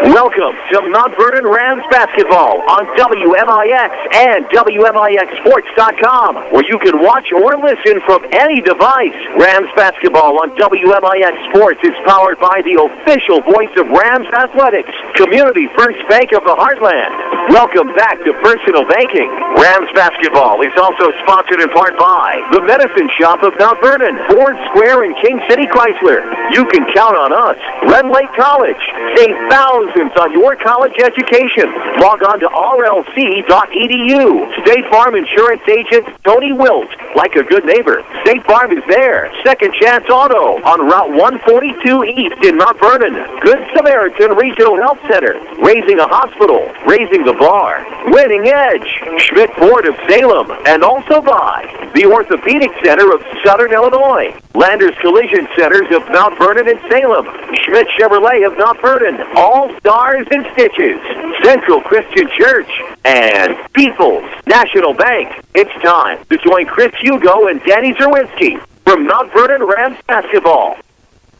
Welcome to Mount Vernon Rams Basketball on WMIX and WMIXSports.com, where you can watch or listen from any device. Rams Basketball on WMIX Sports is powered by the official voice of Rams Athletics, Community First Bank of the Heartland. Welcome back to Personal Banking. Rams Basketball is also sponsored in part by the Medicine Shop of Mount Vernon, Ford Square and King City Chrysler. You can count on us. Red Lake College. Save thousands on your college education. Log on to rlc.edu. State Farm Insurance Agent Tony Wilt. Like a good neighbor, State Farm is there. Second Chance Auto on Route 142 East in Mount Vernon. Good Samaritan Regional Health Center. Raising a hospital. Raising the bar. Winning Edge. Schmidt Ford of Salem. And also by the Orthopedic Center of Southern Illinois. Landers Collision Centers of Mount Vernon and Salem. Schmidt Chevrolet of Mount Vernon. All Stars and Stitches, Central Christian Church, and People's National Bank. It's time to join Chris Hugo and Danny Zerwinski from Mount Vernon Rams Basketball.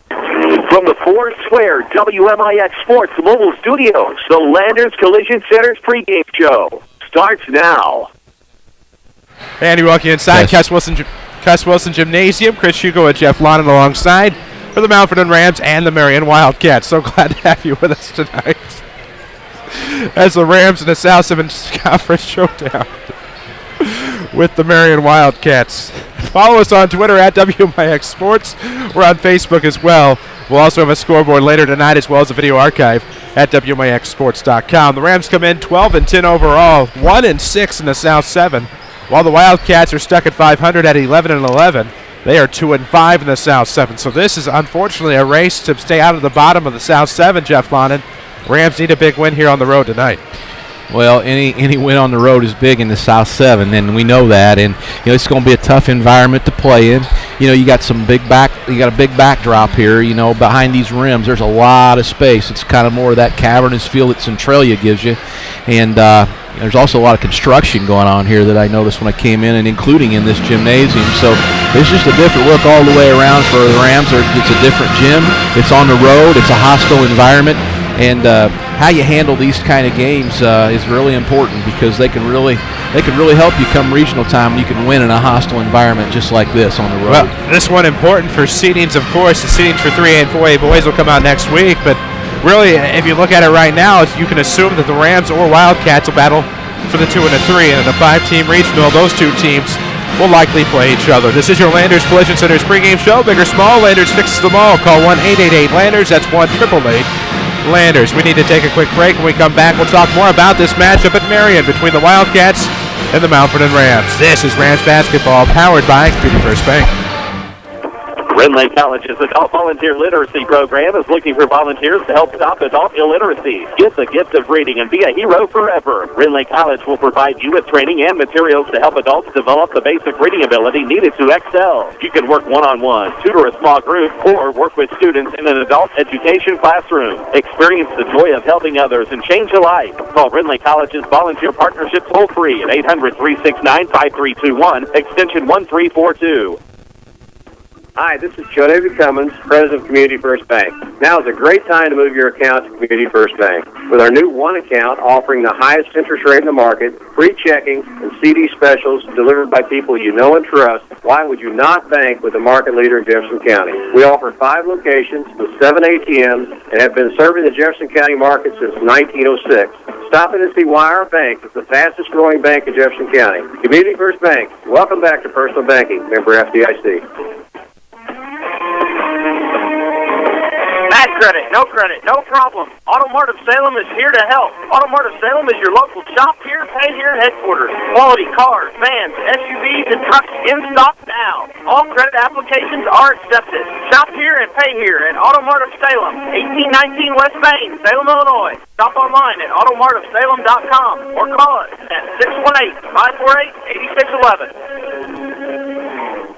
From the Ford Square WMIX Sports Mobile Studios, the Landers Collision Center's pregame show starts now. Andy Welke inside, Cass Wilson Gymnasium. Chris Hugo and Jeff Lonnon alongside for the Mount Vernon Rams and the Marion Wildcats. So glad to have you with us tonight as the Rams in the South 7 Conference Showdown with the Marion Wildcats. Follow us on Twitter at WMIX Sports. We're on Facebook as well. We'll also have a scoreboard later tonight as well as a video archive at WMIXSports.com. The Rams come in 12-10 overall, 1-6 in the South 7, while the Wildcats are stuck at 500 at 11-11. They are 2-5 in the South 7. So this is unfortunately a race to stay out of the bottom of the South 7, Jeff Lonnon. Rams need a big win here on the road tonight. Well, any win on the road is big in the South 7, and we know that. And it's going to be a tough environment to play in. You got a big backdrop here. Behind these rims, there's a lot of space. It's kind of more of that cavernous feel that Centralia gives you, and there's also a lot of construction going on here that I noticed when I came in, and including in this gymnasium. So it's just a different look all the way around for the Rams. It's a different gym. It's on the road. It's a hostile environment. And how you handle these kind of games is really important, because they can really help you come regional time. You can win in a hostile environment just like this on the road. Well, this one important for seedings, of course. The seedings for 3A and 4A boys will come out next week, but really, if you look at it right now, you can assume that the Rams or Wildcats will battle for the 2 and the 3, and in a 5-team regional, those two teams will likely play each other. This is your Landers Collision Center's pregame show. Big or small, Landers fixes them all. Call 1-888-LANDERS. That's 1-888-LANDERS. We need to take a quick break. When we come back, we'll talk more about this matchup at Marion between the Wildcats and the Mount Vernon Rams. This is Rams Basketball, powered by Community First Bank. Red Lake College's Adult Volunteer Literacy Program is looking for volunteers to help stop adult illiteracy. Get the gift of reading and be a hero forever. Red Lake College will provide you with training and materials to help adults develop the basic reading ability needed to excel. You can work one-on-one, tutor a small group, or work with students in an adult education classroom. Experience the joy of helping others and change a life. Call Red Lake College's Volunteer Partnership toll-free at 800-369-5321, extension 1342. Hi, this is Joe David Cummins, President of Community First Bank. Now is a great time to move your account to Community First Bank. With our new One Account offering the highest interest rate in the market, free checking, and CD specials delivered by people you know and trust, why would you not bank with the market leader in Jefferson County? We offer 5 locations with 7 ATMs and have been serving the Jefferson County market since 1906. Stop in and see why our bank is the fastest growing bank in Jefferson County. Community First Bank. Welcome back to Personal Banking. Member FDIC. Bad credit, no problem. Auto Mart of Salem is here to help. Auto Mart of Salem is your local shop here, pay here headquarters. Quality cars, vans, SUVs, and trucks in stock now. All credit applications are accepted. Shop here and pay here at Auto Mart of Salem, 1819 West Main, Salem, Illinois. Shop online at automartofsalem.com or call us at 618-548-8611.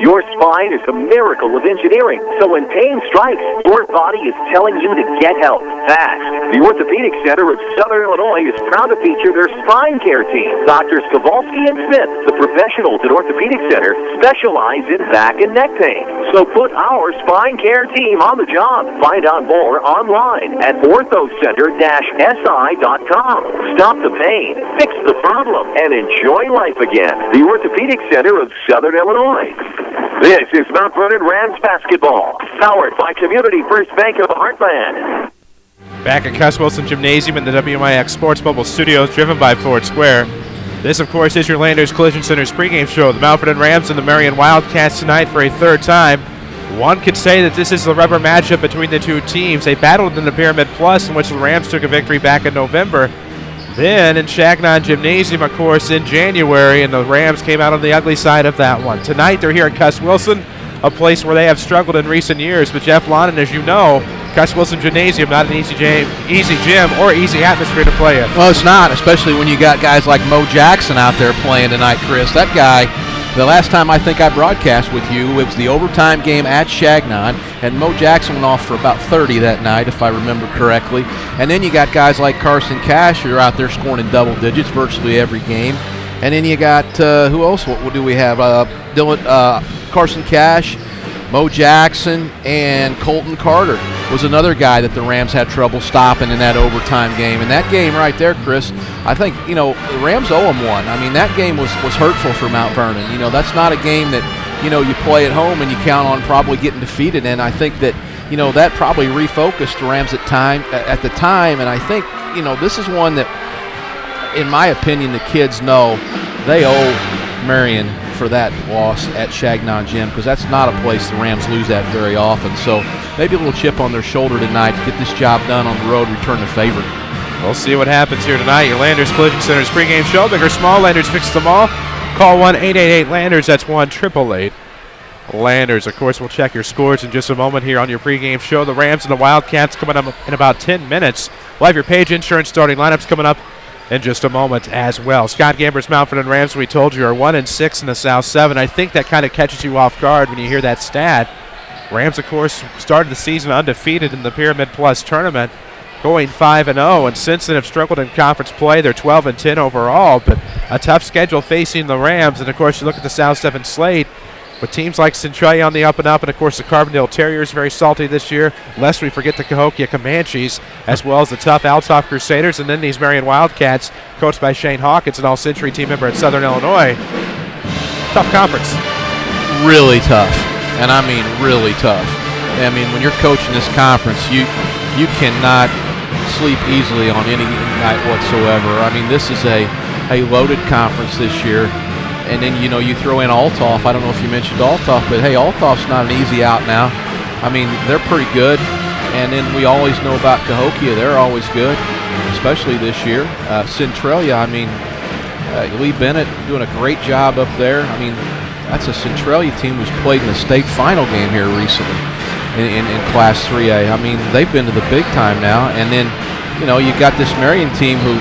Your spine is a miracle of engineering, so when pain strikes, your body is telling you to get help fast. The Orthopedic Center of Southern Illinois is proud to feature their spine care team. Doctors Kowalski and Smith, the professionals at Orthopedic Center, specialize in back and neck pain. So put our spine care team on the job. Find out more online at orthocenter-si.com. Stop the pain, fix the problem, and enjoy life again. The Orthopedic Center of Southern Illinois. This is Mount Vernon Rams Basketball, powered by Community First Bank of the Heartland. Back at Cuss Wilson Gymnasium in the WMIX Sports Mobile Studios, driven by Ford Square. This, of course, is your Landers Collision Center's pregame show. The Mount Vernon Rams and the Marion Wildcats tonight for a third time. One could say that this is the rubber matchup between the two teams. They battled in the Pyramid Plus, in which the Rams took a victory back in November. Then in Shagnon Gymnasium, of course, in January, and the Rams came out on the ugly side of that one. Tonight they're here at Cuss Wilson, a place where they have struggled in recent years. But Jeff Lonnon, as you know, Cuss Wilson Gymnasium, not an easy gym or easy atmosphere to play in. Well, it's not, especially when you got guys like Mo Jackson out there playing tonight, Chris. That guy, the last time I think I broadcast with you, it was the overtime game at Shagnon, and Mo Jackson went off for about 30 that night, if I remember correctly. And then you got guys like Carson Cash who are out there scoring in double digits virtually every game. And then you got, who else? What do we have? Carson Cash, Mo Jackson, and Colton Carter was another guy that the Rams had trouble stopping in that overtime game. And that game right there, Chris, I think, the Rams owe them one. I mean, that game was hurtful for Mount Vernon. That's not a game that, you play at home and you count on probably getting defeated. And I think that, that probably refocused the Rams at the time. And I think, this is one that, in my opinion, the kids know they owe Marion for that loss at Shagnon Gym, because that's not a place the Rams lose at very often. So maybe a little chip on their shoulder tonight to get this job done on the road, return the favor. We'll see what happens here tonight. Your Landers Collision Center's pregame show. Big or small, Landers fix them all. Call 1-888-LANDERS. That's 1-888-LANDERS. Of course, we'll check your scores in just a moment here on your pregame show. The Rams and the Wildcats coming up in about 10 minutes. We'll have your Page Insurance starting lineups coming up in just a moment as well. Scott Gamber's Mount Vernon Rams, we told you, are 1-6 in the South 7. I think that kind of catches you off guard when you hear that stat. Rams, of course, started the season undefeated in the Pyramid Plus tournament, going 5-0, and since then have struggled in conference play. They're 12-10 overall, but a tough schedule facing the Rams. And, of course, you look at the South 7 slate, with teams like Centralia on the up and up, and of course the Carbondale Terriers very salty this year. Lest we forget the Cahokia Comanches, as well as the tough Altough Crusaders, and then these Marion Wildcats, coached by Shane Hawkins, an all-century team member at Southern Illinois. Tough conference. Really tough, and I mean really tough. I mean, when you're coaching this conference, you cannot sleep easily on any night whatsoever. I mean, this is a loaded conference this year. And then, you throw in Altough. I don't know if you mentioned Altough, but, hey, Altaugh's not an easy out now. I mean, they're pretty good. And then we always know about Cahokia. They're always good, especially this year. Centralia, I mean, Lee Bennett doing a great job up there. I mean, that's a Centralia team who's played in the state final game here recently in Class 3A. I mean, they've been to the big time now. And then, you've got this Marion team who's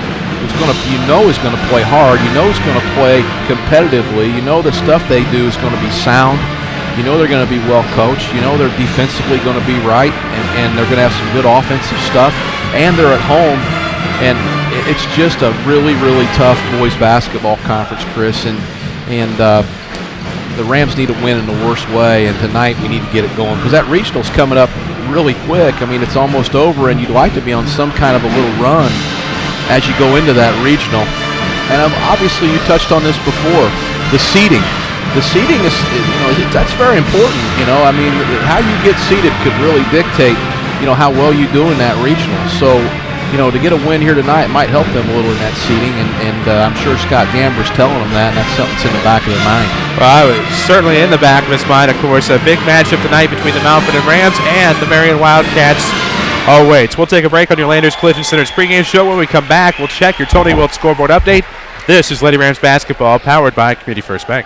going to, is going to play hard. Is going to play competitively. The stuff they do is going to be sound. They're going to be well coached. They're defensively going to be right, and they're going to have some good offensive stuff. And they're at home, and it's just a really, really tough boys basketball conference, Chris. And the Rams need to win in the worst way, and tonight we need to get it going because that regional's coming up really quick. I mean, it's almost over, and you'd like to be on some kind of a little run as you go into that regional. And obviously you touched on this before, the seeding. The seeding is, that's very important. I mean, how you get seeded could really dictate, how well you do in that regional. So, to get a win here tonight might help them a little in that seeding, and I'm sure Scott Gamber's telling them that, and that's something that's in the back of their mind. Well, certainly in the back of his mind, of course. A big matchup tonight between the Mount Vernon Rams and the Marion Wildcats. Oh, wait. We'll take a break on your Landers Collision Center's pregame show. When we come back, we'll check your Tony Wilt scoreboard update. This is Lady Rams Basketball, powered by Community First Bank.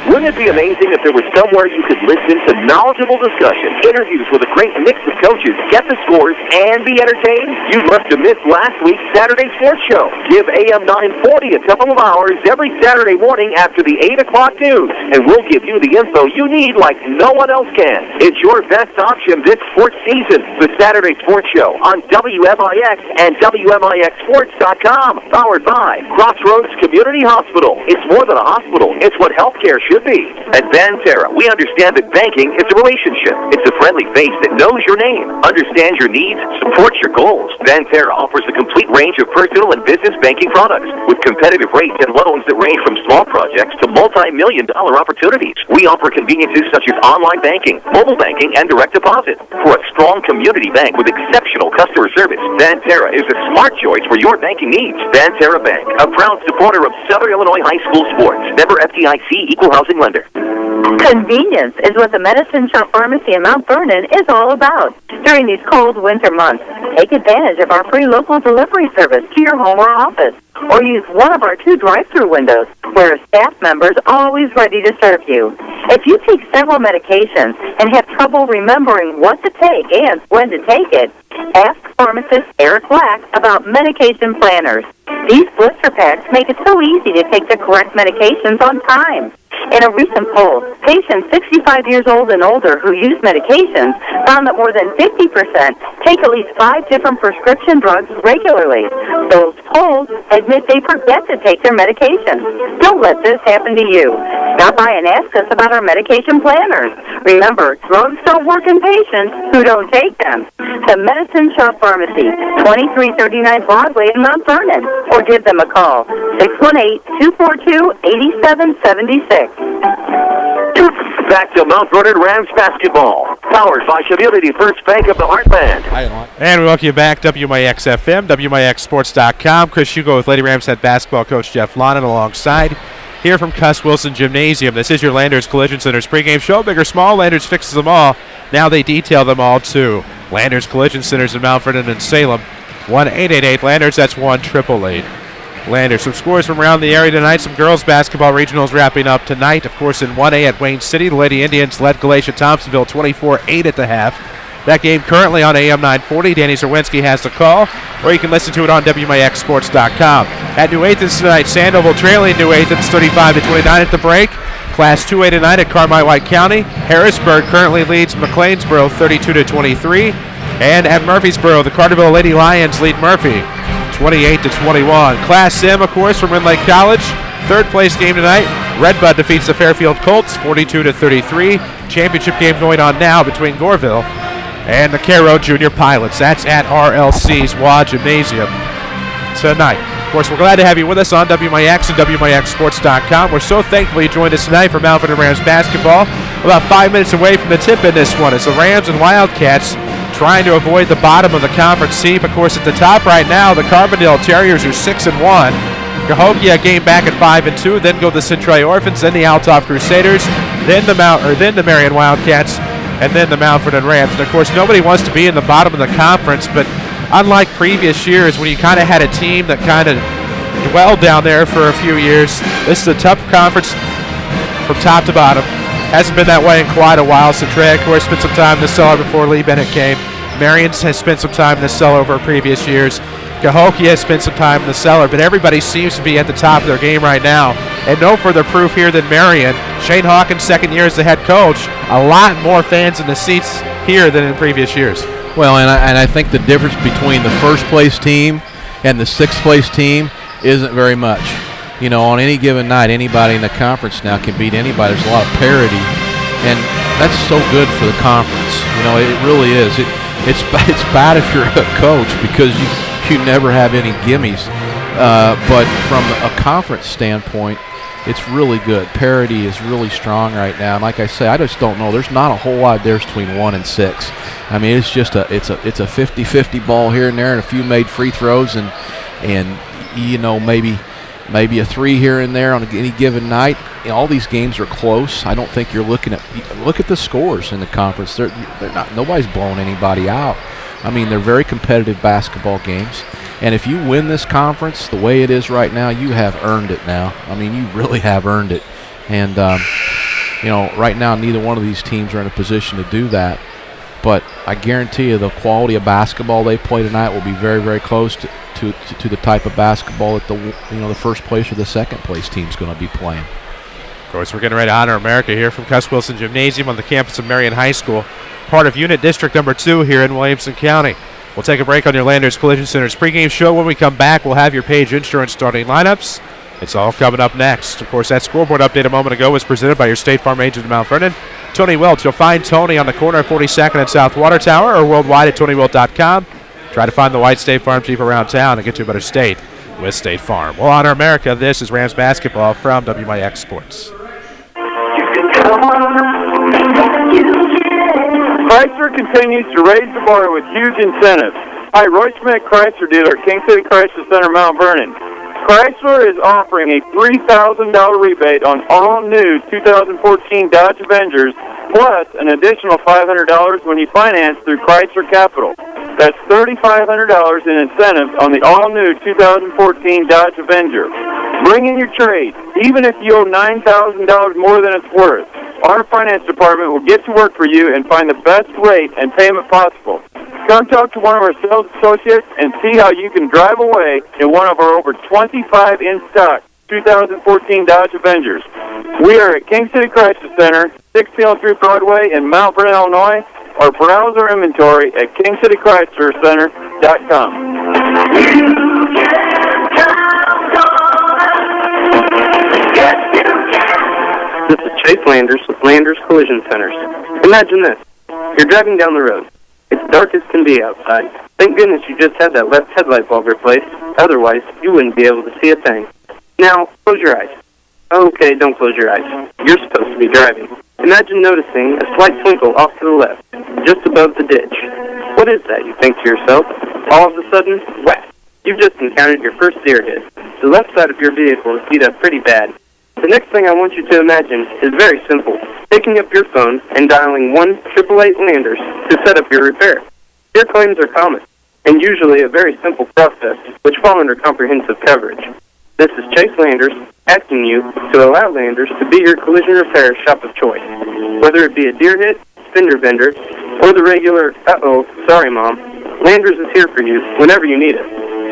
Wouldn't it be amazing if there was somewhere you could listen to knowledgeable discussion, interviews with a great mix of coaches, get the scores, and be entertained? You must have missed last week's Saturday Sports Show. Give AM 940 a couple of hours every Saturday morning after the 8 o'clock news, and we'll give you the info you need like no one else can. It's your best option this sports season. The Saturday Sports Show on WMIX and WMIXSports.com. Powered by Crossroads Community Hospital. It's more than a hospital. It's what healthcare should be. At Banterra, we understand that banking is a relationship. It's a friendly face that knows your name, understands your needs, supports your goals. Banterra offers a complete range of personal and business banking products with competitive rates and loans that range from small projects to multi-million-dollar opportunities. We offer conveniences such as online banking, mobile banking, and direct deposit. For a strong community bank with exceptional customer service, Banterra is a smart choice for your banking needs. Banterra Bank, a proud supporter of Southern Illinois high school sports. Member FDIC, Equal Housing Lender. Convenience is what the Medicine Shop Pharmacy in Mount Vernon is all about. During these cold winter months, take advantage of our free local delivery service to your home or office, or use one of our 2 drive-through windows, where a staff member is always ready to serve you. If you take several medications and have trouble remembering what to take and when to take it, ask pharmacist Eric Black about medication planners. These blister packs make it so easy to take the correct medications on time. In a recent poll, patients 65 years old and older who use medications found that more than 50% take at least 5 different prescription drugs regularly. Those polled admit they forget to take their medications. Don't let this happen to you. Stop by and ask us about our medication planners. Remember, drugs don't work in patients who don't take them. The Medicine Shop Pharmacy, 2339 Broadway in Mount Vernon, or give them a call, 618-242-8776. Back to Mount Vernon Rams Basketball, powered by Community First Bank of the Heartland. And we welcome you back, WMIX FM, WMIXSports.com. Chris Hugo with Lady Rams head basketball coach Jeff Lonnon alongside. Here from Cuss Wilson Gymnasium. This is your Landers Collision Center's pregame show. Big or small, Landers fixes them all. Now they detail them all, too. Landers Collision Centers in Mount Vernon and Salem. 1-888-Landers, that's 1-888. Landers. Some scores from around the area tonight. Some girls basketball regionals wrapping up tonight. Of course, in 1A at Wayne City, the Lady Indians led Galatia Thompsonville 24-8 at the half. That game currently on AM 940. Danny Zerwinski has the call, or you can listen to it on WMIXSports.com. At New Athens tonight, Sandoval trailing New Athens 35-29 at the break. Class 2A tonight at Carmi White County. Harrisburg currently leads McLeansboro 32-23. And at Murfreesboro, the Carterville Lady Lions lead Murphy 28-21. Class M, of course, from Lake College. Third place game tonight. Redbud defeats the Fairfield Colts 42-33. Championship game going on now between Goreville and the Cairo Junior Pilots. That's at RLC's WA Gymnasium tonight. Of course, we're glad to have you with us on WMIX and WMIXSports.com. We're so thankful you joined us tonight for Mount Vernon Rams basketball. About 5 minutes away from the tip in this one as the Rams and Wildcats trying to avoid the bottom of the conference seat. Of course, at the top right now, the Carbondale Terriers are 6-1. Cahokia game back at 5-2. Then go the Centralia Orphans, then the Althoff Crusaders, then the Marion Wildcats, and then the Mount Vernon Rams. And of course, nobody wants to be in the bottom of the conference, but unlike previous years when you kind of had a team that kind of dwelled down there for a few years, this is a tough conference from top to bottom. Hasn't been that way in quite a while. Centralia, of course, spent some time in the cellar before Lee Bennett came. Marion has spent some time in the cellar over previous years. Cahokia has spent some time in the cellar, but everybody seems to be at the top of their game right now. And no further proof here than Marion. Shane Hawkins' second year as the head coach. A lot more fans in the seats here than in previous years. Well, and I think the difference between the first place team and the sixth place team isn't very much. You know, on any given night, anybody in the conference now can beat anybody. There's a lot of parity, and that's so good for the conference. You know, it really is. It's bad if you're a coach because you never have any gimmies. But from a conference standpoint, it's really good. Parity is really strong right now. And like I say, I just don't know. There's not a whole lot of difference between 1 and 6. I mean, it's just it's a 50-50 ball here and there, and a few made free throws, and you know, maybe a 3 here and there on any given night. You know, all these games are close. I don't think you're look at the scores in the conference. They're not, nobody's blowing anybody out. I mean, they're very competitive basketball games. And if you win this conference the way it is right now, you have earned it now. I mean, you really have earned it. And right now neither one of these teams are in a position to do that. But I guarantee you the quality of basketball they play tonight will be very, very close to the type of basketball that the first place or the second place team's going to be playing. Of course, we're getting ready to honor America here from Cuss Wilson Gymnasium on the campus of Marion High School, part of Unit District Number 2 here in Williamson County. We'll take a break on your Landers Collision Center's pregame show. When we come back, we'll have your Page Insurance starting lineups. It's all coming up next. Of course, that scoreboard update a moment ago was presented by your State Farm agent in Mount Vernon, Tony Welch. You'll find Tony on the corner of 42nd and South Water Tower or worldwide at TonyWelch.com. Try to find the white State Farm Jeep around town and get to a better state with State Farm. We'll honor America. This is Rams basketball from WMIX Sports. Chrysler continues to raise the bar with huge incentives. Hi, Roy Schmidt, Chrysler dealer, King City Chrysler Center, Mount Vernon. Chrysler is offering a $3,000 rebate on all new 2014 Dodge Avengers, plus an additional $500 when you finance through Chrysler Capital. That's $3,500 in incentives on the all-new 2014 Dodge Avenger. Bring in your trade, even if you owe $9,000 more than it's worth. Our finance department will get to work for you and find the best rate and payment possible. Come talk to one of our sales associates and see how you can drive away in one of our over 25 in-stock 2014 Dodge Avengers. We are at King City Chrysler Center, 1603 Broadway in Mount Vernon, Illinois, or browse our inventory at KingCityChryslerCenter.com. This is Chase Landers with Landers Collision Centers. Imagine this. You're driving down the road. It's dark as can be outside. Thank goodness you just had that left headlight bulb replaced. Otherwise, you wouldn't be able to see a thing. Now, close your eyes. Okay, don't close your eyes. You're supposed to be driving. Imagine noticing a slight twinkle off to the left, just above the ditch. What is that, you think to yourself? All of a sudden, whack! You've just encountered your first deer hit. The left side of your vehicle is beat up pretty bad. The next thing I want you to imagine is very simple. Picking up your phone and dialing 1-888 Landers to set up your repair. Deer claims are common, and usually a very simple process, which fall under comprehensive coverage. This is Chase Landers asking you to allow Landers to be your collision repair shop of choice. Whether it be a deer hit, fender bender, or the regular, sorry mom, Landers is here for you whenever you need it.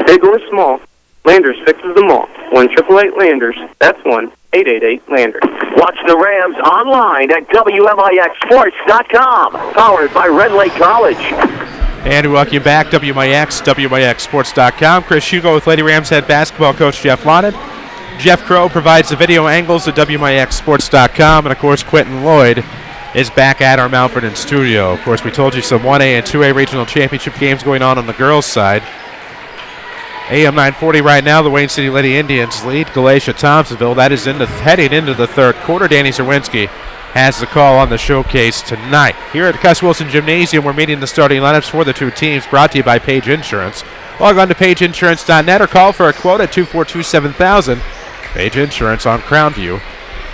Big or small, Landers fixes them all. 1-888 Landers, that's 1-888 Landers. Watch the Rams online at WMIXSports.com, powered by Red Lake College. And we welcome you back, WMIX, WMIXSports.com. Chris Hugo with Lady Rams head basketball coach Jeff Lonnon. Jeff Crow provides the video angles at WMIXSports.com. And, of course, Quentin Lloyd is back at our Mount Vernon studio. Of course, we told you some 1A and 2A regional championship games going on the girls' side. AM 940 right now, the Wayne City Lady Indians lead Galatia Thompsonville. That is heading into the third quarter. Danny Zerwinski has the call on the showcase tonight. Here at Cuss Wilson Gymnasium, we're meeting the starting lineups for the two teams, brought to you by Page Insurance. Log on to pageinsurance.net or call for a quote at 242-7000. Page Insurance on Crownview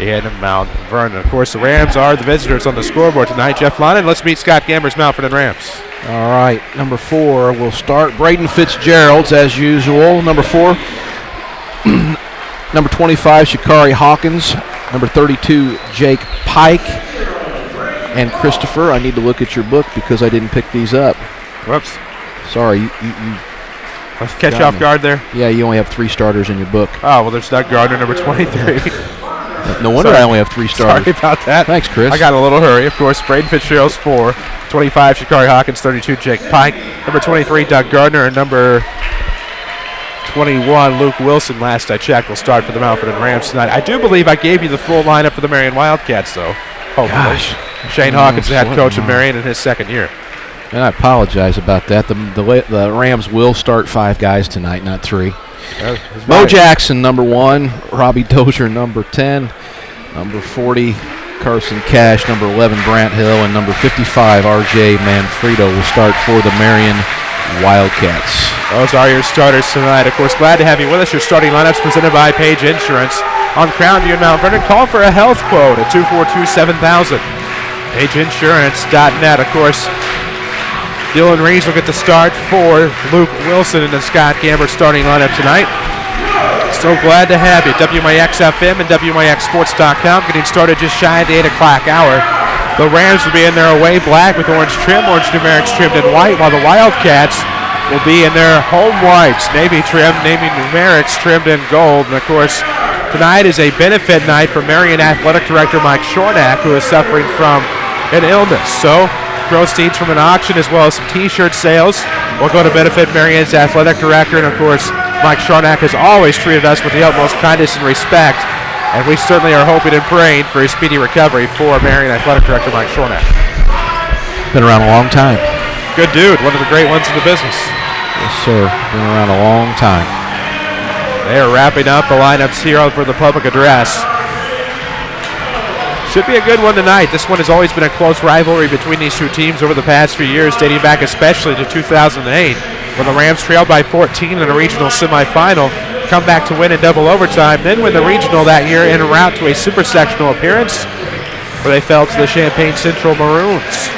in Mount Vernon. Of course, the Rams are the visitors on the scoreboard tonight. Jeff Lonnon, let's meet Scott Gamber's Mount Vernon Rams. All right, number 4 will start. Braden Fitzgerald's as usual. Number 4. Number 25, Shikari Hawkins. Number 32, Jake Pike. And Christopher, I need to look at your book because I didn't pick these up. Whoops. Sorry, you let's catch you off guard there. Yeah, you only have 3 starters in your book. Oh, well, there's Doug Gardner, number 23. No wonder I only have 3 starters. Sorry about that. Thanks, Chris. I got a little hurry. Of course, Braden Fitzgerald's 4, 25, Shikari Hawkins, 32, Jake Pike, number 23, Doug Gardner, and number 21, Luke Wilson, last I checked, will start for the Mount Vernon Rams tonight. I do believe I gave you the full lineup for the Marion Wildcats, though. Hopefully. Gosh. Shane Hawkins, the head coach of Marion in his second year. And I apologize about that. The Rams will start 5 guys tonight, not 3. Mo Jackson, number 1. Robbie Dozier, number 10. Number 40, Carson Cash. Number 11, Brant Hill. And number 55, R.J. Manfredo will start for the Marion Wildcats. Those are your starters tonight. Of course, glad to have you with us. Your starting lineups presented by Page Insurance on Crownview in Mount Vernon. Call for a health quote at 242-7000. PageInsurance.net. Of course, Dylan Reeves will get the start for Luke Wilson in the Scott Gamber starting lineup tonight. So glad to have you. WMIX FM and WMIXsports.com getting started just shy of the 8 o'clock hour. The Rams will be in their away black with orange trim, orange numerics trimmed in white, while the Wildcats will be in their home whites, navy trim, navy numerics trimmed in gold. And, of course, tonight is a benefit night for Marion Athletic Director Mike Shornack, who is suffering from an illness. So, proceeds from an auction as well as some T-shirt sales will go to benefit Marion's Athletic Director. And, of course, Mike Shornack has always treated us with the utmost kindness and respect. And we certainly are hoping and praying for a speedy recovery for Marion Athletic Director Mike Shornack. Been around a long time. Good dude, one of the great ones in the business. Yes, sir. Been around a long time. They are wrapping up the lineups here for the public address. Should be a good one tonight. This one has always been a close rivalry between these two teams over the past few years, dating back especially to 2008, when the Rams trailed by 14 in a regional semifinal, come back to win in double overtime, then win the regional that year en route to a super sectional appearance where they fell to the Champaign Central Maroons.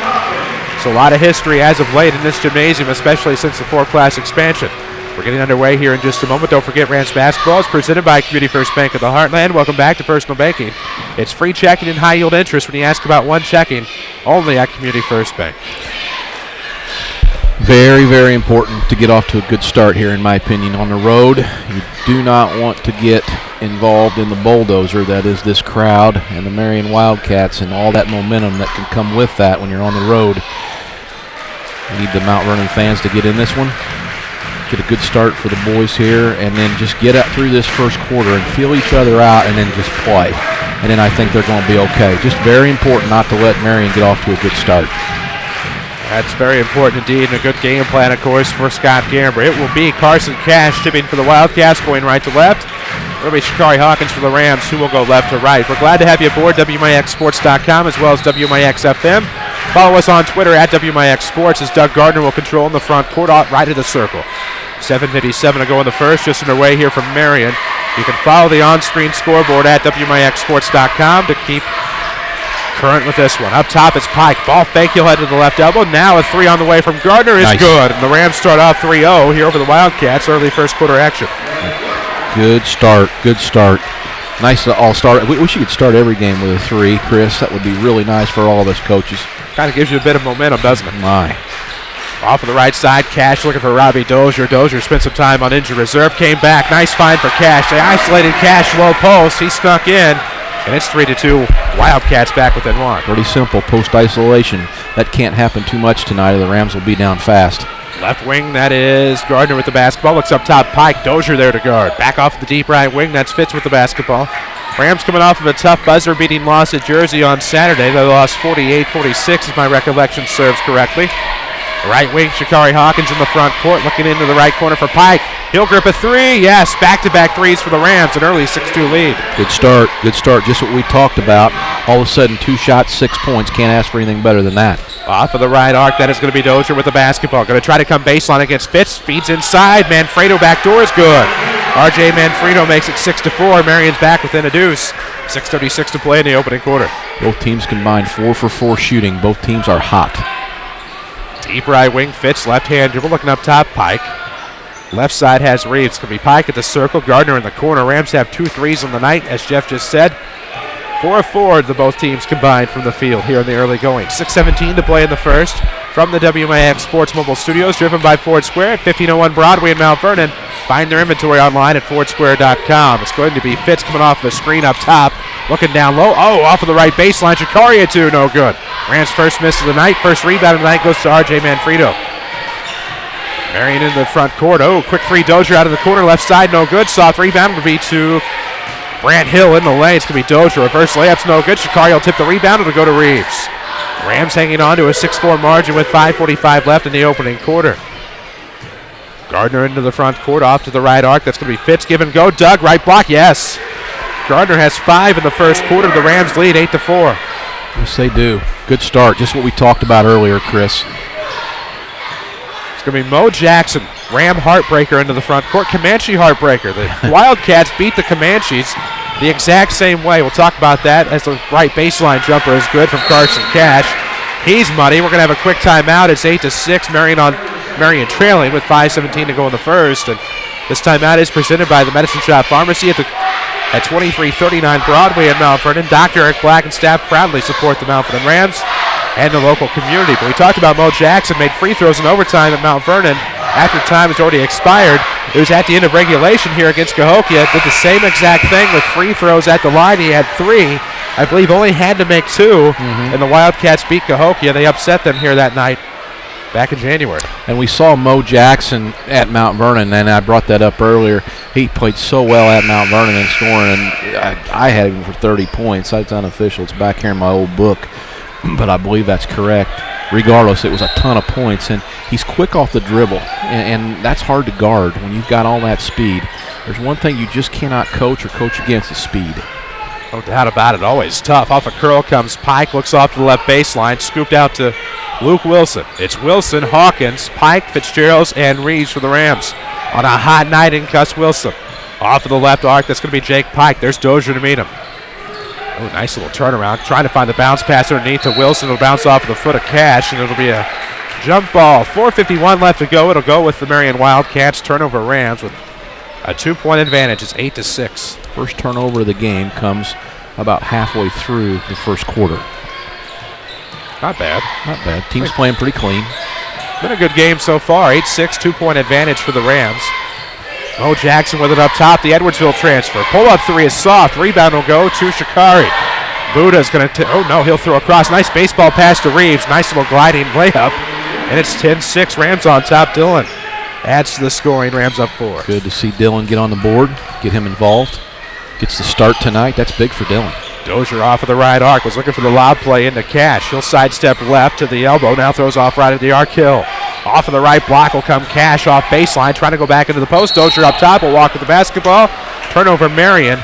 So a lot of history as of late in this gymnasium, especially since the four-class expansion. We're getting underway here in just a moment. Don't forget, Rams Basketball is presented by Community First Bank of the Heartland. Welcome back to Personal Banking. It's free checking and high-yield interest when you ask about one checking, only at Community First Bank. Very, very important to get off to a good start here, in my opinion, on the road. You do not want to get involved in the bulldozer that is this crowd and the Marion Wildcats and all that momentum that can come with that when you're on the road. We need the Mount Vernon fans to get in this one, get a good start for the boys here, and then just get up through this first quarter and feel each other out and then just play. And then I think they're going to be okay. Just very important not to let Marion get off to a good start. That's very important indeed, and a good game plan, of course, for Scott Gamber. It will be Carson Cash tipping for the Wildcats, going right to left. It'll be Shakari Hawkins for the Rams, who will go left to right. We're glad to have you aboard WMIXsports.com as well as WMIX FM. Follow us on Twitter at WMIX Sports as Doug Gardner will control in the front court, right of the circle. 7:57 to go in the first, just underway here from Marion. You can follow the on-screen scoreboard at WMIXsports.com to keep current with this one. Up top is Pike. Ball fake, he'll head to the left elbow. Now a three on the way from Gardner is good. And the Rams start off 3-0 here over the Wildcats. Early first quarter action. Good start. Good start. Nice to all start. We wish you could start every game with a three, Chris. That would be really nice for all of us coaches. Kind of gives you a bit of momentum, doesn't it? My. Off of the right side, Cash looking for Robbie Dozier. Dozier spent some time on injured reserve, came back. Nice find for Cash. They isolated Cash low post. He snuck in. And it's 3-2. Wildcats back within one. Pretty simple post isolation. That can't happen too much tonight, or the Rams will be down fast. Left wing, that is Gardner with the basketball. Looks up top, Pike. Dozier there to guard. Back off the deep right wing, that's Fitz with the basketball. Rams coming off of a tough buzzer-beating loss at Jersey on Saturday. They lost 48-46, if my recollection serves correctly. Right wing, Shakari Hawkins in the front court, looking into the right corner for Pike. He'll grip a three. Yes, back-to-back threes for the Rams, an early 6-2 lead. Good start. Good start. Just what we talked about. All of a sudden, 2 shots, 6 points. Can't ask for anything better than that. Off of the right arc, that is going to be Dozier with the basketball. Going to try to come baseline against Fitz. Feeds inside. Manfredo backdoor is good. R.J. Manfredo makes it 6-4. Marion's back within a deuce. 6:36 to play in the opening quarter. Both teams combined 4 for 4 shooting. Both teams are hot. Deep right wing, Fitz, left-hand dribble, looking up top, Pike. Left side has Reeves. It's going to be Pike at the circle, Gardner in the corner. Rams have 2 threes on the night, as Jeff just said. 4 of 4 the both teams combined from the field here in the early going. 6:17 to play in the first from the WMIX Sports Mobile Studios, driven by Ford Square at 1501 Broadway in Mount Vernon. Find their inventory online at fordsquare.com. It's going to be Fitz coming off the screen up top, looking down low. Oh, off of the right baseline. Shakaria, too, no good. Rams' first miss of the night. First rebound of the night goes to R.J. Manfredo. Marion in the front court. Oh, quick three, Dozier out of the corner. Left side, no good. Soft rebound will be to Brant Hill in the lane. It's going to be Dozier. Reverse layup's no good. Shakaria will tip the rebound. It'll go to Reeves. Rams hanging on to a 6-4 margin with 5:45 left in the opening quarter. Gardner into the front court, off to the right arc. That's going to be Fitz. Give and go. Doug, right block. Yes. Gardner has 5 in the first quarter. The Rams lead 8-4. Yes, they do. Good start. Just what we talked about earlier, Chris. It's going to be Mo Jackson, Ram heartbreaker into the front court. Comanche heartbreaker. The Wildcats beat the Comanches the exact same way. We'll talk about that as the right baseline jumper is good from Carson Cash. He's muddy. We're going to have a quick timeout. It's 8-6. Marion trailing with 5:17 to go in the first. And This timeout is presented by the Medicine Shop Pharmacy at 2339 Broadway in Mount Vernon. Dr. Eric Black and staff proudly support the Mount Vernon Rams and the local community. But we talked about Mo Jackson made free throws in overtime at Mount Vernon after time has already expired. It was at the end of regulation here against Cahokia. Did the same exact thing with free throws at the line. He had 3. I believe only had to make 2, and the Wildcats beat Cahokia. They upset them here that night back in January. And we saw Mo Jackson at Mount Vernon, and I brought that up earlier. He played so well at Mount Vernon in scoring, and I had him for 30 points. That's unofficial. It's back here in my old book, but I believe that's correct. Regardless, it was a ton of points, and he's quick off the dribble, and that's hard to guard when you've got all that speed. There's one thing you just cannot coach against is speed. No doubt about it. Always tough. Off a curl comes Pike. Looks off to the left baseline. Scooped out to Luke Wilson. It's Wilson, Hawkins, Pike, Fitzgerald, and Reeves for the Rams. On a hot night in Gus Wilson. Off of the left arc. That's going to be Jake Pike. There's Dozier to meet him. Oh, nice little turnaround. Trying to find the bounce pass underneath to Wilson. It'll bounce off of the foot of Cash, and it'll be a jump ball. 4:51 left to go. It'll go with the Marion Wildcats. Turnover Rams with a 2-point advantage. It's 8-6. First turnover of the game comes about halfway through the first quarter. Not bad. Not bad. Team's playing pretty clean. Been a good game so far. 8-6, 2-point advantage for the Rams. Mo Jackson with it up top. The Edwardsville transfer. Pull-up 3 is soft. Rebound will go to Shikari. Buda's going to, oh no, he'll throw across. Nice baseball pass to Reeves. Nice little gliding layup. And it's 10-6. Rams on top. Dillon adds to the scoring. Rams up 4. Good to see Dillon get on the board, get him involved. Gets the start tonight. That's big for Dillon. Dozier off of the right arc. Was looking for the lob play into Cash. He'll sidestep left to the elbow. Now throws off right at the arc. Hill. Off of the right block will come Cash off baseline. Trying to go back into the post. Dozier up top will walk with the basketball. Turnover Marion.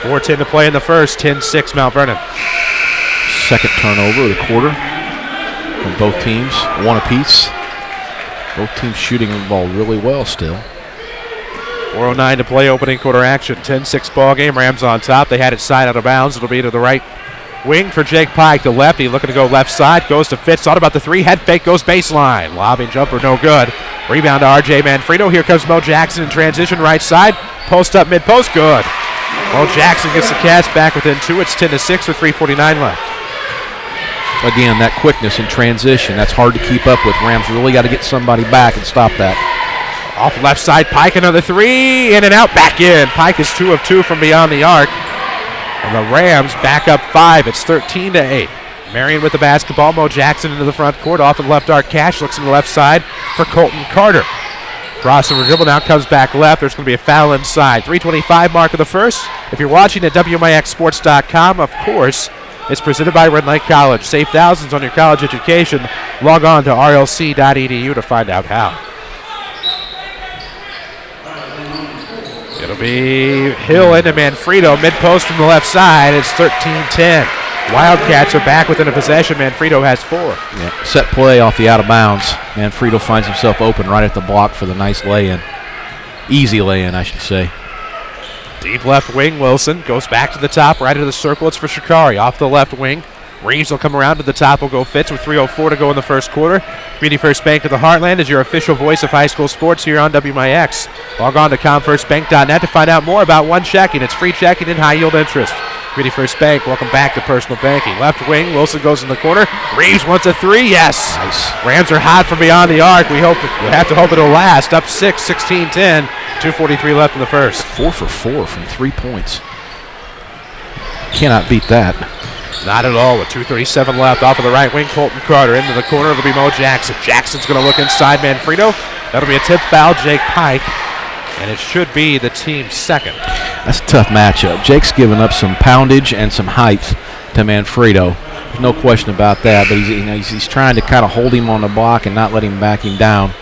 4:10 to play in the first. 10-6 Mount Vernon. Second turnover of the quarter from both teams. 1 apiece. Both teams shooting the ball really well still. 4:09 to play, opening quarter action. 10-6 ball game. Rams on top. They had it side out of bounds. It'll be to the right wing for Jake Pike. The lefty looking to go left side. Goes to Fitz. Thought about the 3. Head fake. Goes baseline. Lobbing jumper. No good. Rebound to R.J. Manfredo. Here comes Mo Jackson in transition. Right side. Post up. Mid post. Good. Mo Jackson gets the Cats back within 2. It's 10-6 with 3:49 left. Again, that quickness in transition. That's hard to keep up with. Rams really got to get somebody back and stop that. Off left side, Pike, another 3, in and out, back in. Pike is 2 of 2 from beyond the arc. And the Rams back up 5. It's 13-8. Marion with the basketball. Mo Jackson into the front court. Off the left arc, Cash looks in the left side for Colton Carter. Crossover dribble now comes back left. There's going to be a foul inside. 3:25 mark of the first. If you're watching at WMIXsports.com, of course, it's presented by Red Lake College. Save thousands on your college education. Log on to rlc.edu to find out how. It'll be Hill into Manfredo, mid-post from the left side. It's 13-10. Wildcats are back within a possession. Manfredo has 4. Yeah. Set play off the out of bounds. Manfredo finds himself open right at the block for the nice lay-in. Easy lay-in, I should say. Deep left wing, Wilson goes back to the top, right into the circle. It's for Shikari. Off the left wing. Reeves will come around to the top. Will go Fitz with 3:04 to go in the first quarter. Community First Bank of the Heartland is your official voice of high school sports here on WMIX. Log on to comfirstbank.net to find out more about One Checking. It's free checking and high yield interest. Community First Bank, welcome back to personal banking. Left wing, Wilson goes in the corner. Reeves wants a 3, yes. Nice. Rams are hot from beyond the arc. We have to hope it'll last. Up 6, 16-10. 2:43 left in the first. 4 for 4 from 3 points. Cannot beat that. Not at all with 2:37 left. Off of the right wing, Colton Carter into the corner. It'll be Mo Jackson. Jackson's going to look inside Manfredo. That'll be a tip foul, Jake Pike. And it should be the team's second. That's a tough matchup. Jake's given up some poundage and some height to Manfredo. There's no question about that, but he's trying to kind of hold him on the block and not let him back him down.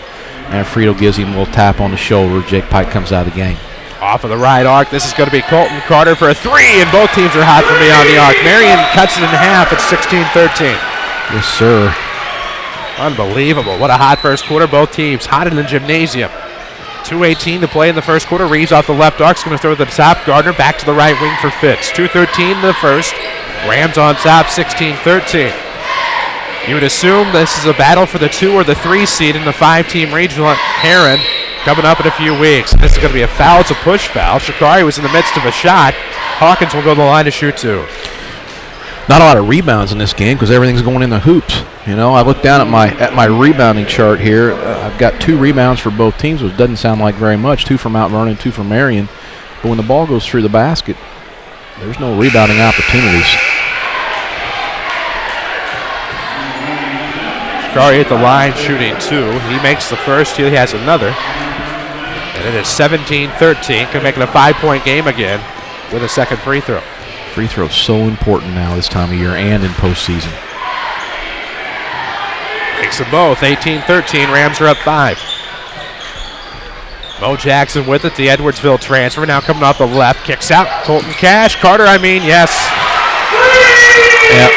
Manfredo gives him a little tap on the shoulder. Jake Pike comes out of the game. Off of the right arc, this is going to be Colton Carter for a 3, and both teams are hot from beyond the arc. Marion cuts it in half. It's 16-13. Yes, sir. Unbelievable. What a hot first quarter. Both teams hot in the gymnasium. 2:18 to play in the first quarter. Reeves off the left arc is going to throw to the top. Gardner back to the right wing for Fitz. 2:13 in the first. Rams on top, 16-13. You would assume this is a battle for the 2 or the 3 seed in the 5-team regional. Heron coming up in a few weeks. This is going to be a foul. It's a push foul. Shikari was in the midst of a shot. Hawkins will go to the line to shoot 2. Not a lot of rebounds in this game because everything's going in the hoops. You know, I look down at my rebounding chart here. I've got 2 rebounds for both teams, which doesn't sound like very much. 2 for Mount Vernon, 2 for Marion. But when the ball goes through the basket, there's no rebounding opportunities. Shikari at the line shooting 2. He makes the first. He has another. And it is 17-13. Can make it a 5-point game again with a second free throw. Free throw so important now this time of year and in postseason. Makes them both. 18-13. Rams are up 5. Mo Jackson with it. The Edwardsville transfer now coming off the left. Kicks out. Colton Cash. Yes. Yep.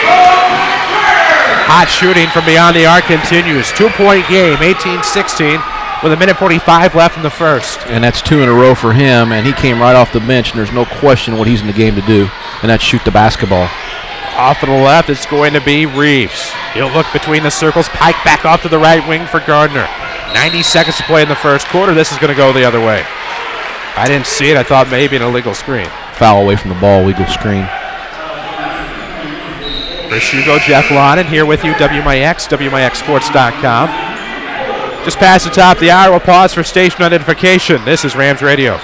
Hot shooting from beyond the arc continues. 2-point game. 18-16 with 1:45 left in the first. And that's 2 in a row for him, and he came right off the bench, and there's no question what he's in the game to do, and that's shoot the basketball. Off to the left, it's going to be Reeves. He'll look between the circles. Pike back off to the right wing for Gardner. 90 seconds to play in the first quarter. This is going to go the other way. I didn't see it. I thought maybe an illegal screen. Foul away from the ball, legal screen. Chris Hugo, Jeff Lonnon here with you, WMIX, WMIXsports.com. Just past the top of the hour, we'll pause for station identification. This is Rams Radio.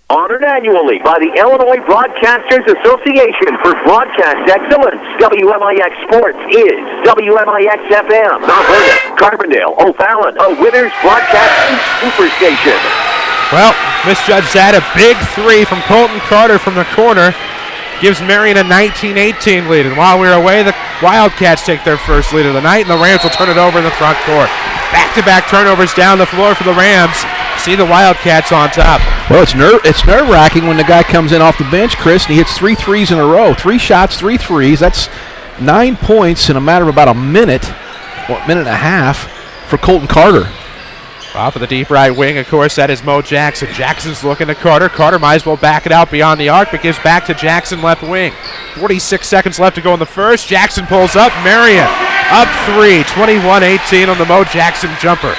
Honored annually by the Illinois Broadcasters Association for Broadcast Excellence. WMIX Sports is WMIX FM, Mount Vernon, Carbondale, O'Fallon, a Withers Broadcasting Superstation. Well, misjudged that. A big 3 from Colton Carter from the corner gives Marion a 19-18 lead. And while we're away, the Wildcats take their first lead of the night, and the Rams will turn it over in the front court. Back-to-back turnovers down the floor for the Rams. See the Wildcats on top. Well, it's nerve-wracking when the guy comes in off the bench, Chris, and he hits 3 threes in a row. 3 shots, 3 threes. That's 9 points in a matter of about a minute and a half for Colton Carter. Off of the deep right wing, of course, that is Mo Jackson. Jackson's looking to Carter. Carter might as well back it out beyond the arc, but gives back to Jackson left wing. 46 seconds left to go in the first. Jackson pulls up. Marion up 3, 21-18 on the Mo Jackson jumper.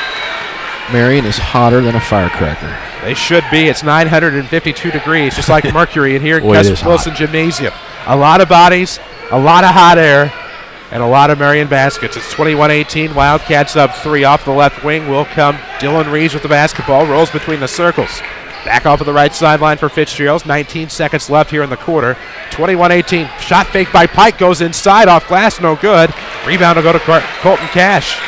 Marion is hotter than a firecracker. They should be. It's 952 degrees, just like Mercury in here at Gus Wilson Gymnasium. A lot of bodies, a lot of hot air, and a lot of Marion baskets. It's 21-18. Wildcats up 3 off the left wing. Will come Dylan Reeves with the basketball. Rolls between the circles. Back off of the right sideline for Fitzgerald. 19 seconds left here in the quarter. 21-18. Shot fake by Pike. Goes inside off glass. No good. Rebound will go to Colton Cash.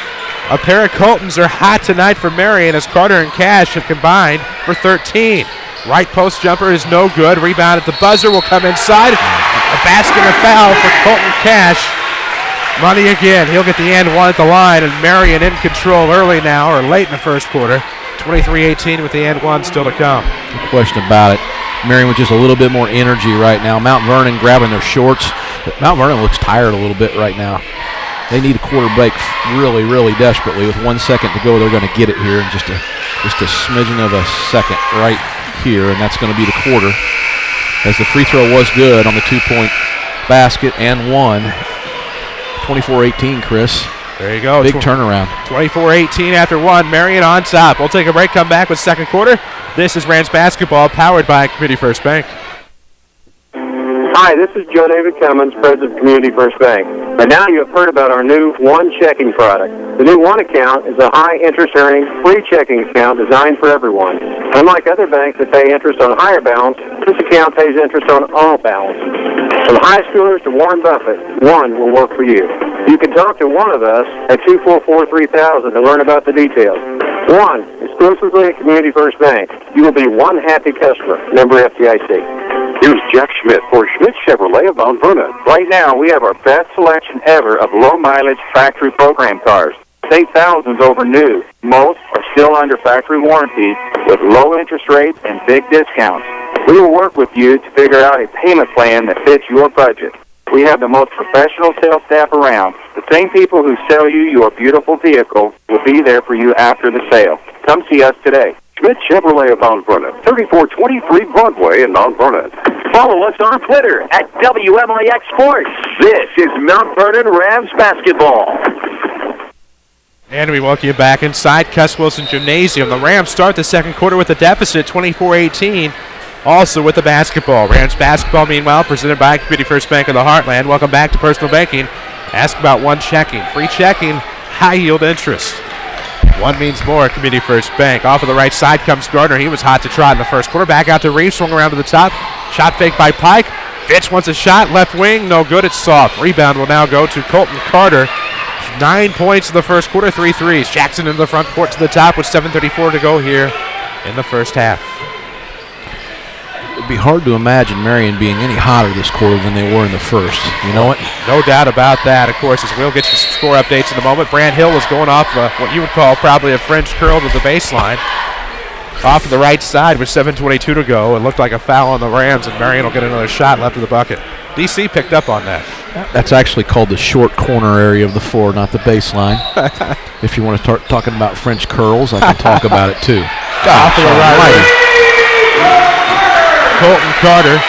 A pair of Coltons are hot tonight for Marion as Carter and Cash have combined for 13. Right post jumper is no good. Rebound at the buzzer will come inside. A basket and a foul for Colton Cash. Money again. He'll get the and one at the line, and Marion in control early now, or late in the first quarter. 23-18 with the and one still to come. No question about it. Marion with just a little bit more energy right now. Mount Vernon grabbing their shorts. Mount Vernon looks tired a little bit right now. They need a quarter break really, really desperately. With 1 second to go, they're going to get it here in just a smidgen of a second right here, and that's going to be the quarter. As the free throw was good on the 2-point basket and one. 24-18, Chris. There you go. Big turnaround. 24-18 after one. Marion on top. We'll take a break, come back with second quarter. This is Rams Basketball, powered by Community First Bank. Hi, this is Joe David Cummins, President of Community First Bank. By now you have heard about our new One Checking product. The new One Account is a high-interest earning, free checking account designed for everyone. Unlike other banks that pay interest on higher balance, this account pays interest on all balance. From high schoolers to Warren Buffett, One will work for you. You can talk to one of us at 244-3000 to learn about the details. One, exclusively at Community First Bank. You will be one happy customer. Member FDIC. Here's Jack Schmidt for Schmidt Chevrolet of Mount Vernon. Right now, we have our best selection ever of low-mileage factory program cars. Save thousands over new. Most are still under factory warranty with low interest rates and big discounts. We will work with you to figure out a payment plan that fits your budget. We have the most professional sales staff around. The same people who sell you your beautiful vehicle will be there for you after the sale. Come see us today. Schmidt Chevrolet of Mount Vernon, 3423 Broadway in Mount Vernon. Follow us on Twitter at WMIX Sports. This is Mount Vernon Rams Basketball. And we welcome you back inside Cuss Wilson Gymnasium. The Rams start the second quarter with a deficit, 24-18. Also with the basketball. Rams basketball, meanwhile, presented by Community First Bank of the Heartland. Welcome back to Personal Banking. Ask about one checking. Free checking, high yield interest. One means more at Community First Bank. Off of the right side comes Gardner. He was hot to trot in the first quarter. Back out to Reeves, swung around to the top. Shot fake by Pike. Fitch wants a shot. Left wing, no good. It's soft. Rebound will now go to Colton Carter. 9 points in the first quarter, 3 threes. Jackson into the front court to the top with 7:34 to go here in the first half. It'd be hard to imagine Marion being any hotter this quarter than they were in the first. You know what? No doubt about that. Of course, as we'll get you some score updates in a moment. Brant Hill was going off what you would call probably a French curl to the baseline. Off of the right side with 7:22 to go. It looked like a foul on the Rams, and Marion will get another shot left of the bucket. DC picked up on that. That's actually called the short corner area of the floor, not the baseline. If you want to start talking about French curls, I can talk about it too. Off of the right. Colton Carter.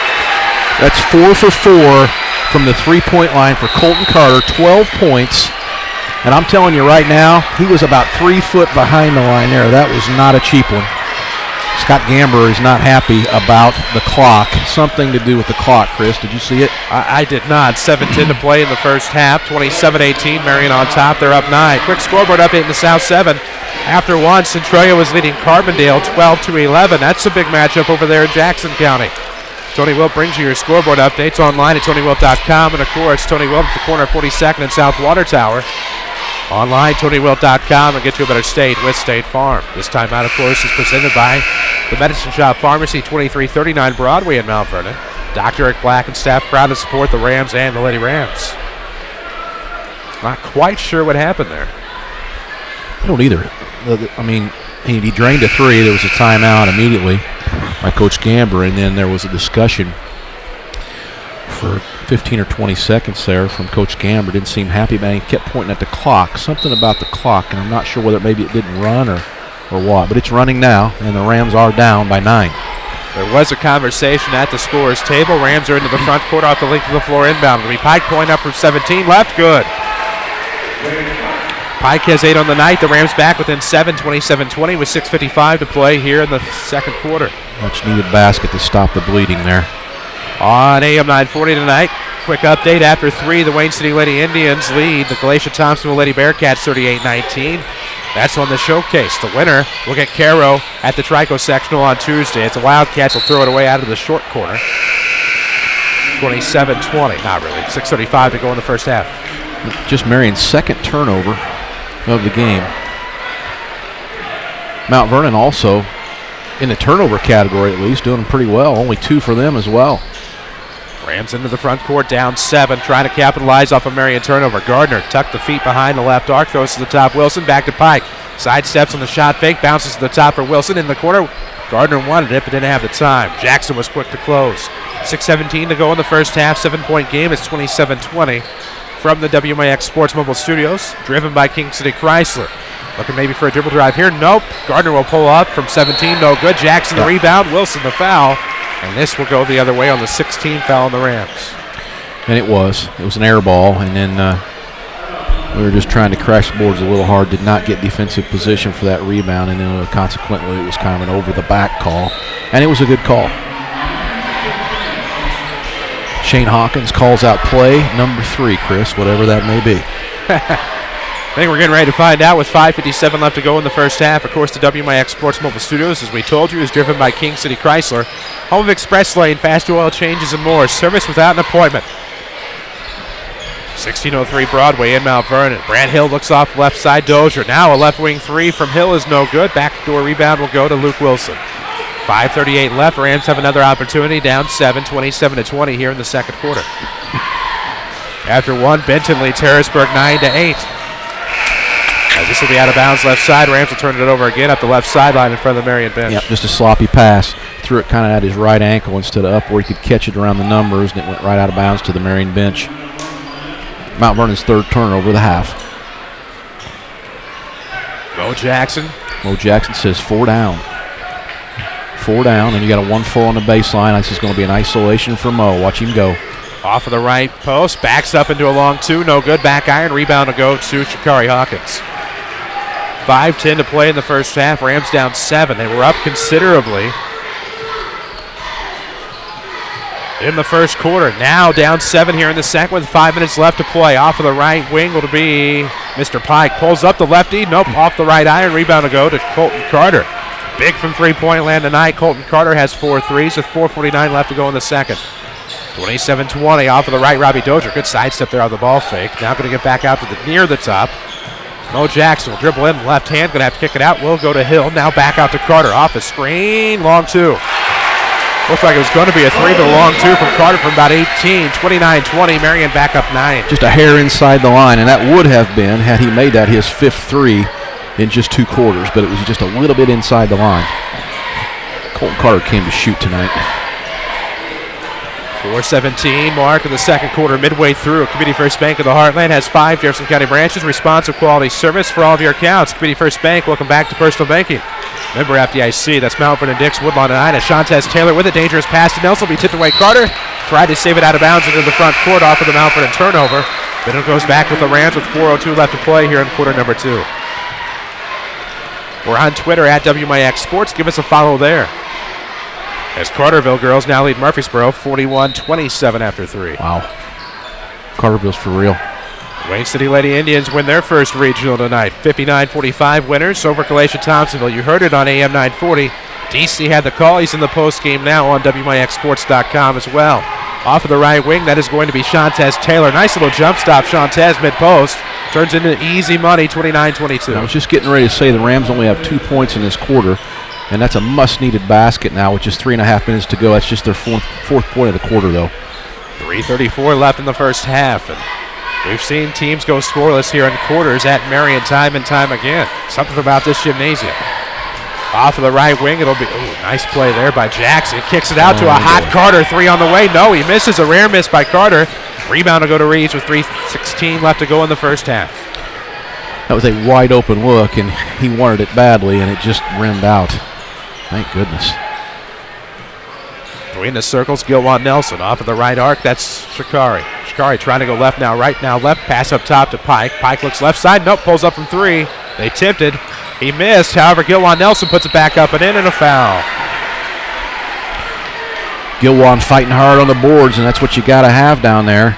That's 4 for 4 from the three-point line for Colton Carter, 12 points. And I'm telling you right now, he was about 3 foot behind the line there. That was not a cheap one. Scott Gamber is not happy about the clock. Something to do with the clock, Chris. Did you see it? I did not. 7:10 to play in the first half. 27-18. Marion on top. They're up 9. Quick scoreboard update in the South 7. After one, Centralia was leading Carbondale 12-11. That's a big matchup over there in Jackson County. Tony Wilt brings you your scoreboard updates online at TonyWilt.com. And, of course, Tony Wilt at the corner of 42nd and South Water Tower. Online, TonyWilt.com, and get to a better state with State Farm. This time out, of course, is presented by the Medicine Shop Pharmacy, 2339 Broadway in Mount Vernon. Dr. Eric Black and staff proud to support the Rams and the Lady Rams. Not quite sure what happened there. I don't either. I mean, he drained a three. There was a timeout immediately by Coach Gamber, and then there was a discussion for 15 or 20 seconds there from Coach Gamber. Didn't seem happy, but he kept pointing at the clock. Something about the clock, and I'm not sure whether maybe it didn't run or what. But it's running now, and the Rams are down by 9. There was a conversation at the scorer's table. Rams are into the front court off the length of the floor inbound. It'll be Pike point up from 17. Left, good. Pike has 8 on the night. The Rams back within 7, 27-20 with 6:55 to play here in the second quarter. Much needed basket to stop the bleeding there. On AM 940 tonight, quick update. After 3, the Wayne City Lady Indians lead the Glacier Thompsonville Lady Bearcats 38-19. That's on the showcase. The winner will get Caro at the Trico Sectional on Tuesday. As the Wildcats will throw it away out of the short corner. 27-20. Not really. 6:35 to go in the first half. Just Marion's second turnover of the game. Mount Vernon also in the turnover category, at least, doing pretty well. Only 2 for them as well. Rams into the front court, down 7, trying to capitalize off a Marion turnover. Gardner tucked the feet behind the left arc, throws to the top. Wilson back to Pike. Side steps on the shot fake, bounces to the top for Wilson in the corner. Gardner wanted it, but didn't have the time. Jackson was quick to close. 6:17 to go in the first half. 7-point game. It's 27-20 from the WMIX Sports Mobile Studios, driven by King City Chrysler. Looking maybe for a dribble drive here. Nope. Gardner will pull up from 17. No good. Jackson the rebound. Wilson the foul. And this will go the other way on the 16th foul on the Rams. And it was an air ball, and then we were just trying to crash the boards a little hard. Did not get defensive position for that rebound, and then consequently it was kind of an over-the-back call. And it was a good call. Shane Hawkins calls out play number 3, Chris, whatever that may be. I think we're getting ready to find out with 5:57 left to go in the first half. Of course, the WMIX Sports Mobile Studios, as we told you, is driven by King City Chrysler. Home of Express Lane, fast oil changes and more. Service without an appointment. 1603 Broadway in Mount Vernon. Brant Hill looks off left side. Dozier. Now a left wing 3 from Hill is no good. Backdoor rebound will go to Luke Wilson. 5:38 left. Rams have another opportunity. Down 7, 27-20 here in the second quarter. After one, Benton leads Harrisburg 9-8. This will be out of bounds left side. Rams will turn it over again up the left sideline in front of the Marion bench. Yep, just a sloppy pass. Threw it kind of at his right ankle instead of up where he could catch it around the numbers, and it went right out of bounds to the Marion bench. Mount Vernon's third turnover of the half. Mo Jackson. Mo Jackson says 4 down. 4 down, and you got a 1 full on the baseline. This is going to be an isolation for Mo. Watch him go. Off of the right post, backs up into a long 2. No good. Back iron. Rebound to go to Shakari Hawkins. 5:10 to play in the first half. Rams down 7. They were up considerably in the first quarter. Now down 7 here in the second with 5 minutes left to play. Off of the right wing will be Mr. Pike. Pulls up the lefty. Nope, off the right iron. Rebound to go to Colton Carter. Big from three-point land tonight. Colton Carter has 4 threes with 4:49 left to go in the second. 27-20 off of the right. Robbie Dozier. Good sidestep there on the ball fake. Now going to get back out to near the top. Mo Jackson will dribble in left hand. Going to have to kick it out. Will go to Hill. Now back out to Carter. Off the screen. Long 2. Looks like it was going to be a 3, but a long 2 from Carter from about 18. 29-20. Marion back up 9. Just a hair inside the line, and that would have been, had he made that, his 5th 3 in just 2 quarters, but it was just a little bit inside the line. Colton Carter came to shoot tonight. 4:17 mark in the second quarter, midway through. Community First Bank of the Heartland has 5 Jefferson County branches. Responsive quality service for all of your accounts. Community First Bank, welcome back to personal banking. Member FDIC, that's Mount Vernon Dix, Woodlawn and Ida. Shantez Taylor with a dangerous pass to Nelson. Be tipped away. Carter tried to save it out of bounds into the front court off of the Mount Vernon turnover. Then it goes back with the Rams with 4:02 left to play here in quarter number 2. We're on Twitter at WMIX Sports. Give us a follow there. As Carterville girls now lead Murfreesboro 41-27 after 3. Wow. Carterville's for real. Wayne City Lady Indians win their first regional tonight. 59-45 winners over Galatia Thompsonville. You heard it on AM 940. DC had the call. He's in the post game now on WMIXsports.com as well. Off of the right wing, that is going to be Shantez Taylor. Nice little jump stop, Shantez mid-post. Turns into easy money, 29-22. I was just getting ready to say the Rams only have 2 points in this quarter, and that's a much-needed basket now with just 3.5 minutes to go. That's just their fourth point of the quarter, though. 3:34 left in the first half, and we've seen teams go scoreless here in quarters at Marion time and time again. Something about this gymnasium. Off of the right wing, it'll be, nice play there by Jackson. Kicks it out to a hot Carter. 3 on the way. No, he misses. A rare miss by Carter. Rebound to go to Reeves with 3:16 left to go in the first half. That was a wide open look, and he wanted it badly, and it just rimmed out. Thank goodness. Between the circles, Gilwan Nelson. Off of the right arc, that's Shikari. Shikari trying to go left now, right now, left. Pass up top to Pike. Pike looks left side. Nope, pulls up from 3. They tipped it. He missed. However, Gilwan Nelson puts it back up and in, and a foul. Gilwan fighting hard on the boards, and that's what you got to have down there.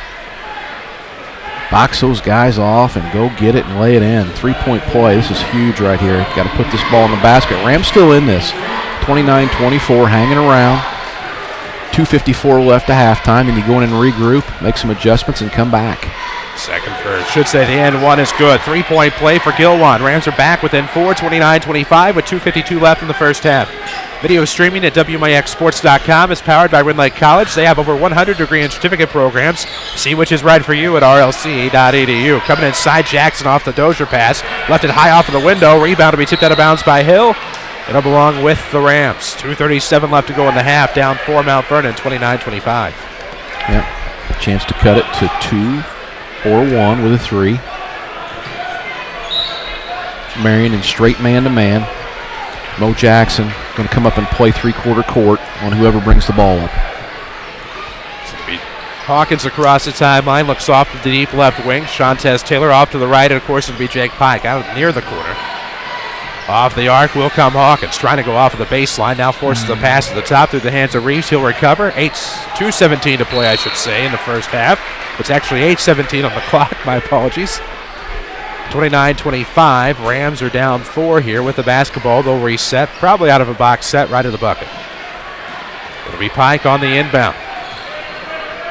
Box those guys off and go get it and lay it in. 3-point play. This is huge right here. Got to put this ball in the basket. Rams still in this. 29-24, hanging around. 2:54 left at halftime, and you go in and regroup, make some adjustments, and come back. Second first. Should say the end one is good. 3-point play for Gilwan. Rams are back within 4, 29-25 with 2:52 left in the first half. Video streaming at WMIXsports.com is powered by Rend Lake College. They have over 100 degree and certificate programs. See which is right for you at rlc.edu. Coming inside, Jackson off the Dozier pass. Left it high off of the window. Rebound to be tipped out of bounds by Hill. It'll belong with the Rams. 2:37 left to go in the half. Down 4 Mount Vernon, 29-25. Yep. A chance to cut it to 2 or 1 with a 3. Marion in straight man-to-man. Mo Jackson going to come up and play 3-quarter court on whoever brings the ball up. Hawkins across the timeline, looks off to the deep left wing. Shantez Taylor off to the right, and of course it'll be Jake Pike out near the corner. Off the arc will come Hawkins, trying to go off of the baseline. Now forces the pass to the top through the hands of Reeves. He'll recover. 2:17 to play, I should say, in the first half. It's actually 8:17 on the clock. My apologies. 29-25. Rams are down 4 here with the basketball. They'll reset, probably out of a box set, right in the bucket. It'll be Pike on the inbound.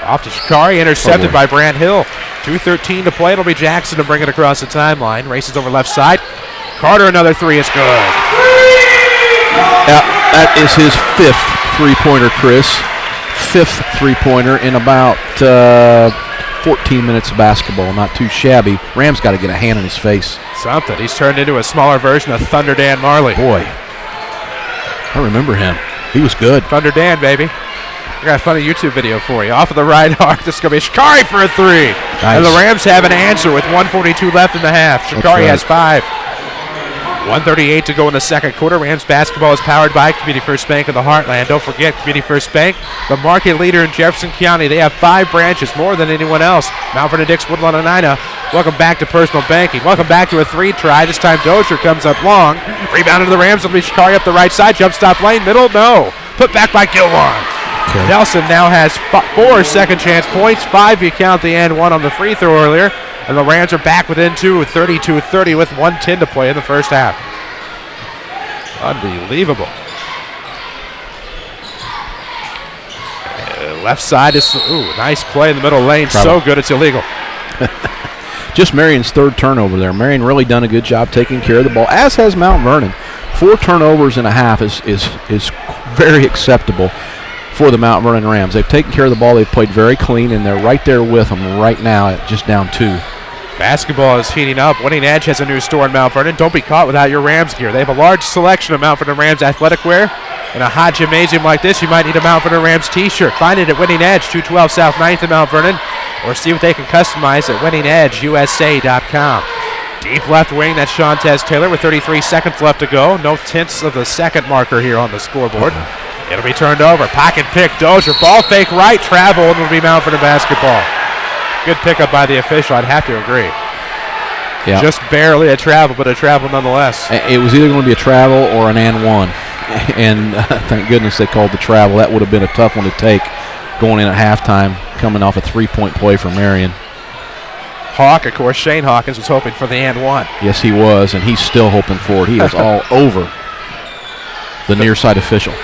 Off to Shikari, intercepted by Brant Hill. 2:13 to play. It'll be Jackson to bring it across the timeline. Races over left side. Carter, another 3 is good. Yeah, that is his 5th three-pointer, Chris. 5th three-pointer in about 14 minutes of basketball. Not too shabby. Rams got to get a hand in his face. Something. He's turned into a smaller version of Thunder Dan Marley. Boy, I remember him. He was good. Thunder Dan, baby. I got a funny YouTube video for you. Off of the right arc, this is going to be Shikari for a 3. Nice. And the Rams have an answer with 1:42 left in the half. Shikari has 5. 1:38 to go in the second quarter. Rams basketball is powered by Community First Bank of the Heartland. Don't forget, Community First Bank, the market leader in Jefferson County. They have 5 branches, more than anyone else. Mount Vernon, Dix, Woodlawn, and Ina. Welcome back to personal banking. Welcome back to a 3 try. This time Dozier comes up long. Rebound to the Rams. It'll be Shikari up the right side. Jump stop lane. Middle, no. Put back by Gilwan. Okay. Nelson now has 4 second chance points. 5 you count the and 1 on the free throw earlier. And the Rams are back within 2, 32-30 with 1:10 to play in the first half. Unbelievable. Left side is, nice play in the middle lane. So good, it's illegal. Just Marion's 3rd turnover there. Marion really done a good job taking care of the ball, as has Mount Vernon. 4 turnovers and a half is very acceptable for the Mount Vernon Rams. They've taken care of the ball. They've played very clean, and they're right there with them right now at just down 2. Basketball is heating up. Winning Edge has a new store in Mount Vernon. Don't be caught without your Rams gear. They have a large selection of Mount Vernon Rams athletic wear. In a hot gymnasium like this, you might need a Mount Vernon Rams t-shirt. Find it at Winning Edge, 212 South 9th in Mount Vernon, or see what they can customize at winningedgeusa.com. Deep left wing, that's Shantez Taylor with 33 seconds left to go. No tenths of the second marker here on the scoreboard. It'll be turned over. Pocket pick, Dozier. Ball fake right, travel, and it'll be Mount Vernon basketball. Good pickup by the official, I'd have to agree. Yeah. Just barely a travel, but a travel nonetheless. It was either going to be a travel or an and 1. And thank goodness they called the travel. That would have been a tough one to take going in at halftime, coming off a 3-point play for Marion. Hawk, of course, Shane Hawkins was hoping for the and 1. Yes, he was, and he's still hoping for it. He is all over the near side official.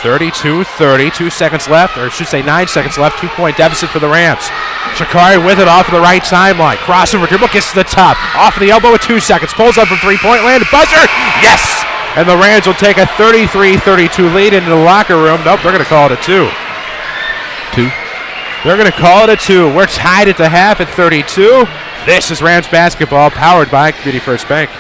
32-30, 2 seconds left, or I should say 9 seconds left, 2-point deficit for the Rams. Shikari with it off of the right timeline. Crossover dribble, gets to the top. Off of the elbow with 2 seconds. Pulls up from 3-point land. Buzzer! Yes! And the Rams will take a 33-32 lead into the locker room. Nope, they're going to call it a 2. 2? They're going to call it a 2. We're tied at the half at 32. This is Rams basketball, powered by Community First Bank.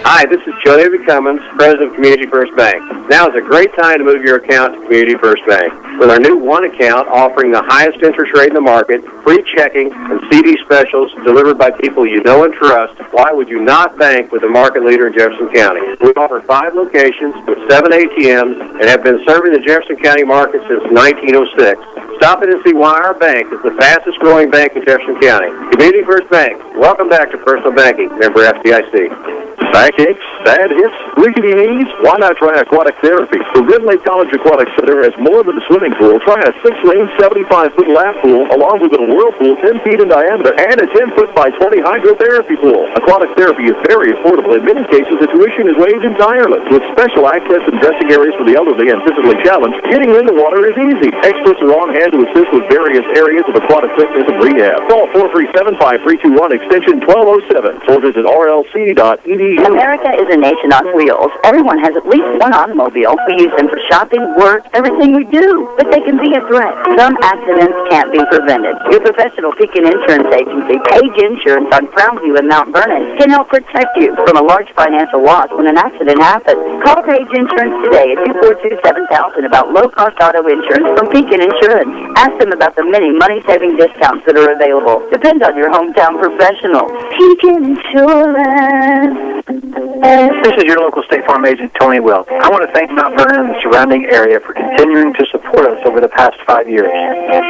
Hi, this is Joe David Cummins, President of Community First Bank. Now is a great time to move your account to Community First Bank. With our new One account offering the highest interest rate in the market, free checking, and CD specials delivered by people you know and trust, why would you not bank with the market leader in Jefferson County? We offer 5 locations with 7 ATMs and have been serving the Jefferson County market since 1906. Stop in and see why our bank is the fastest growing bank in Jefferson County. Community First Bank. Welcome back to Personal Banking. Member FDIC. Backaches, bad hips, rickety knees? Why not try aquatic therapy? The Red Lake College Aquatic Center has more than a swimming pool. Try a 6-lane, 75-foot lap pool, along with a whirlpool 10 feet in diameter, and a 10-foot by 20 hydrotherapy pool. Aquatic therapy is very affordable. In many cases, the tuition is waived entirely. With special access and dressing areas for the elderly and physically challenged, getting in the water is easy. Experts are on hand to assist with various areas of aquatic fitness and rehab. Call 437-5321, extension 1207, or visit rlc.edu. America is a nation on wheels. Everyone has at least one automobile. We use them for shopping, work, everything we do. But they can be a threat. Some accidents can't be prevented. Your professional Pekin Insurance Agency, Page Insurance on Crownview in Mount Vernon, can help protect you from a large financial loss when an accident happens. Call Page Insurance today at 242-7000 about low-cost auto insurance from Pekin Insurance. Ask them about the many money-saving discounts that are available. Depend on your hometown professional. Pekin Insurance. This is your local State Farm agent, Tony Wilk. I want to thank Mount Vernon and the surrounding area for continuing to support us over the past 5 years.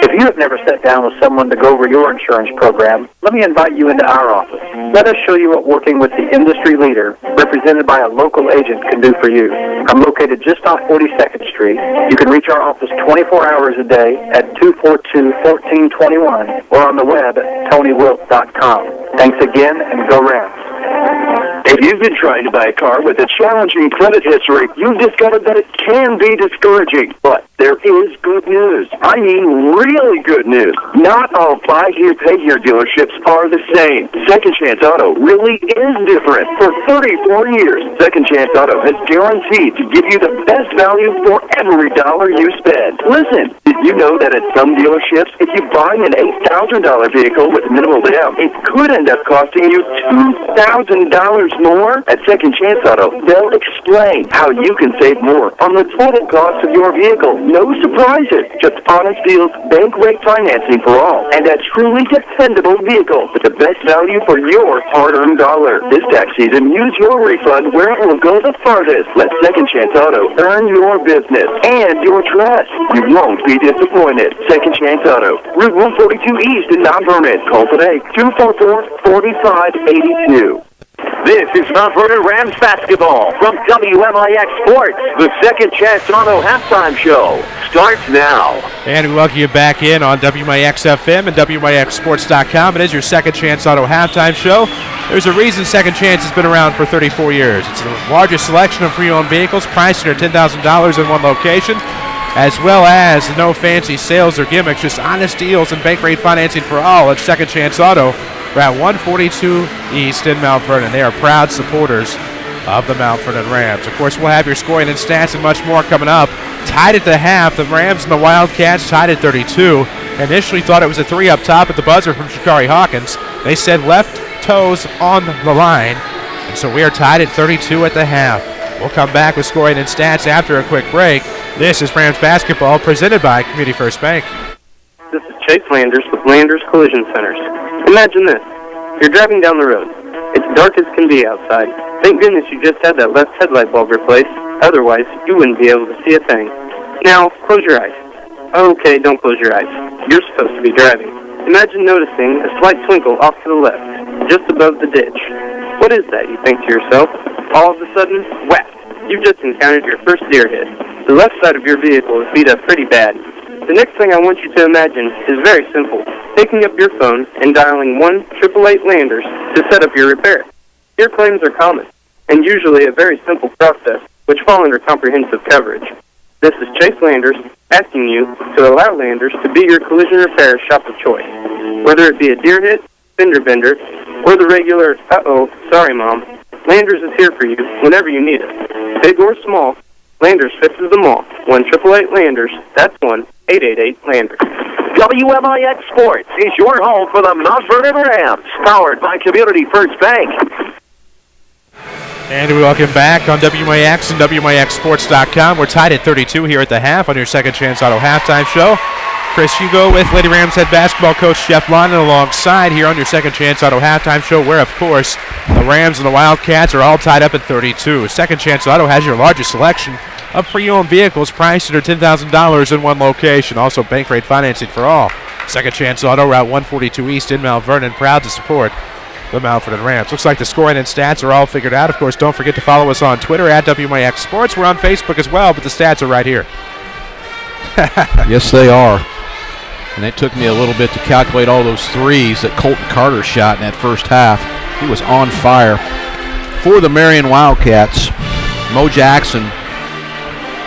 If you have never sat down with someone to go over your insurance program, let me invite you into our office. Let us show you what working with the industry leader, represented by a local agent, can do for you. I'm located just off 42nd Street. You can reach our office 24 hours a day at 242-1421 or on the web at tonywilk.com. Thanks again, and go Rams. If you've been trying to buy a car with a challenging credit history, you've discovered that it can be discouraging. But there is good news. I mean really good news. Not all buy here, pay here dealerships are the same. Second Chance Auto really is different. For 34 years, Second Chance Auto has guaranteed to give you the best value for every dollar you spend. Listen, did you know that at some dealerships, if you buy an $8,000 vehicle with minimal down, it could end up costing you $2,000 more? At Second Chance Auto, they'll explain how you can save more on the total cost of your vehicle. No surprises, just honest deals, bank rate financing for all, and a truly dependable vehicle with the best value for your hard-earned dollar. This tax season, use your refund where it will go the farthest. Let Second Chance Auto earn your business and your trust. You won't be disappointed. Second Chance Auto, Route 142 East in Mount Vernon. Call today, 244-4582. This is Mount Vernon Rams Basketball from WMIX Sports. The Second Chance Auto Halftime Show starts now. And we welcome you back in on WMIX FM and WMIXSports.com. It is your Second Chance Auto Halftime Show. There's a reason Second Chance has been around for 34 years. It's the largest selection of pre-owned vehicles priced under $10,000 in one location, as well as no fancy sales or gimmicks, just honest deals and bank rate financing for all at Second Chance Auto. Route 142 East in Mount Vernon. They are proud supporters of the Mount Vernon Rams. Of course, we'll have your scoring and stats and much more coming up. Tied at the half, the Rams and the Wildcats tied at 32. Initially thought it was a 3 up top at the buzzer from Shakari Hawkins. They said left toes on the line. And so we are tied at 32 at the half. We'll come back with scoring and stats after a quick break. This is Rams Basketball presented by Community First Bank. This is Chase Landers with Landers Collision Centers. Imagine this. You're driving down the road. It's dark as can be outside. Thank goodness you just had that left headlight bulb replaced. Otherwise, you wouldn't be able to see a thing. Now, close your eyes. Okay, don't close your eyes. You're supposed to be driving. Imagine noticing a slight twinkle off to the left, just above the ditch. What is that, you think to yourself? All of a sudden, whack! You've just encountered your first deer hit. The left side of your vehicle is beat up pretty bad. The next thing I want you to imagine is very simple. Picking up your phone and dialing 1-888-LANDERS to set up your repair. Your claims are common, and usually a very simple process, which fall under comprehensive coverage. This is Chase Landers asking you to allow Landers to be your collision repair shop of choice. Whether it be a deer hit, fender bender, or the regular, sorry mom, Landers is here for you whenever you need it. Big or small, Landers fixes them all. 1-888-LANDERS, that's 1-888-LANDERS. WMIX Sports is your home for the Mount Vernon Rams, powered by Community First Bank. And we welcome back on WMIX and WMIXSports.com. We're tied at 32 here at the half on your Second Chance Auto Halftime Show. Chris Hugo with Lady Rams head basketball coach Jeff Lonnon alongside here on your Second Chance Auto Halftime Show, where, of course, the Rams and the Wildcats are all tied up at 32. Second Chance Auto has your largest selection of pre-owned vehicles priced under $10,000 in one location. Also bank rate financing for all. Second Chance Auto, Route 142 East in Mount Vernon, proud to support the Mount Vernon Rams. Looks like the scoring and stats are all figured out. Of course, don't forget to follow us on Twitter at WMIX Sports. We're on Facebook as well, but the stats are right here. Yes, they are. And it took me a little bit to calculate all those threes that Colton Carter shot in that first half. He was on fire. For the Marion Wildcats, Mo Jackson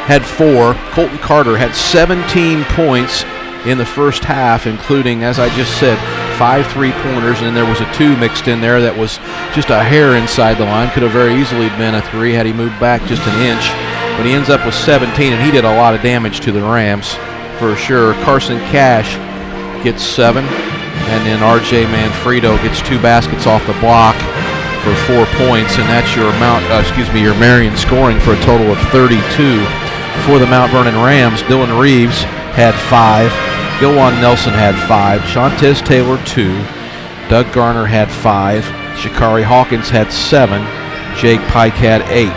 had 4. Colton Carter had 17 points in the first half, including, as I just said, 5 3-pointers, and there was a 2 mixed in there that was just a hair inside the line. Could have very easily been a 3 had he moved back just an inch. But he ends up with 17, and he did a lot of damage to the Rams for sure. Carson Cash gets 7, and then R.J. Manfredo gets 2 baskets off the block for 4 points, and that's your your Marion scoring for a total of 32. For the Mount Vernon Rams, Dylan Reeves had 5, Gilwan Nelson had 5, Shantez Taylor 2, Doug Garner had 5, Shakari Hawkins had 7, Jake Pike had 8.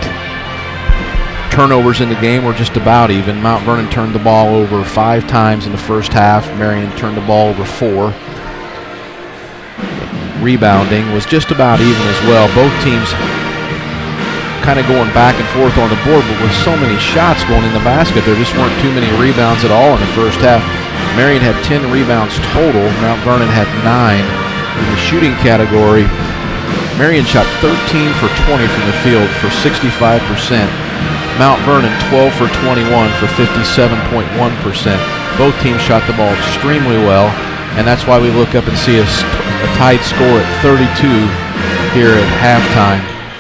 Turnovers in the game were just about even. Mount Vernon turned the ball over 5 times in the first half. Marion turned the ball over 4. Rebounding was just about even as well. Both teams kind of going back and forth on the board, but with so many shots going in the basket, there just weren't too many rebounds at all in the first half. Marion had 10 rebounds total. Mount Vernon had 9. In the shooting category, Marion shot 13 for 20 from the field for 65%. Mount Vernon 12 for 21 for 57.1%. Both teams shot the ball extremely well, and that's why we look up and see a tied score at 32 here at halftime.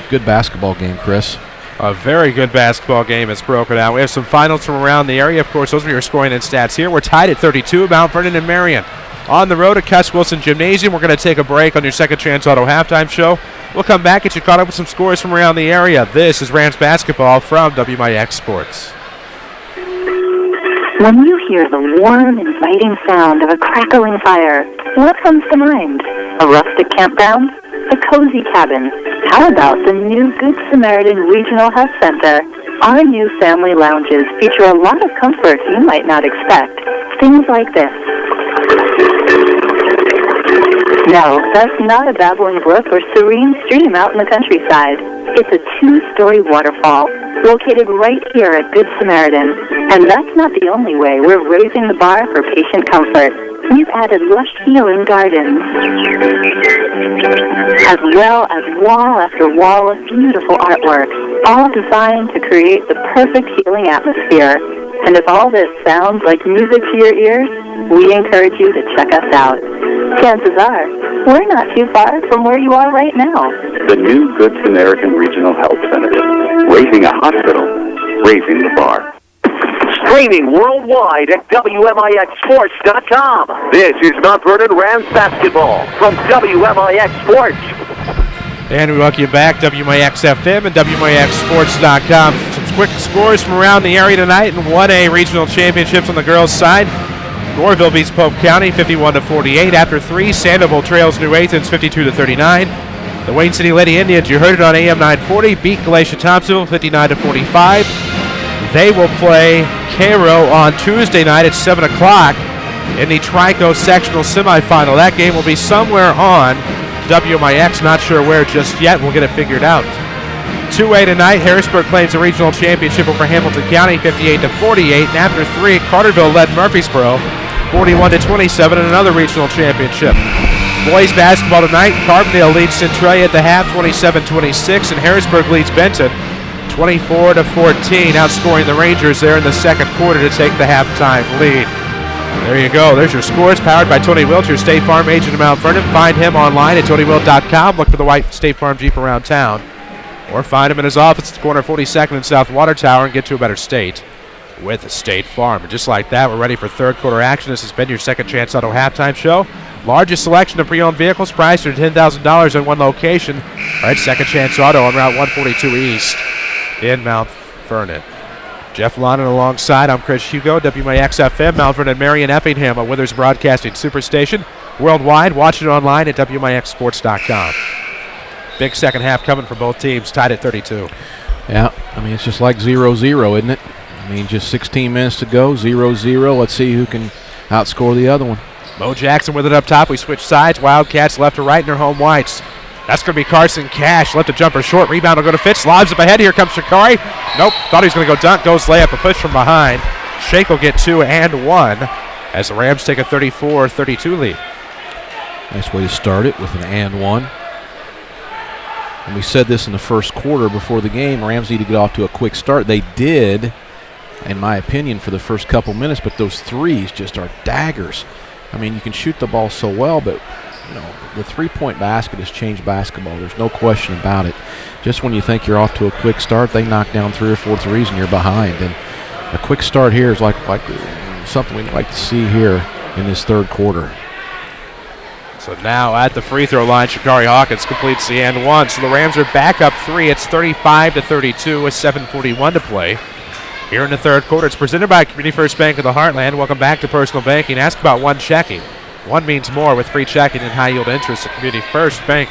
Good basketball game, Chris. A very good basketball game is broken out. We have some finals from around the area. Of course, those are your scoring and stats here. We're tied at 32, Mount Vernon and Marion. On the road at Cass Wilson Gymnasium, we're going to take a break on your Second Chance Auto Halftime Show. We'll come back, get you caught up with some scores from around the area. This is Rams Basketball from WMIX Sports. When you hear the warm, inviting sound of a crackling fire, what comes to mind? A rustic campground? A cozy cabin? How about the new Good Samaritan Regional Health Center? Our new family lounges feature a lot of comfort you might not expect. Things like this. No, that's not a babbling brook or serene stream out in the countryside. It's a 2-story waterfall located right here at Good Samaritan. And that's not the only way we're raising the bar for patient comfort. We've added lush healing gardens, as well as wall after wall of beautiful artwork, all designed to create the perfect healing atmosphere. And if all this sounds like music to your ears, we encourage you to check us out. Chances are, we're not too far from where you are right now. The new Good Samaritan Regional Health Center. Raising a hospital, raising the bar. Streaming worldwide at WMIXSports.com. This is Mount Vernon Rams Basketball from WMIX Sports. And we welcome you back, WMIX FM and WMIXSports.com. Some quick scores from around the area tonight in 1A regional championships on the girls' side. Goreville beats Pope County 51-48. After 3, Sandoval trails New Athens 52-39. The Wayne City Lady Indians, you heard it on AM 940, beat Glacier Thompsonville 59-45. They will play Cairo on Tuesday night at 7 o'clock in the Trico sectional semifinal. That game will be somewhere on WMIX, not sure where just yet. We'll get it figured out. 2A tonight, Harrisburg claims the regional championship over Hamilton County 58-48. And after 3, Carterville led Murfreesboro 41-27 in another regional championship. Boys basketball tonight, Carbondale leads Centralia at the half 27-26, and Harrisburg leads Benton 24-14, outscoring the Rangers there in the second quarter to take the halftime lead. There you go. There's your scores, powered by Tony Wilt, your State Farm agent in Mount Vernon. Find him online at TonyWilt.com. Look for the white State Farm Jeep around town. Or find him in his office at the corner of 42nd and South Water Tower and get to a better state with State Farm. And just like that, we're ready for third quarter action. This has been your Second Chance Auto halftime show. Largest selection of pre-owned vehicles priced at $10,000 in one location. All right, Second Chance Auto on Route 142 East in Mount Vernon. Jeff Lonnon alongside. I'm Chris Hugo, WMIX FM, Mount Vernon, Marion, Effingham, a Withers Broadcasting Superstation. Worldwide, watch it online at WMIXSports.com. Big second half coming for both teams, tied at 32. Yeah, I mean, it's just like 0-0, isn't it? I mean, just 16 minutes to go, 0-0. Let's see who can outscore the other one. Mo Jackson with it up top. We switch sides. Wildcats left to right in their home whites. That's going to be Carson Cash. Left a jumper short. Rebound will go to Fitz. Lobs up ahead. Here comes Shikari. Nope. Thought he was going to go dunk. Goes layup. A push from behind. Shake will get 2 and 1 as the Rams take a 34-32 lead. Nice way to start it with an and 1. And we said this in the first quarter before the game. Rams need to get off to a quick start. They did, in my opinion, for the first couple minutes, but those threes just are daggers. I mean, you can shoot the ball so well, but you know, the three-point basket has changed basketball. There's no question about it. Just when you think you're off to a quick start, they knock down 3 or 4 threes and you're behind. And a quick start here is like something we'd like to see here in this third quarter. So now at the free throw line, Shikari Hawkins completes the and 1. So the Rams are back up 3. It's 35-32 with 7:41 to play. Here in the third quarter, it's presented by Community First Bank of the Heartland. Welcome back to Personal Banking. Ask about One Checking. One means more with free checking and high yield interest at Community First Bank.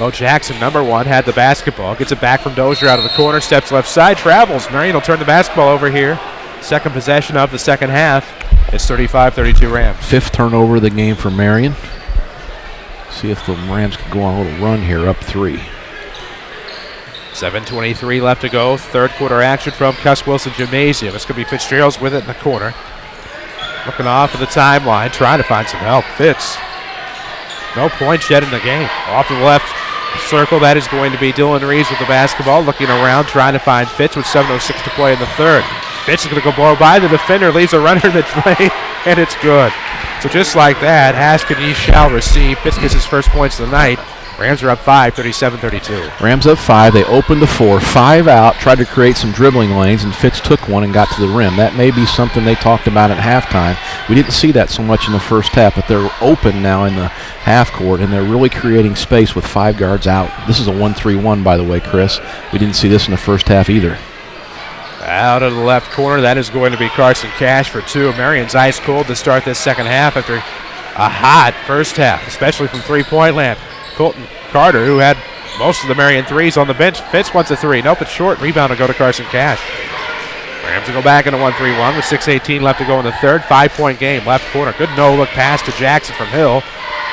Mo Jackson, number 1, had the basketball. Gets it back from Dozier out of the corner. Steps left side, travels. Marion will turn the basketball over here. Second possession of the second half. It's 35-32 Rams. 5th turnover of the game for Marion. See if the Rams can go on a little run here, up 3. 7:23 left to go. Third quarter action from Cuss Wilson Gymnasium. It's going to be Fitzgerald's with it in the corner. Looking off of the timeline, trying to find some help. Fitz. No points yet in the game. Off to the left circle, that is going to be Dylan Reeves with the basketball. Looking around, trying to find Fitz with 7:06 to play in the third. Fitz is going to go blow by the defender, leaves a runner in mid-lane, and it's good. So just like that, ask and ye shall receive. Fitz gets his first points of the night. Rams are up 5, 37-32. Rams up 5. They opened to 4. 5 out, tried to create some dribbling lanes, and Fitz took one and got to the rim. That may be something they talked about at halftime. We didn't see that so much in the first half, but they're open now in the half court, and they're really creating space with 5 guards out. This is a 1-3-1, by the way, Chris. We didn't see this in the first half either. Out of the left corner, that is going to be Carson Cash for 2. Marion's ice cold to start this second half after a hot first half, especially from three-point land. Colton Carter, who had most of the Marion threes on the bench. Fitz wants a 3. Nope, it's short. Rebound will go to Carson Cash. Rams will go back into 1-3-1 with 6:18 left to go in the third. 5-point game, left corner. Good no-look pass to Jackson from Hill.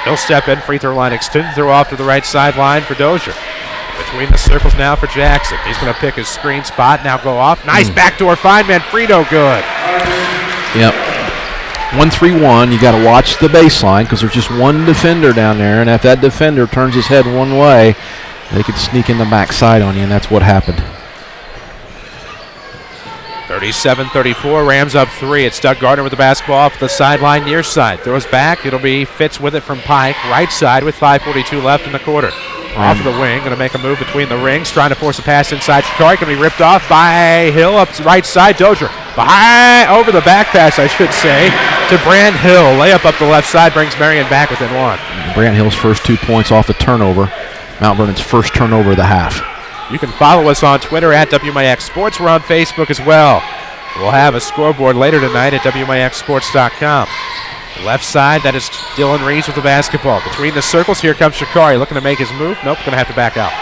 He'll step in, free throw line extended, throw off to the right sideline for Dozier. Between the circles now for Jackson. He's going to pick his screen spot, now go off. Nice backdoor find, Manfredo, good. Yep. 1-3-1, you got to watch the baseline because there's just one defender down there, and if that defender turns his head one way, they could sneak in the backside on you, and that's what happened. 37-34, Rams up 3. It's Doug Gardner with the basketball off the sideline, near side. Throws back, it'll be Fitz with it from Pike, right side with 5:42 left in the quarter. Off of the wing, going to make a move between the rings, trying to force a pass inside. Shikari going to be ripped off by Hill up to right side. Dozier behind, over the back pass, I should say, to Brant Hill. Layup up the left side brings Marion back within 1. Brant Hill's first 2 points off the turnover. Mount Vernon's first turnover of the half. You can follow us on Twitter at WMIX Sports. We're on Facebook as well. We'll have a scoreboard later tonight at WMIXsports.com. Left side, that is Dylan Reeves with the basketball. Between the circles, here comes Shikari looking to make his move. Nope, going to have to back out.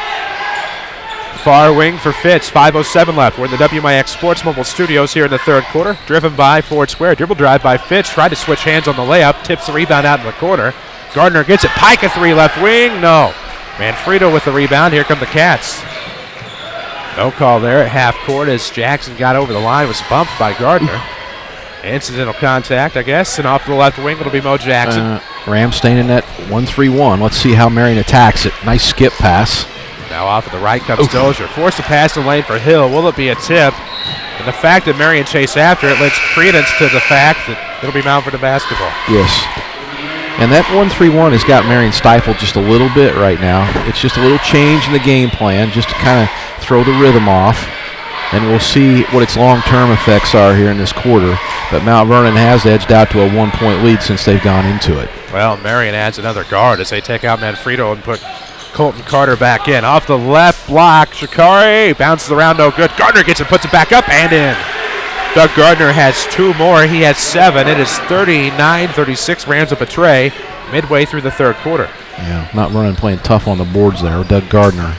Far wing for Fitz, 5:07 left. We're in the WMIX Sports Mobile Studios here in the third quarter. Driven by Ford Square. Dribble drive by Fitz. Tried to switch hands on the layup. Tips the rebound out in the corner. Gardner gets it. Pike a 3 left wing. No. Manfredo with the rebound. Here come the Cats. No call there at half court as Jackson got over the line. Was bumped by Gardner. Incidental contact, I guess, and off to the left wing it'll be Mo Jackson. Rams staying in that 1-3-1. Let's see how Marion attacks it. Nice skip pass. Now off of the right comes Dozier. Forced a pass in lane for Hill. Will it be a tip? And the fact that Marion chased after it lends credence to the fact that it'll be Mount Vernon basketball. Yes. And that 1-3-1 has got Marion stifled just a little bit right now. It's just a little change in the game plan just to kind of throw the rhythm off. And we'll see what its long-term effects are here in this quarter. But Mount Vernon has edged out to a 1-point lead since they've gone into it. Well, Marion adds another guard as they take out Manfredo and put Colton Carter back in. Off the left block, Shikari bounces around, no good. Gardner gets it, puts it back up and in. Doug Gardner has 2 more. He has 7. It is 39-36. Rams up a tray midway through the third quarter. Yeah, Mount Vernon playing tough on the boards there. Doug Gardner.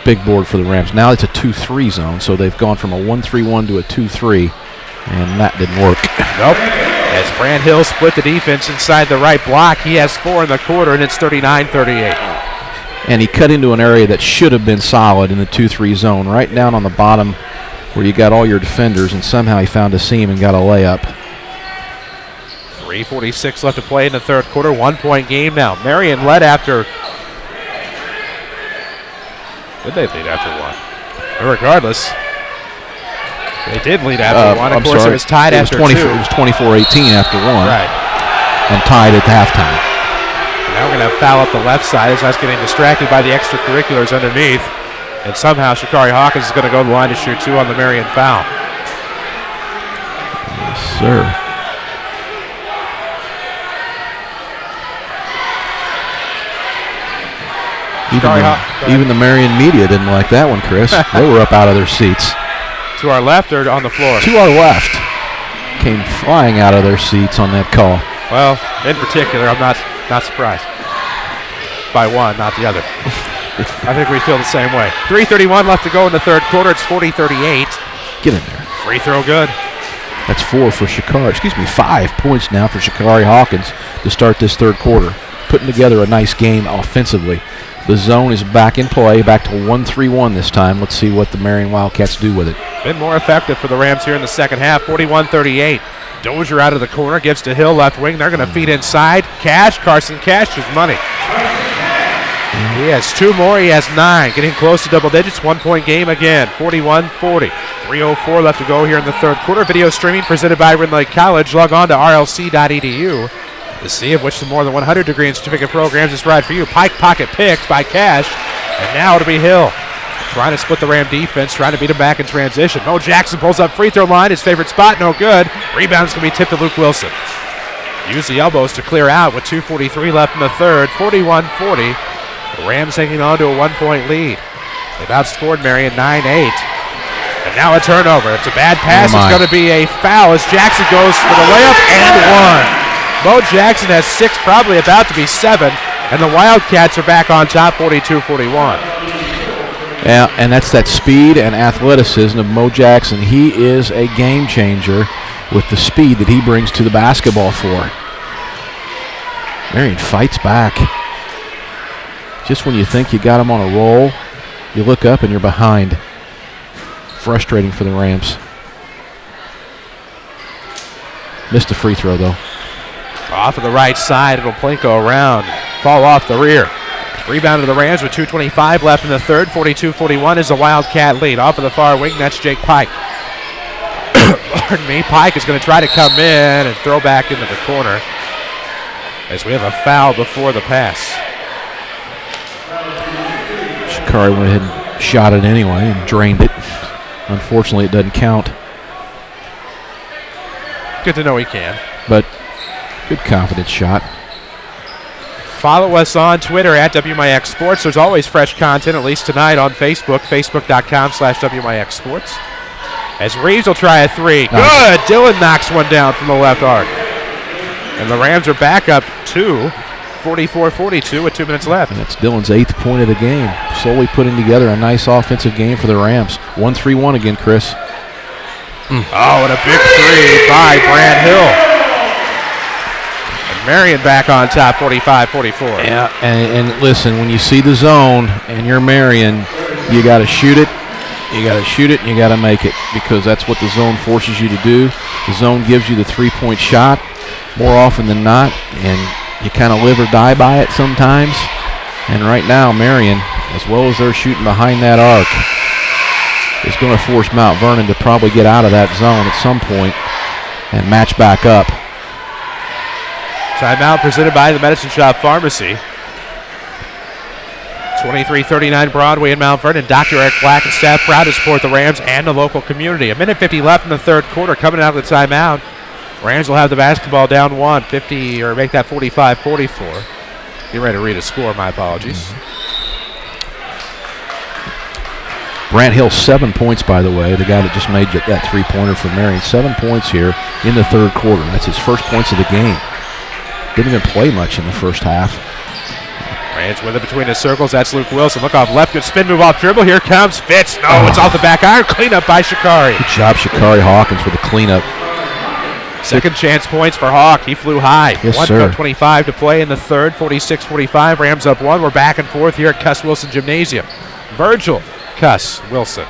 Big board for the Rams. Now it's a 2-3 zone, so they've gone from a 1-3-1 to a 2-3, and that didn't work. Nope. As Brant Hill split the defense inside the right block, he has 4 in the quarter, and it's 39-38. And he cut into an area that should have been solid in the 2-3 zone, right down on the bottom where you got all your defenders, and somehow he found a seam and got a layup. 3:46 left to play in the third quarter. 1-point game now. Marion led after... Did they lead after 1? But regardless, they did lead after 1. Of course, it was tied after 2. It was 24-18 after 1. Right. And tied at halftime. Now we're going to foul up the left side as I was getting distracted by the extracurriculars underneath. And somehow Shikari Hawkins is going to go to the line to shoot 2 on the Marion foul. Yes, sir. Even the Marion media didn't like that one, Chris. They were up out of their seats. To our left or on the floor? To our left. Came flying out of their seats on that call. Well, in particular, I'm not surprised. By one, not the other. I think we feel the same way. 3:31 left to go in the third quarter. It's 40-38. Get in there. Free throw good. That's 4 for Shikari. 5 points now for Shikari Hawkins to start this third quarter. Putting together a nice game offensively. The zone is back in play, back to 1-3-1 this time. Let's see what the Marion Wildcats do with it. Been more effective for the Rams here in the second half. 41-38. Dozier out of the corner, gives to Hill left wing. They're going to feed inside. Carson Cash is money. He has 2 more. He has 9. Getting close to double digits. 1-point game again. 41-40. 3:04 left to go here in the third quarter. Video streaming presented by Ridley College. Log on to rlc.edu to see of which the more than 100 degree and certificate programs is right for you. Pike pocket picked by Cash. And now it'll be Hill. Trying to split the Ram defense, trying to beat him back in transition. Mo Jackson pulls up free throw line. His favorite spot, no good. Rebound's going to be tipped to Luke Wilson. Use the elbows to clear out with 2:43 left in the third. 41-40. The Rams hanging on to a 1-point lead. They've outscored Marion 9-8. And now a turnover. It's a bad pass. It's going to be a foul as Jackson goes for the layup and one. Mo Jackson has 6, probably about to be 7, and the Wildcats are back on top 42-41. Yeah, and that's that speed and athleticism of Mo Jackson. He is a game changer with the speed that he brings to the basketball floor. Marion fights back. Just when you think you got him on a roll, you look up and you're behind. Frustrating for the Rams. Missed a free throw, though. Off of the right side, it'll Plinko around. Fall off the rear. Rebound to the Rams with 2:25 left in the third. 42-41 is the Wildcat lead. Off of the far wing, that's Jake Pike. Pardon me. Pike is going to try to come in and throw back into the corner as we have a foul before the pass. Shikari went ahead and shot it anyway and drained it. Unfortunately, it doesn't count. Good to know he can. But good confidence shot. Follow us on Twitter at WMIX Sports. There's always fresh content, at least tonight on Facebook, facebook.com/WMIX Sports. As Reeves will try a 3. Good! Dillon knocks one down from the left arc. And the Rams are back up 2, 44-42 with 2 minutes left. And that's Dillon's 8th point of the game. Slowly putting together a nice offensive game for the Rams. 1-3-1 again, Chris. Oh, and a big 3 by Brant Hill. Marion back on top, 45-44. Yeah, and listen, when you see the zone and you're Marion, you got to shoot it, you got to shoot it, and you got to make it, because that's what the zone forces you to do. The zone gives you the three-point shot more often than not, and you kind of live or die by it sometimes. And right now, Marion, as well as they're shooting behind that arc, is going to force Mount Vernon to probably get out of that zone at some point and match back up. Timeout presented by the Medicine Shop Pharmacy. 2339 Broadway in Mount Vernon. Dr. Eric Black and staff proud to support the Rams and the local community. 1:50 left in the third quarter. Coming out of the timeout, Rams will have the basketball down 1, 50, or make that 45-44. Get ready to read a score, my apologies. Brant Hill, 7 points, by the way, the guy that just made that three-pointer for Marion. 7 points here in the third quarter. That's his first points of the game. Didn't even play much in the first half. Rams with it between the circles. That's Luke Wilson. Look off left. Good spin move off dribble. Here comes Fitz. No, it's off the back iron. Cleanup by Shikari. Good job, Shikari Hawkins, with the cleanup. Second chance points for Hawk. He flew high. Yes, 1:25 to play in the third. 46-45. Rams up 1. We're back and forth here at Cuss Wilson Gymnasium. Virgil Cuss Wilson.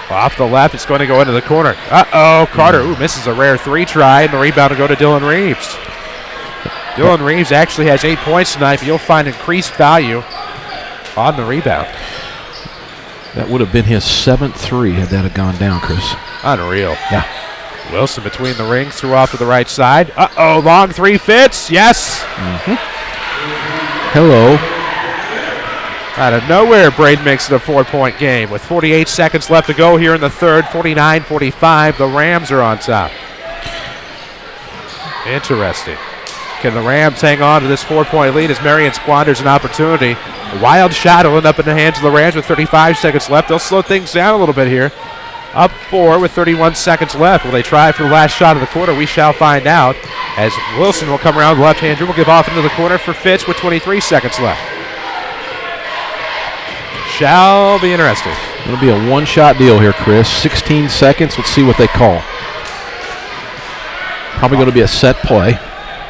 Off the left. It's going to go into the corner. Uh-oh. Carter misses a rare 3 try, and the rebound will go to Dylan Reeves. Dylan Reeves actually has 8 points tonight, but you'll find increased value on the rebound. That would have been his 7th 3 had that have gone down, Chris. Unreal. Yeah. Wilson between the rings, threw off to the right side. Uh-oh, long 3 fits. Yes. Hello. Out of nowhere, Braden makes it a 4-point game. With 48 seconds left to go here in the third, 49-45, the Rams are on top. Interesting. Can the Rams hang on to this 4-point lead as Marion squanders an opportunity? A wild shot will end up in the hands of the Rams with 35 seconds left. They'll slow things down a little bit here. Up 4 with 31 seconds left. Will they try for the last shot of the quarter? We shall find out as Wilson will come around the left-hand dribble, give off into the corner for Fitz with 23 seconds left. Shall be interesting. It'll be a one-shot deal here, Chris. 16 seconds. Let's see what they call. Probably going to be a set play.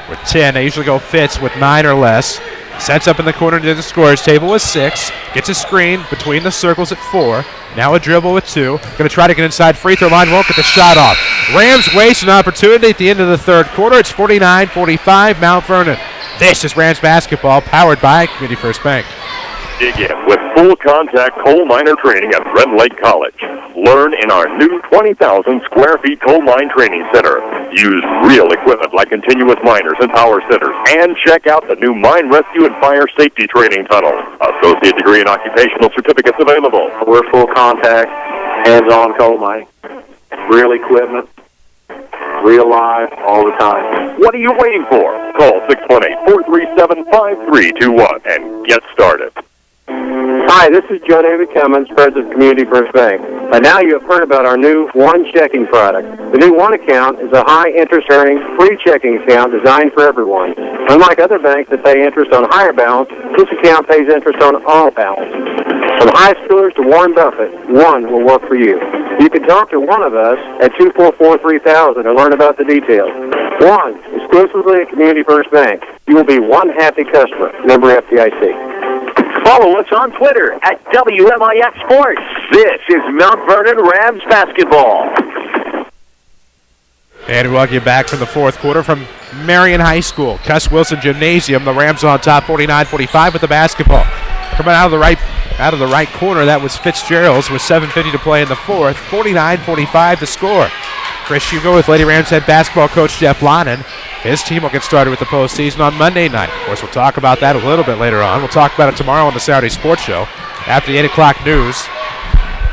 With 10, they usually go Fitz with 9 or less. Sets up in the corner near the scorer's table with 6. Gets a screen between the circles at 4. Now a dribble with 2. Going to try to get inside free throw line. Won't get the shot off. Rams waste an opportunity at the end of the third quarter. It's 49-45 Mount Vernon. This is Rams basketball powered by Community First Bank. Dig in with full contact coal miner training at Red Lake College. Learn in our new 20,000 square feet coal mine training center. Use real equipment like continuous miners and power setters. And check out the new mine rescue and fire safety training tunnel. Associate degree and occupational certificates available. We're full contact, hands-on coal mining. Real equipment, real life, all the time. What are you waiting for? Call 618-437-5321 and get started. Hi, this is Joe David Cummins, President of Community First Bank. By now you have heard about our new One Checking product. The new One Account is a high-interest earning, free checking account designed for everyone. Unlike other banks that pay interest on higher balance, this account pays interest on all balance. From high schoolers to Warren Buffett, One will work for you. You can talk to one of us at 244-3000 and learn about the details. One, exclusively at Community First Bank. You will be one happy customer. Member FDIC. Follow us on Twitter at WMIX Sports. This is Mount Vernon Rams Basketball. And we welcome you back from the fourth quarter from Marion High School. Cuss Wilson Gymnasium. The Rams on top 49-45 with the basketball. Coming out of the right corner, that was Fitzgerald's with 7:50 to play in the fourth. 49-45 to score. Chris Hugo with Lady Rams head basketball coach Jeff Lonnon. His team will get started with the postseason on Monday night. Of course, we'll talk about that a little bit later on. We'll talk about it tomorrow on the Saturday Sports Show after the 8 o'clock news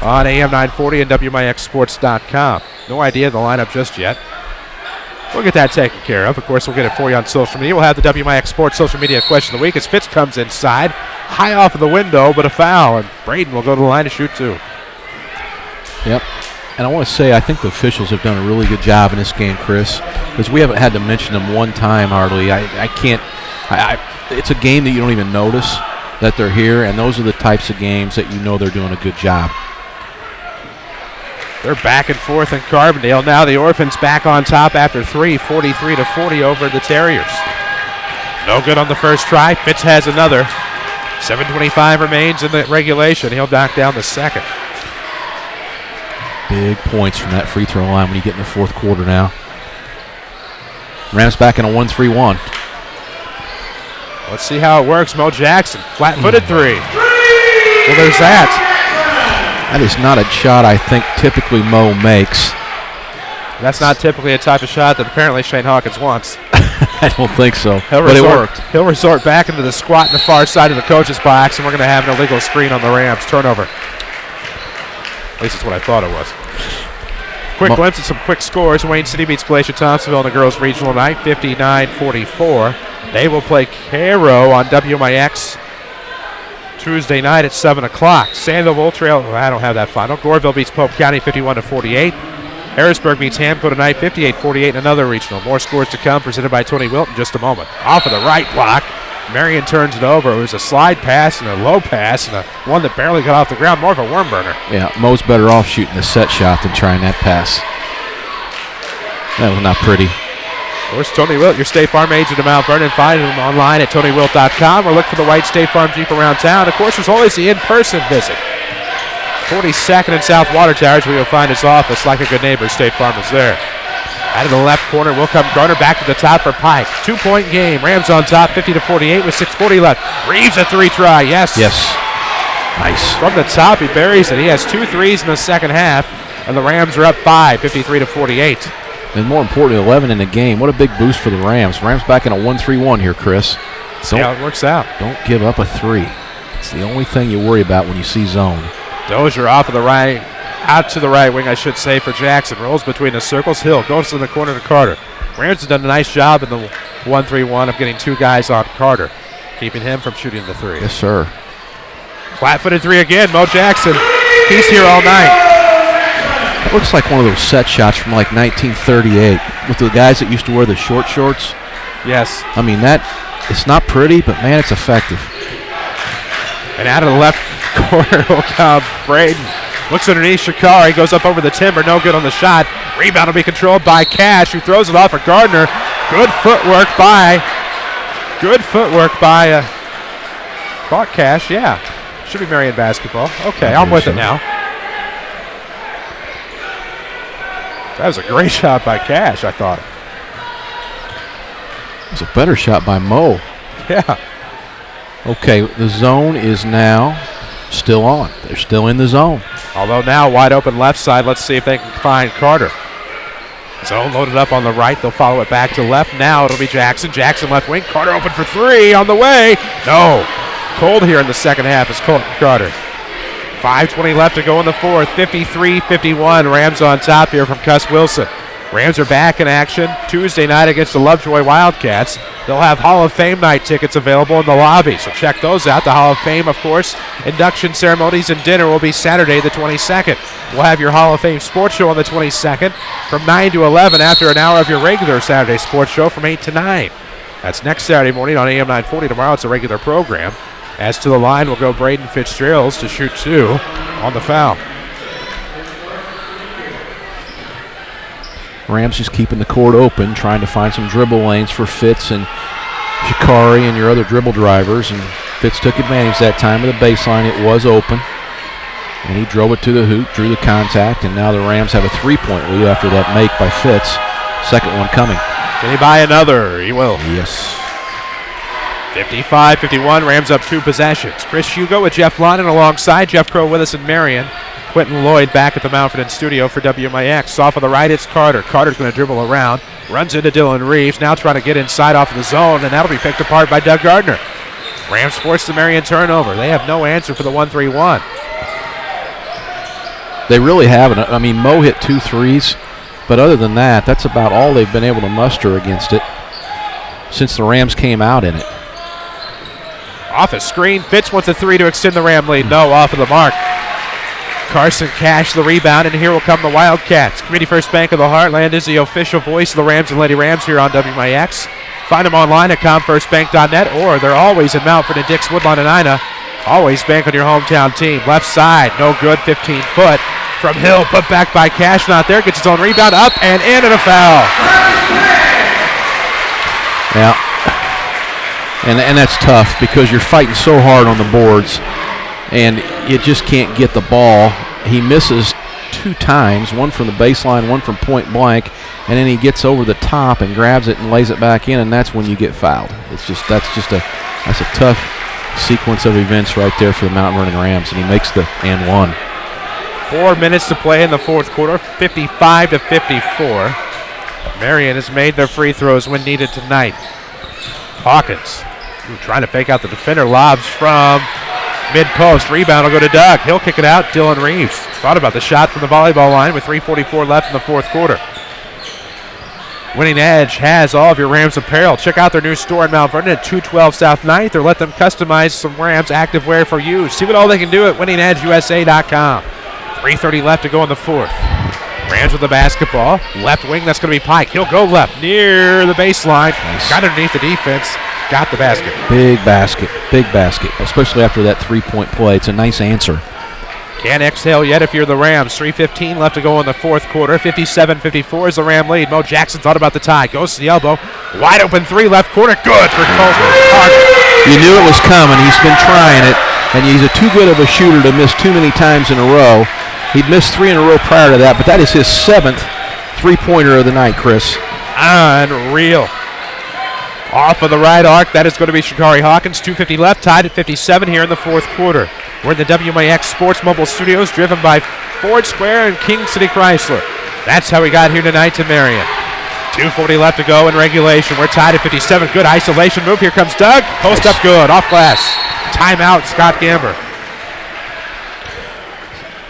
on AM 940 and WMIXsports.com. No idea the lineup just yet. We'll get that taken care of. Of course, we'll get it for you on social media. We'll have the WMIX Sports social media question of the week as Fitz comes inside. High off of the window, but a foul, and Braden will go to the line to shoot two. Yep. And I want to say I think the officials have done a really good job in this game, Chris, because we haven't had to mention them one time hardly. It's a game that you don't even notice that they're here, and those are the types of games that you know they're doing a good job. They're back and forth in Carbondale. Now the Orphans back on top after 3, 43-40 over the Terriers. No good on the first try. Fitz has another. 7:25 remains in the regulation. He'll knock down the second. Big points from that free throw line when you get in the fourth quarter now. Rams back in a 1-3-1. Let's see how it works. Mo Jackson, flat-footed three. Well, there's that. That is not a shot I think typically Mo makes. That's not typically a type of shot that apparently Shane Hawkins wants. I don't think so, but it worked. He'll resort back into the squat in the far side of the coach's box, and we're going to have an illegal screen on the Rams. Turnover. At least that's what I thought it was. Quick glimpse at some quick scores. Wayne City beats Glacier Thompsonville in the girls' regional tonight, 59-44. They will play Cairo on WMIX Tuesday night at 7 o'clock. Sandville Bull Trail, I don't have that final. Goreville beats Pope County 51-48. Harrisburg beats Hamco tonight 58-48 in another regional. More scores to come, presented by Tony Wilt in just a moment. Off of the right block. Marion turns it over. It was a slide pass and a low pass and one that barely got off the ground. More of a worm burner. Yeah, Mo's better off shooting the set shot than trying that pass. That was not pretty. Of course, Tony Wilt, your State Farm agent in Mount Vernon. Find him online at TonyWilt.com or look for the white State Farm Jeep around town. Of course, there's always the in-person visit. 42nd and South Water Towers, where you'll find his office. Like a good neighbor, State Farm is there. Out of the left corner will come Garner back to the top for Pike. 2-point game. Rams on top, 50-48 with 6:40 left. Reeves a three try. Yes. Nice. From the top, he buries it. He has 2 threes in the second half, and the Rams are up 5, 53-48. And more importantly, 11 in the game. What a big boost for the Rams. Rams back in a 1-3-1 here, Chris. See how it works out. Don't give up a three. It's the only thing you worry about when you see zone. Dozier off of the right, out to the right wing, I should say, for Jackson. Rolls between the circles. Hill goes to the corner to Carter. Rams have done a nice job in the 1-3-1 of getting 2 guys on Carter, keeping him from shooting the three. Yes, sir. Flat-footed three again. Mo Jackson. He's here all night. It looks like one of those set shots from like 1938 with the guys that used to wear the short shorts. Yes. I mean, it's not pretty, but man, it's effective. And out of the left corner will come Braden. Looks underneath Shakar. He goes up over the timber. No good on the shot. Rebound will be controlled by Cash, who throws it off of Gardner. Good footwork by caught Cash. Yeah. Should be Marion basketball. Okay, I'm with it now. That was a great shot by Cash, I thought. It was a better shot by Mo. Yeah. Okay, the zone is now still on. They're still in the zone. Although now wide open left side. Let's see if they can find Carter. Zone loaded up on the right. They'll follow it back to left. Now it'll be Jackson. Jackson left wing. Carter open for three on the way. No. Cold here in the second half is Carter. 5:20 left to go in the fourth. 53-51. Rams on top here from Cuss Wilson. Rams are back in action Tuesday night against the Lovejoy Wildcats. They'll have Hall of Fame night tickets available in the lobby, so check those out. The Hall of Fame, of course, induction ceremonies and dinner will be Saturday the 22nd. We'll have your Hall of Fame sports show on the 22nd from 9 to 11 after an hour of your regular Saturday sports show from 8 to 9. That's next Saturday morning on AM 940. Tomorrow it's a regular program. As to the line will go Braden Fitzgerald to shoot 2 on the foul. Rams just keeping the court open, trying to find some dribble lanes for Fitz and Shikari and your other dribble drivers. And Fitz took advantage that time of the baseline. It was open. And he drove it to the hoop, drew the contact, and now the Rams have a 3-point lead after that make by Fitz. Second one coming. Can he buy another? He will. Yes. 55-51, Rams up 2 possessions. Chris Hugo with Jeff Lonnon alongside Jeff Crow with us in Marion. Quentin Lloyd back at the Mount Vernon studio for WMIX. Off on the right, it's Carter. Carter's going to dribble around. Runs into Dylan Reeves. Now trying to get inside off of the zone, and that'll be picked apart by Doug Gardner. Rams force the Marion turnover. They have no answer for the 1-3-1. They really haven't. I mean, Mo hit 2 threes, but other than that, that's about all they've been able to muster against it since the Rams came out in it. Off a screen, Fitz wants a 3 to extend the Ram lead. No, off of the mark. Carson Cash the rebound, and here will come the Wildcats. Community First Bank of the Heartland is the official voice of the Rams and Lady Rams here on WMIX. Find them online at comfirstbank.net, or they're always in Mount Vernon, Dix, Woodlawn, and Ina. Always bank on your hometown team. Left side, no good, 15-foot. From Hill, put back by Cash, not there. Gets his own rebound, up and in, and a foul. Yeah. And that's tough because you're fighting so hard on the boards, and you just can't get the ball. He misses 2 times, one from the baseline, one from point blank, and then he gets over the top and grabs it and lays it back in, and that's when you get fouled. That's a tough sequence of events right there for the Mount Vernon Rams, and he makes the and one. 4 minutes to play in the fourth quarter, 55-54. Marion has made their free throws when needed tonight. Hawkins trying to fake out the defender, lobs from mid-post. Rebound will go to Doug. He'll kick it out. Dylan Reeves thought about the shot from the volleyball line with 3:44 left in the fourth quarter. Winning Edge has all of your Rams apparel. Check out their new store in Mount Vernon at 212 South 9th, or let them customize some Rams activewear for you. See what all they can do at winningedgeusa.com. 3:30 left to go in the fourth. Rams with the basketball. Left wing, that's going to be Pike. He'll go left near the baseline. Nice. Got underneath the defense. Got the basket. Big basket, especially after that 3-point play. It's a nice answer. Can't exhale yet if you're the Rams. 3:15 left to go in the fourth quarter. 57-54 is the Ram lead. Mo Jackson thought about the tie. Goes to the elbow. Wide open 3 left corner. Good for Coleman. You knew it was coming. He's been trying it, and he's too good of a shooter to miss too many times in a row. He'd missed 3 in a row prior to that, but that is his 7th 3-pointer of the night, Chris. Unreal. Off of the right arc, that is going to be Shikari Hawkins. 2:50 left, tied at 57 here in the fourth quarter. We're in the WMIX Sports Mobile Studios, driven by Ford Square and King City Chrysler. That's how we got here tonight to Marion. 2:40 left to go in regulation. We're tied at 57. Good isolation move. Here comes Doug. Post up good. Off glass. Timeout, Scott Gamber.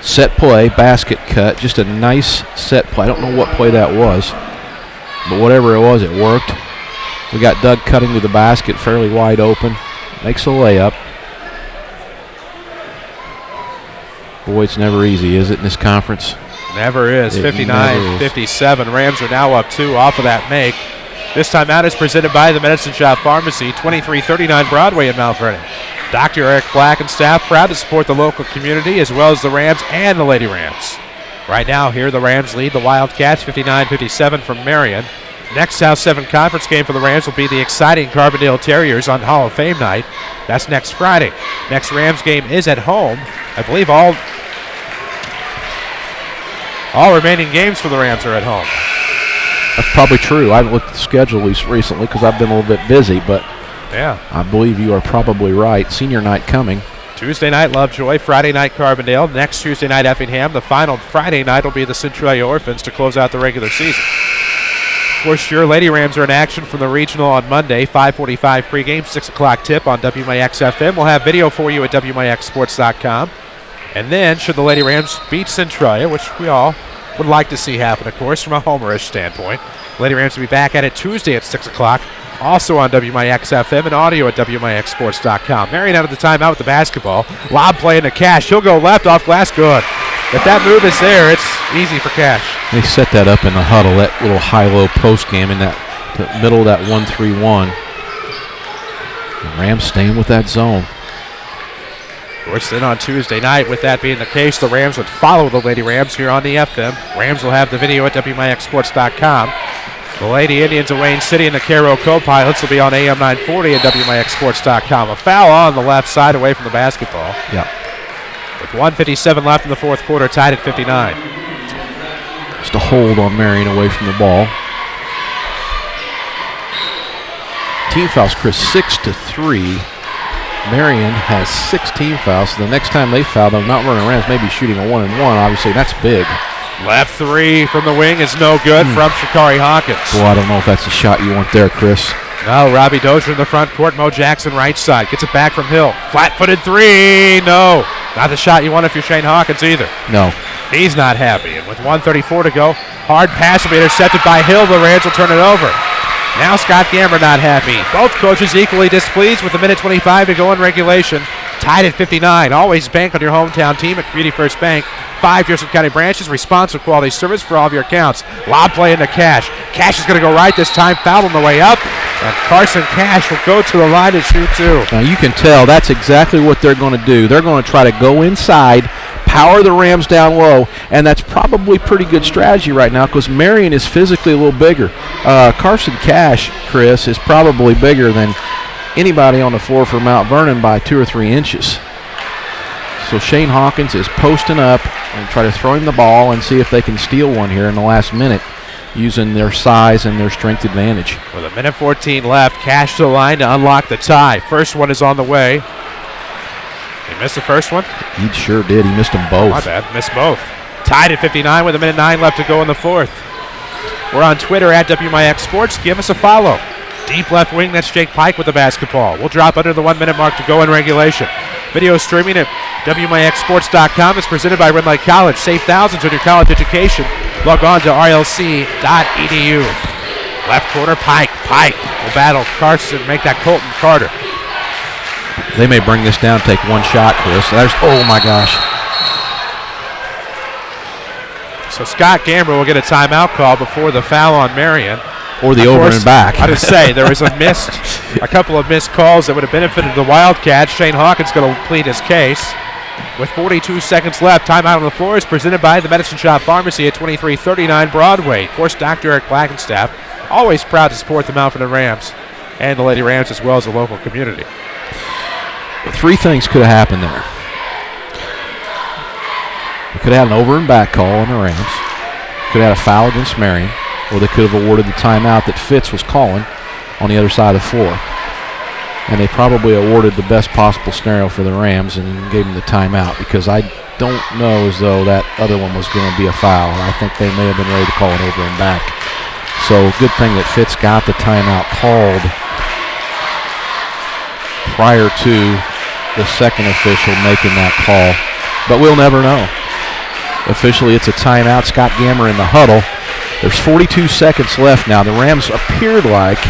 Set play, basket cut. Just a nice set play. I don't know what play that was, but whatever it was, it worked. We got Doug cutting to the basket fairly wide open. Makes a layup. Boy, it's never easy, is it, in this conference? Never is. 59-57. Rams are now up 2 off of that make. This time out is presented by the Medicine Shop Pharmacy, 2339 Broadway in Mount Vernon. Dr. Eric Black and staff proud to support the local community as well as the Rams and the Lady Rams. Right now, here the Rams lead the Wildcats 59-57 from Marion. Next South 7 conference game for the Rams will be the exciting Carbondale Terriers on Hall of Fame night. That's next Friday. Next Rams game is at home. I believe all remaining games for the Rams are at home. That's probably true. I haven't looked at the schedule recently because I've been a little bit busy, but yeah, I believe you are probably right. Senior night coming. Tuesday night, Lovejoy. Friday night, Carbondale. Next Tuesday night, Effingham. The final Friday night will be the Centralia Orphans to close out the regular season. Of course, your Lady Rams are in action from the regional on Monday. 5:45 pregame, 6 o'clock tip on WMIX FM. We'll have video for you at WMIXsports.com. And then, should the Lady Rams beat Centralia, which we all would like to see happen, of course, from a homerish standpoint. Lady Rams will be back at it Tuesday at 6 o'clock, also on WMIX FM and audio at WMIXsports.com. Marion out of the timeout with the basketball. Lob play into Cash. He'll go left off glass. Good. If that move is there, it's easy for Cash. They set that up in the huddle, that little high-low post game in that the middle of that 1-3-1. The Rams staying with that zone. Of course, then on Tuesday night, with that being the case, the Rams would follow the Lady Rams here on the FM. Rams will have the video at WMIXsports.com. The Lady Indians of Wayne City and the Cairo Co-Pilots will be on AM 940 at WMIXsports.com. A foul on the left side away from the basketball. Yeah. With 1:57 left in the fourth quarter, tied at 59. Just a hold on Marion away from the ball. Team fouls, Chris, 6-3. Marion has 16 fouls. So the next time they foul, the Mount Vernon Rams may be shooting a 1-and-1. Obviously, that's big. Left three from the wing is no good from Sha'Carri Hawkins. Boy, I don't know if that's the shot you want there, Chris. No, Robbie Dozier in the front court. Mo Jackson right side. Gets it back from Hill. Flat-footed three. No. Not the shot you want if you're Shane Hawkins either. No. He's not happy. And with 1:34 to go, hard pass will be intercepted by Hill. The Rams will turn it over. Now Scott Gamber not happy. Both coaches equally displeased with 1:25 to go in regulation. Tied at 59. Always bank on your hometown team at Community First Bank. 5 Jefferson County branches, responsive quality service for all of your accounts. Lob play into Cash. Cash is going to go right this time. Foul on the way up. And Carson Cash will go to the line and shoot two. Now you can tell that's exactly what they're going to do. They're going to try to go inside, power the Rams down low, and that's probably pretty good strategy right now because Marion is physically a little bigger. Carson Cash, Chris, is probably bigger than anybody on the floor for Mount Vernon by 2 or 3 inches. So Shane Hawkins is posting up and try to throw him the ball and see if they can steal one here in the last minute using their size and their strength advantage. With 1:14 left, Cash to the line to unlock the tie. First one is on the way. He missed the first one? He sure did. He missed them both. My bad. Missed both. Tied at 59 with 1:09 left to go in the fourth. We're on Twitter at WMIX Sports. Give us a follow. Deep left wing, that's Jake Pike with the basketball. We'll drop under the 1 minute mark to go in regulation. Video streaming at WMIXsports.com. It's presented by Red Lake College. Save thousands on your college education. Log on to rlc.edu. Left corner, Pike. Pike will battle Carson, make that Colton Carter. They may bring this down, take one shot, Chris. Oh my gosh. So Scott Gamber will get a timeout call before the foul on Marion. Or the over and back. I just say there was a couple of missed calls that would have benefited the Wildcats. Shane Hawkins going to plead his case. With 42 seconds left, timeout on the floor is presented by the Medicine Shop Pharmacy at 2339 Broadway. Of course, Dr. Eric Blackenstaff, always proud to support the Mount Vernon Rams and the Lady Rams as well as the local community. 3 things could have happened there. We could have had an over and back call on the Rams. Could have had a foul against Marion. Or they could have awarded the timeout that Fitz was calling on the other side of the floor. And they probably awarded the best possible scenario for the Rams and gave them the timeout because I don't know as though that other one was going to be a foul. I think they may have been ready to call it over and back. So good thing that Fitz got the timeout called prior to the second official making that call. But we'll never know. Officially, it's a timeout. Scott Gammer in the huddle. There's 42 seconds left now. The Rams appeared like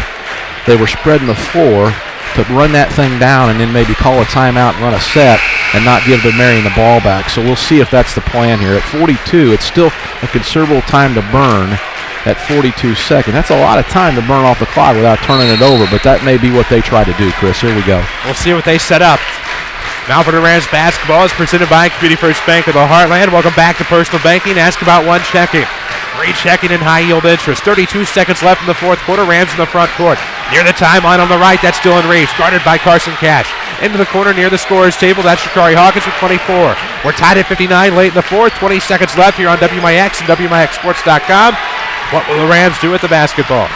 they were spreading the floor to run that thing down and then maybe call a timeout and run a set and not give the Marion the ball back. So we'll see if that's the plan here. At 42, it's still a considerable time to burn at 42 seconds. That's a lot of time to burn off the clock without turning it over, but that may be what they try to do, Chris. Here we go. We'll see what they set up. Mount Vernon Rams Basketball is presented by Community First Bank of the Heartland. Welcome back to Personal Banking. Ask about one checking. Free checking and high-yield interest. 32 seconds left in the fourth quarter. Rams in the front court. Near the timeline on the right, that's Dylan Reeves, guarded by Carson Cash. Into the corner near the scorer's table, that's Sha'Carri Hawkins with 24. We're tied at 59 late in the fourth. 20 seconds left here on WMIX and WMIXsports.com. What will the Rams do with the basketball?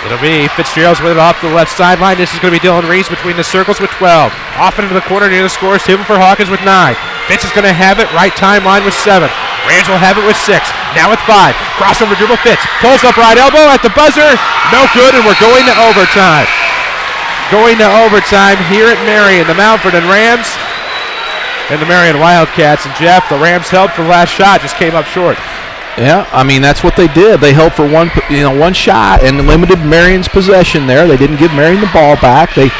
It'll be Fitzgerald's with it off the left sideline. This is going to be Dylan Reeves between the circles with 12. Off into the corner near the scorer's table for Hawkins with 9. Fitz is going to have it right timeline with 7. Rams will have it with 6. Now with 5. Crossover dribble Fitz. Pulls up right elbow at the buzzer. No good, and we're going to overtime. Going to overtime here at Marion. The Mount Vernon Rams and the Marion Wildcats. And Jeff, the Rams held for the last shot, just came up short. Yeah, I mean, that's what they did. They held for one shot and limited Marion's possession there. They didn't give Marion the ball back. They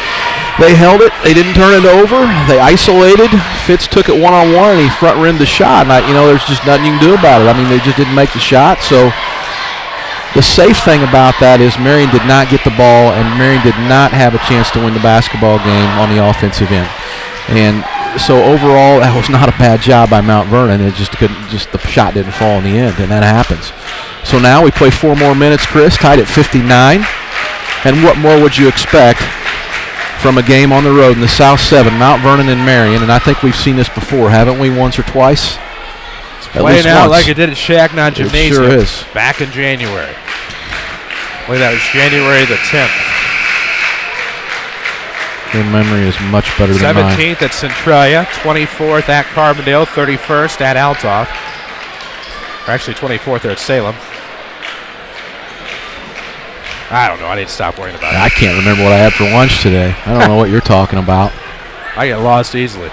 held it. They didn't turn it over. They isolated. Fitz took it one-on-one, and he front-rimmed the shot. And, there's just nothing you can do about it. I mean, they just didn't make the shot. So the safe thing about that is Marion did not get the ball, and Marion did not have a chance to win the basketball game on the offensive end. And so overall, that was not a bad job by Mount Vernon. It just the shot didn't fall in the end, and that happens. So now we play 4 more minutes, Chris, tied at 59. And what more would you expect from a game on the road in the South 7, Mount Vernon and Marion? And I think we've seen this before, haven't we, once or twice? It's playing out like it did at Shagnon Gymnasium. It sure is. Back in January. I believe that was January the 10th. Your memory is much better than mine. 17th at Centralia, 24th at Carbondale, 31st at Althoff. Or actually 24th there at Salem. I don't know. I need to stop worrying about it. I can't remember what I had for lunch today. I don't know what you're talking about. I get lost easily.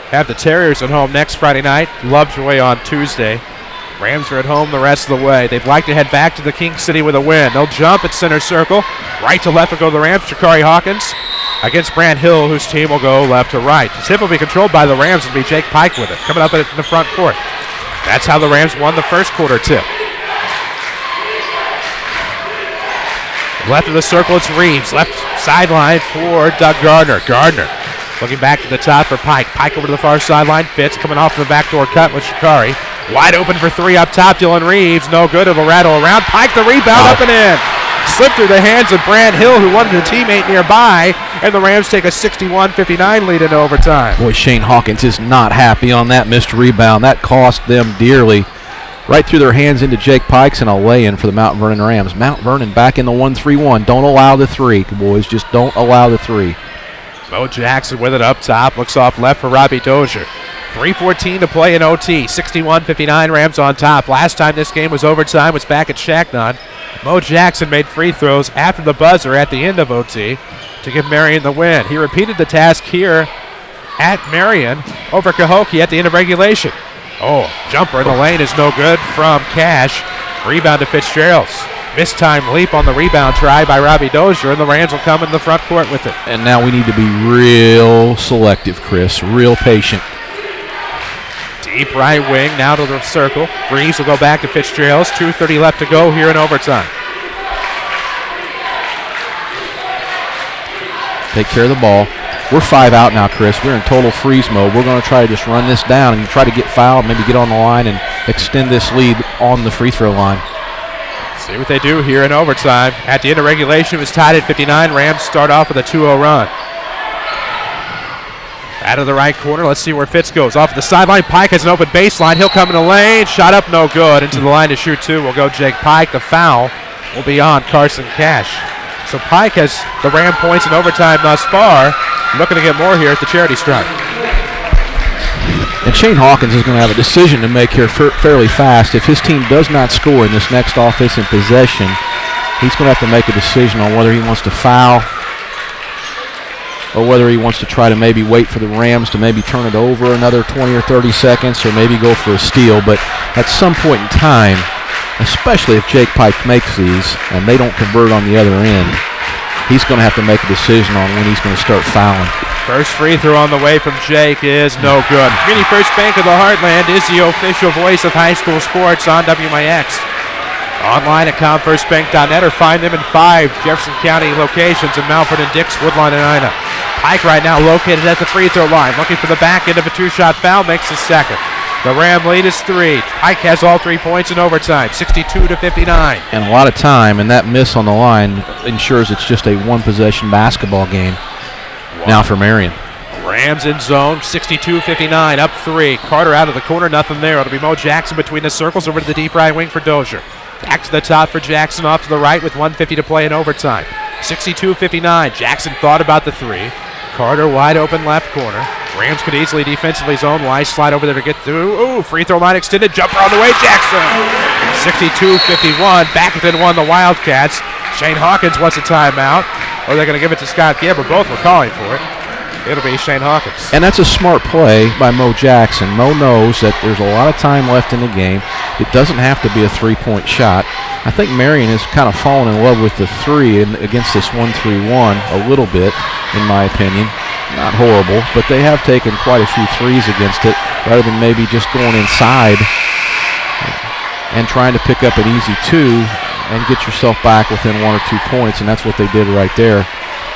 Have the Terriers at home next Friday night. Lovejoy on Tuesday. Rams are at home the rest of the way. They'd like to head back to the King City with a win. They'll jump at center circle. Right to left will go the Rams. Shakari Hawkins against Brant Hill, whose team will go left to right. The tip will be controlled by the Rams. It'll be Jake Pike with it. Coming up in the front court. That's how the Rams won the first quarter tip. Left of the circle, it's Reeves. Left sideline for Doug Gardner. Gardner looking back to the top for Pike. Pike over to the far sideline. Fitz coming off the backdoor cut with Shakari. Wide open for three up top. Dylan Reeves. No good. It'll rattle around. Pike the rebound up and in. Slipped through the hands of Brant Hill, who wanted a teammate nearby. And the Rams take a 61-59 lead in overtime. Boy, Shane Hawkins is not happy on that missed rebound. That cost them dearly. Right through their hands into Jake Pikes and a lay-in for the Mount Vernon Rams. Mount Vernon back in the 1-3-1. Don't allow the three, boys. Just don't allow the three. Mo Jackson with it up top. Looks off left for Robbie Dozier. 3:14 to play in OT. 61-59 Rams on top. Last time this game was overtime was back at Shagnon. Mo Jackson made free throws after the buzzer at the end of OT to give Marion the win. He repeated the task here at Marion over Cahokia at the end of regulation. Oh, jumper in the lane is no good from Cash. Rebound to Fitzgerald's. Missed time leap on the rebound try by Robbie Dozier, and the Rams will come in the front court with it. And now we need to be real selective, Chris, real patient. Deep right wing, now to the circle. Reeves will go back to Fitzgerald's. 2:30 left to go here in overtime. Take care of the ball. We're 5 out now, Chris. We're in total freeze mode. We're going to try to just run this down and try to get fouled, maybe get on the line and extend this lead on the free throw line. See what they do here in overtime. At the end of regulation, it was tied at 59. Rams start off with a 2-0 run. Out of the right corner, let's see where Fitz goes. Off the sideline, Pike has an open baseline. He'll come in the lane. Shot up, no good. Into the line to shoot two will go Jake Pike. The foul will be on Carson Cash. So Pike has the Ram points in overtime thus far. Looking to get more here at the charity stripe. And Shane Hawkins is going to have a decision to make here fairly fast. If his team does not score in this next offensive possession, he's going to have to make a decision on whether he wants to foul or whether he wants to try to maybe wait for the Rams to maybe turn it over another 20 or 30 seconds or maybe go for a steal. But at some point in time, especially if Jake Pike makes these and they don't convert on the other end, he's going to have to make a decision on when he's going to start fouling. First free throw on the way from Jake is no good. Community First Bank of the Heartland is the official voice of high school sports on WMIX. Online at comfirstbank.net or find them in 5 Jefferson County locations in Mountford and Dix, Woodlawn and Ina. Pike right now located at the free throw line, looking for the back end of a 2-shot foul, makes the second. The Ram lead is 3. Pike has all 3 points in overtime, 62-59. And a lot of time, and that miss on the line ensures it's just a one-possession basketball game now for Marion. Rams in zone, 62-59, up 3. Carter out of the corner, nothing there. It'll be Mo Jackson between the circles over to the deep right wing for Dozier. Back to the top for Jackson, off to the right with 1:50 to play in overtime. 62-59. Jackson thought about the 3. Carter wide open left corner. Rams could easily defensively zone. Wise slide over there to get through. Ooh, free throw line extended. Jumper on the way. Jackson. 62-51. Back within one, the Wildcats. Shane Hawkins wants a timeout. Or they're going to give it to Scott Gabber. Both were calling for it. It'll be Shane Hawkins. And that's a smart play by Mo Jackson. Mo knows that there's a lot of time left in the game. It doesn't have to be a three-point shot. I think Marion has kind of fallen in love with the three against this 1-3-1 a little bit, in my opinion. Not horrible, but they have taken quite a few threes against it rather than maybe just going inside and trying to pick up an easy two and get yourself back within 1 or 2 points, and that's what they did right there.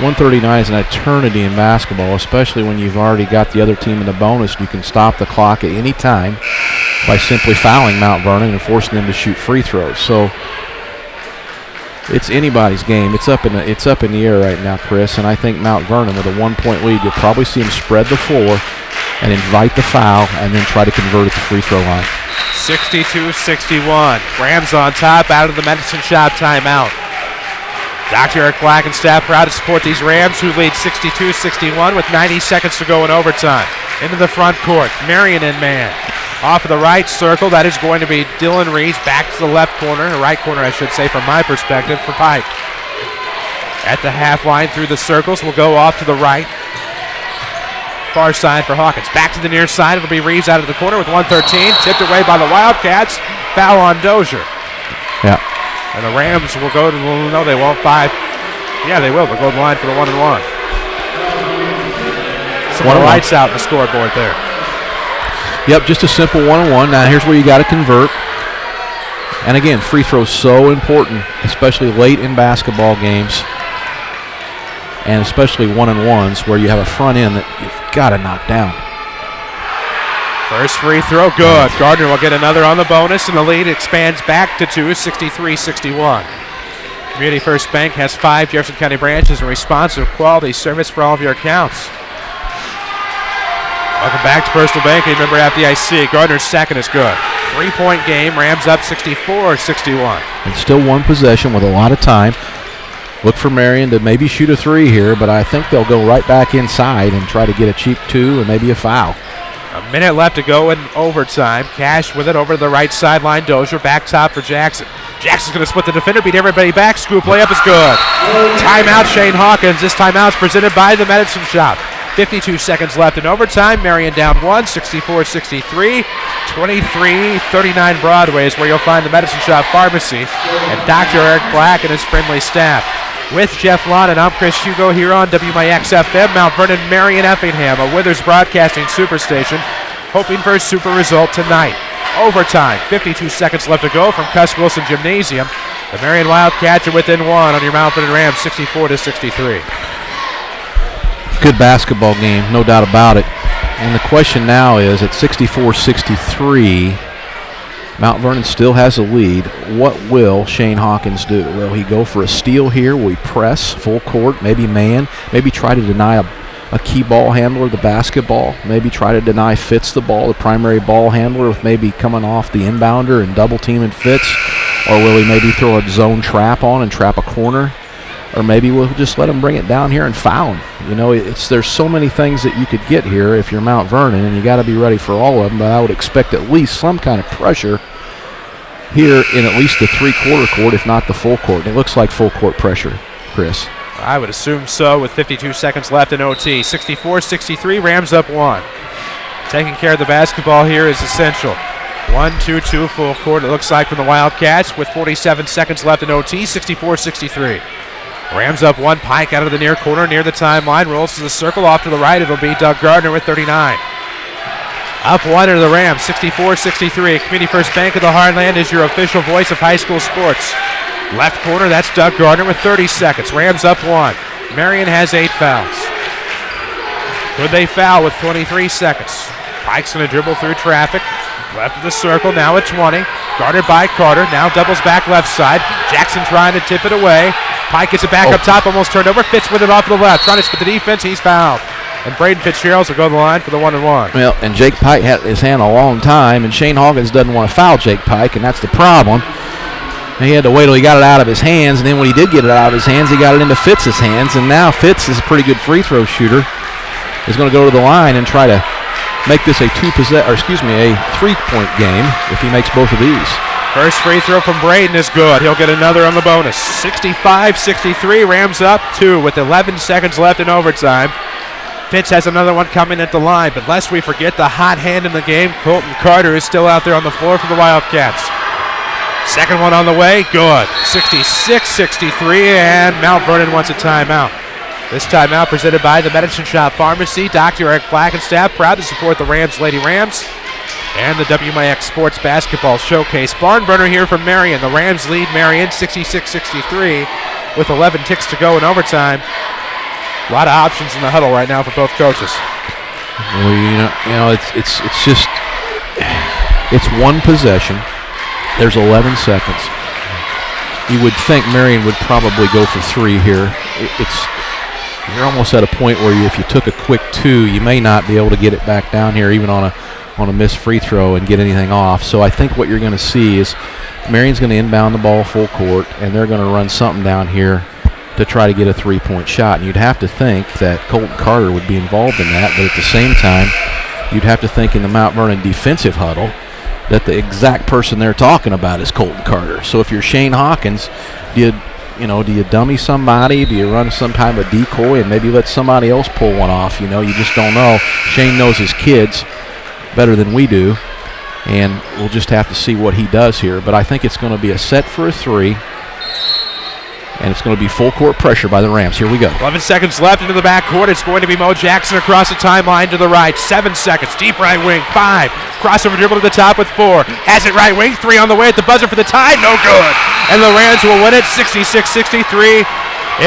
139 is an eternity in basketball, especially when you've already got the other team in the bonus. You can stop the clock at any time by simply fouling Mount Vernon and forcing them to shoot free throws. So it's anybody's game. It's up in the air right now, Chris, and I think Mount Vernon with a 1-point lead, you'll probably see them spread the floor and invite the foul and then try to convert at the free throw line. 62-61. Rams on top out of the medicine shop timeout. Dr. Eric Black and staff proud to support these Rams, who lead 62-61 with 90 seconds to go in overtime. Into the front court, Marion in man. Off of the right circle, that is going to be Dylan Reeves. Back to the left corner, or right corner I should say from my perspective, for Pike. At the half line through the circles, will go off to the right. Far side for Hawkins. Back to the near side, it'll be Reeves out of the corner with 1:13. Tipped away by the Wildcats. Foul on Dozier. Yeah. And the Rams will go to the, no, they won't, 5. Yeah, they will. They'll go to the line for the 1-and-1. Some more lights out in the scoreboard there. Yep, just a simple 1-on-1. Now here's where you got to convert. And again, free throws so important, especially late in basketball games, and especially 1-on-1s where you have a front end that you've got to knock down. First free throw, good. Gardner will get another on the bonus, and the lead expands back to 2, 63-61. Community First Bank has 5 Jefferson County branches and responsive quality service for all of your accounts. Welcome back to Personal Banking. Remember FDIC. Gardner's second is good. 3-point game. Rams up 64-61. And still one possession with a lot of time. Look for Marion to maybe shoot a 3 here, but I think they'll go right back inside and try to get a cheap 2 and maybe a foul. A minute left to go in overtime. Cash with it over to the right sideline. Dozier back top for Jackson. Jackson's going to split the defender, beat everybody back. Scoop layup is good. Timeout, Shane Hawkins. This timeout's presented by the Medicine Shop. 52 seconds left in overtime. Marion down 1, 64-63. 2339 Broadway is where you'll find the Medicine Shop Pharmacy and Dr. Eric Black and his friendly staff. With Jeff Lonnon, I'm Chris Hugo here on WMIX FM, Mount Vernon, Marion, Effingham, a Withers Broadcasting Superstation, hoping for a super result tonight. Overtime, 52 seconds left to go from Cuss Wilson Gymnasium. The Marion Wildcats are within 1 on your Mount Vernon Rams, 64-63. Good basketball game, no doubt about it. And the question now is, at 64-63, Mount Vernon still has a lead. What will Shane Hawkins do? Will he go for a steal here? Will he press full court, maybe man, maybe try to deny a key ball handler the basketball, maybe try to deny Fitz the ball, the primary ball handler, with maybe coming off the inbounder and double teaming Fitz? Or will he maybe throw a zone trap on and trap a corner? Or maybe we'll just let him bring it down here and foul him. You know, there's so many things that you could get here if you're Mount Vernon, and you got to be ready for all of them. But I would expect at least some kind of pressure here in at least the three-quarter court, if not the full court. It looks like full court pressure, Chris. I would assume so with 52 seconds left in OT. 64-63, Rams up 1. Taking care of the basketball here is essential. 1-2-2 full court, it looks like, from the Wildcats with 47 seconds left in OT. 64-63. Rams up 1. Pike out of the near corner, near the timeline. Rolls to the circle, off to the right. It'll be Doug Gardner with 39. Up 1 into the Rams, 64-63. Community First Bank of the Heartland is your official voice of high school sports. Left corner, that's Doug Gardner with 30 seconds. Rams up 1. Marion has 8 fouls. Could they foul with 23 seconds? Pike's going to dribble through traffic. Left of the circle, now at 20. Guarded by Carter, now doubles back left side. Jackson trying to tip it away. Pike gets it back up top, almost turned over. Fitz with it off to the left, trying to split the defense. He's fouled. And Braden Fitzgerald will go to the line for the 1-and-1. Well, and Jake Pike had his hand a long time, and Shane Hawkins doesn't want to foul Jake Pike, and that's the problem. And he had to wait till he got it out of his hands, and then when he did get it out of his hands, he got it into Fitz's hands, and now Fitz is a pretty good free throw shooter. He's going to go to the line and try to make this a 3-point game if he makes both of these. First free throw from Braden is good. He'll get another on the bonus. 65-63, Rams up 2 with 11 seconds left in overtime. Fitz has another one coming at the line, but lest we forget the hot hand in the game, Colton Carter is still out there on the floor for the Wildcats. Second one on the way, good. 66-63, and Mount Vernon wants a timeout. This timeout presented by the Medicine Shop Pharmacy. Dr. Eric Black and staff proud to support the Rams Lady Rams and the WMIX Sports Basketball Showcase. Barn burner here from Marion. The Rams lead Marion 66-63 with 11 ticks to go in overtime. A lot of options in the huddle right now for both coaches. Well, it's just one possession. There's 11 seconds. You would think Marion would probably go for three here. You're almost at a point where if you took a quick two, you may not be able to get it back down here, even on a missed free throw and get anything off. So I think what you're going to see is Marion's going to inbound the ball full court, and they're going to run something down here to try to get a three-point shot. And you'd have to think that Colton Carter would be involved in that, but at the same time, you'd have to think in the Mount Vernon defensive huddle that the exact person they're talking about is Colton Carter. So if you're Shane Hawkins, do you dummy somebody? Do you run some kind of a decoy and maybe let somebody else pull one off? You just don't know. Shane knows his kids better than we do, and we'll just have to see what he does here. But I think it's going to be a set for a three, and it's going to be full court pressure by the Rams. Here we go. 11 seconds left into the backcourt. It's going to be Mo Jackson across the timeline to the right. 7 seconds. Deep right wing. 5. Crossover dribble to the top with 4. Has it right wing. 3 on the way at the buzzer for the tie. No good. And the Rams will win it 66-63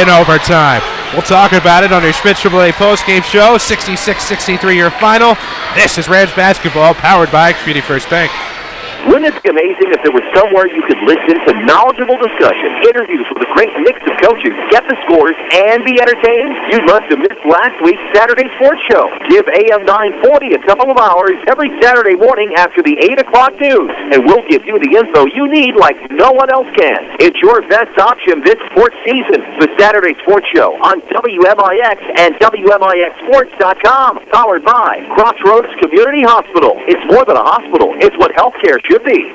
in overtime. We'll talk about it on your Schmitz AAA postgame show. 66-63 your final. This is Rams Basketball powered by Community First Bank. Wouldn't it be amazing if there was somewhere you could listen to knowledgeable discussion, interviews with a great mix of coaches, get the scores, and be entertained? You must have missed last week's Saturday Sports Show. Give AM 940 a couple of hours every Saturday morning after the 8 o'clock news, and we'll give you the info you need like no one else can. It's your best option this sports season. The Saturday Sports Show on WMIX and WMIXSports.com. Powered by Crossroads Community Hospital. It's more than a hospital. It's what healthcare should be.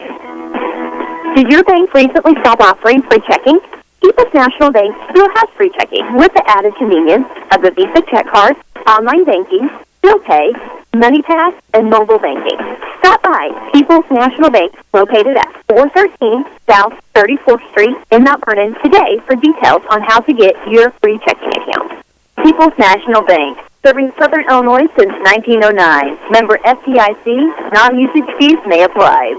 Did your bank recently stop offering free checking? People's National Bank still has free checking with the added convenience of the Visa check card, online banking, bill pay, MoneyPass, and mobile banking. Stop by People's National Bank located at 413 South 34th Street in Mount Vernon today for details on how to get your free checking account. People's National Bank, serving Southern Illinois since 1909. Member FDIC, non-usage fees may apply.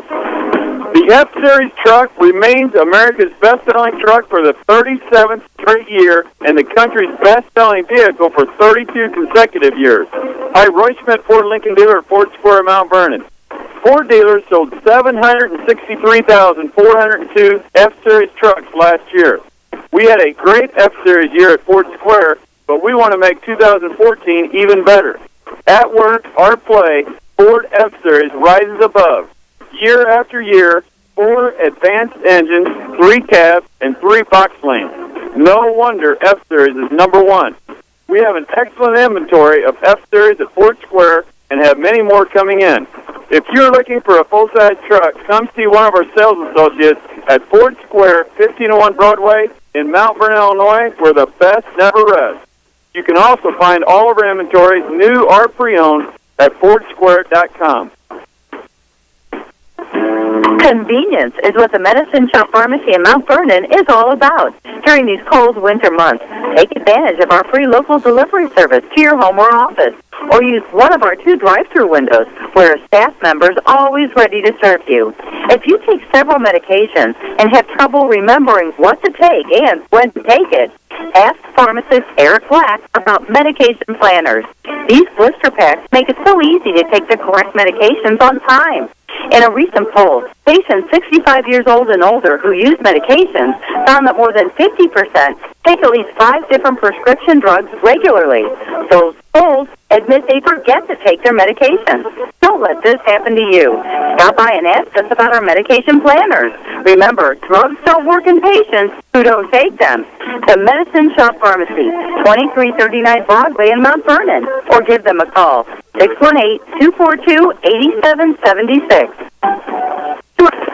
The F-Series truck remains America's best-selling truck for the 37th straight year and the country's best-selling vehicle for 32 consecutive years. Hi, Roy Schmidt Ford Lincoln dealer at Ford Square, Mount Vernon. Ford dealers sold 763,402 F-Series trucks last year. We had a great F-Series year at Ford Square, but we want to make 2014 even better. At work, our play, Ford F-Series rises above. Year after year, 4 advanced engines, 3 cabs, and 3 box lanes. No wonder F-Series is number 1. We have an excellent inventory of F-Series at Ford Square and have many more coming in. If you're looking for a full-size truck, come see one of our sales associates at Ford Square, 1501 Broadway in Mount Vernon, Illinois, where the best never rests. You can also find all of our inventory, new or pre-owned, at FordSquare.com. Convenience is what the Medicine Shop Pharmacy in Mount Vernon is all about. During these cold winter months, take advantage of our free local delivery service to your home or office, or use one of our 2 drive-through windows where a staff member is always ready to serve you. If you take several medications and have trouble remembering what to take and when to take it, ask pharmacist Eric Black about medication planners. These blister packs make it so easy to take the correct medications on time. In a recent poll, patients 65 years old and older who use medications found that more than 50% take at least 5 different prescription drugs regularly. Those polls admit they forget to take their medications. Don't let this happen to you. Stop by and ask us about our medication planners. Remember, drugs don't work in patients who don't take them. The Medicine Shop Pharmacy, 2339 Broadway in Mount Vernon, or give them a call, 618-242-8776.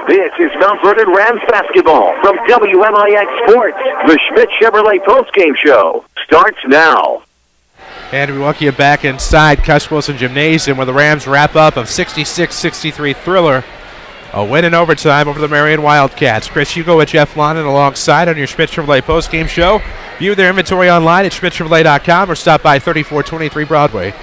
This is Mount Vernon Rams Basketball from WMIX Sports. The Schmidt Chevrolet postgame show starts now. And we welcome you back inside Cuss Wilson Gymnasium, where the Rams wrap up a 66-63 thriller. A win in overtime over the Marion Wildcats. Chris Hugo with Jeff Lonnon alongside on your Schmidt Chevrolet postgame show. View their inventory online at schmidtchevrolet.com or stop by 3423 Broadway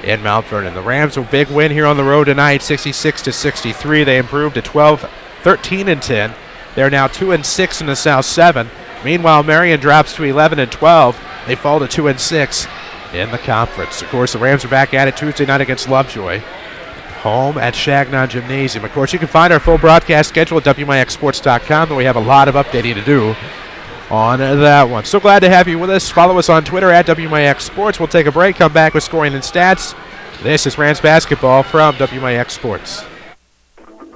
in Mount Vernon. The Rams a big win here on the road tonight, 66-63. They improved to 13-10. They're now 2-6 in the South 7. Meanwhile, Marion drops to 11-12. They fall to 2-6 in the conference. Of course, the Rams are back at it Tuesday night against Lovejoy, home at Chagnon Gymnasium. Of course, you can find our full broadcast schedule at WMIXsports.com, and we have a lot of updating to do on that one. So glad to have you with us. Follow us on Twitter at WMIX Sports. We'll take a break, come back with scoring and stats. This is Rams Basketball from WMIX Sports.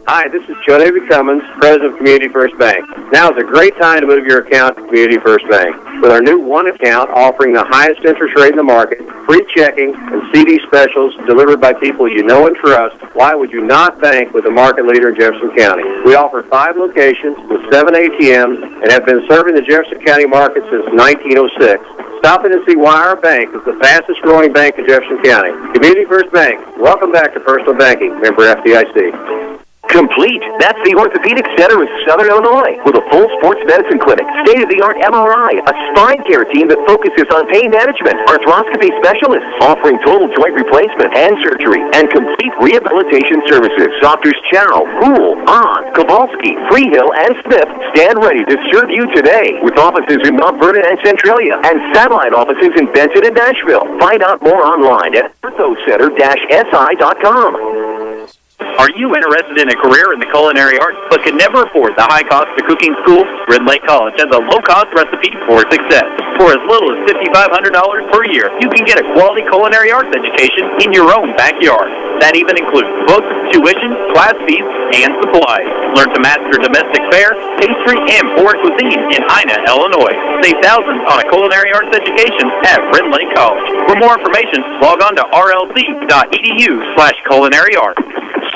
Hi, this is Joe David Cummins, President of Community First Bank. Now is a great time to move your account to Community First Bank. With our new one account offering the highest interest rate in the market, free checking, and CD specials delivered by people you know and trust, why would you not bank with the market leader in Jefferson County? We offer 5 locations with 7 ATMs and have been serving the Jefferson County market since 1906. Stop in and see why our bank is the fastest growing bank in Jefferson County. Community First Bank. Welcome back to personal banking. Member FDIC. Complete. That's the Orthopedic Center in Southern Illinois with a full sports medicine clinic, state-of-the-art MRI, a spine care team that focuses on pain management, arthroscopy specialists offering total joint replacement, hand surgery, and complete rehabilitation services. Doctors Chow, Poole, Ahn, Kowalski, Freehill, and Smith stand ready to serve you today with offices in Mount Vernon and Centralia and satellite offices in Benton and Nashville. Find out more online at orthocenter-si.com. Are you interested in a career in the culinary arts but can never afford the high cost of cooking school? Red Lake College has a low-cost recipe for success. For as little as $5,500 per year, you can get a quality culinary arts education in your own backyard. That even includes books, tuition, class fees, and supplies. Learn to master domestic fare, pastry, and foreign cuisine in Ina, Illinois. Save thousands on a culinary arts education at Red Lake College. For more information, log on to rlc.edu/culinary-arts.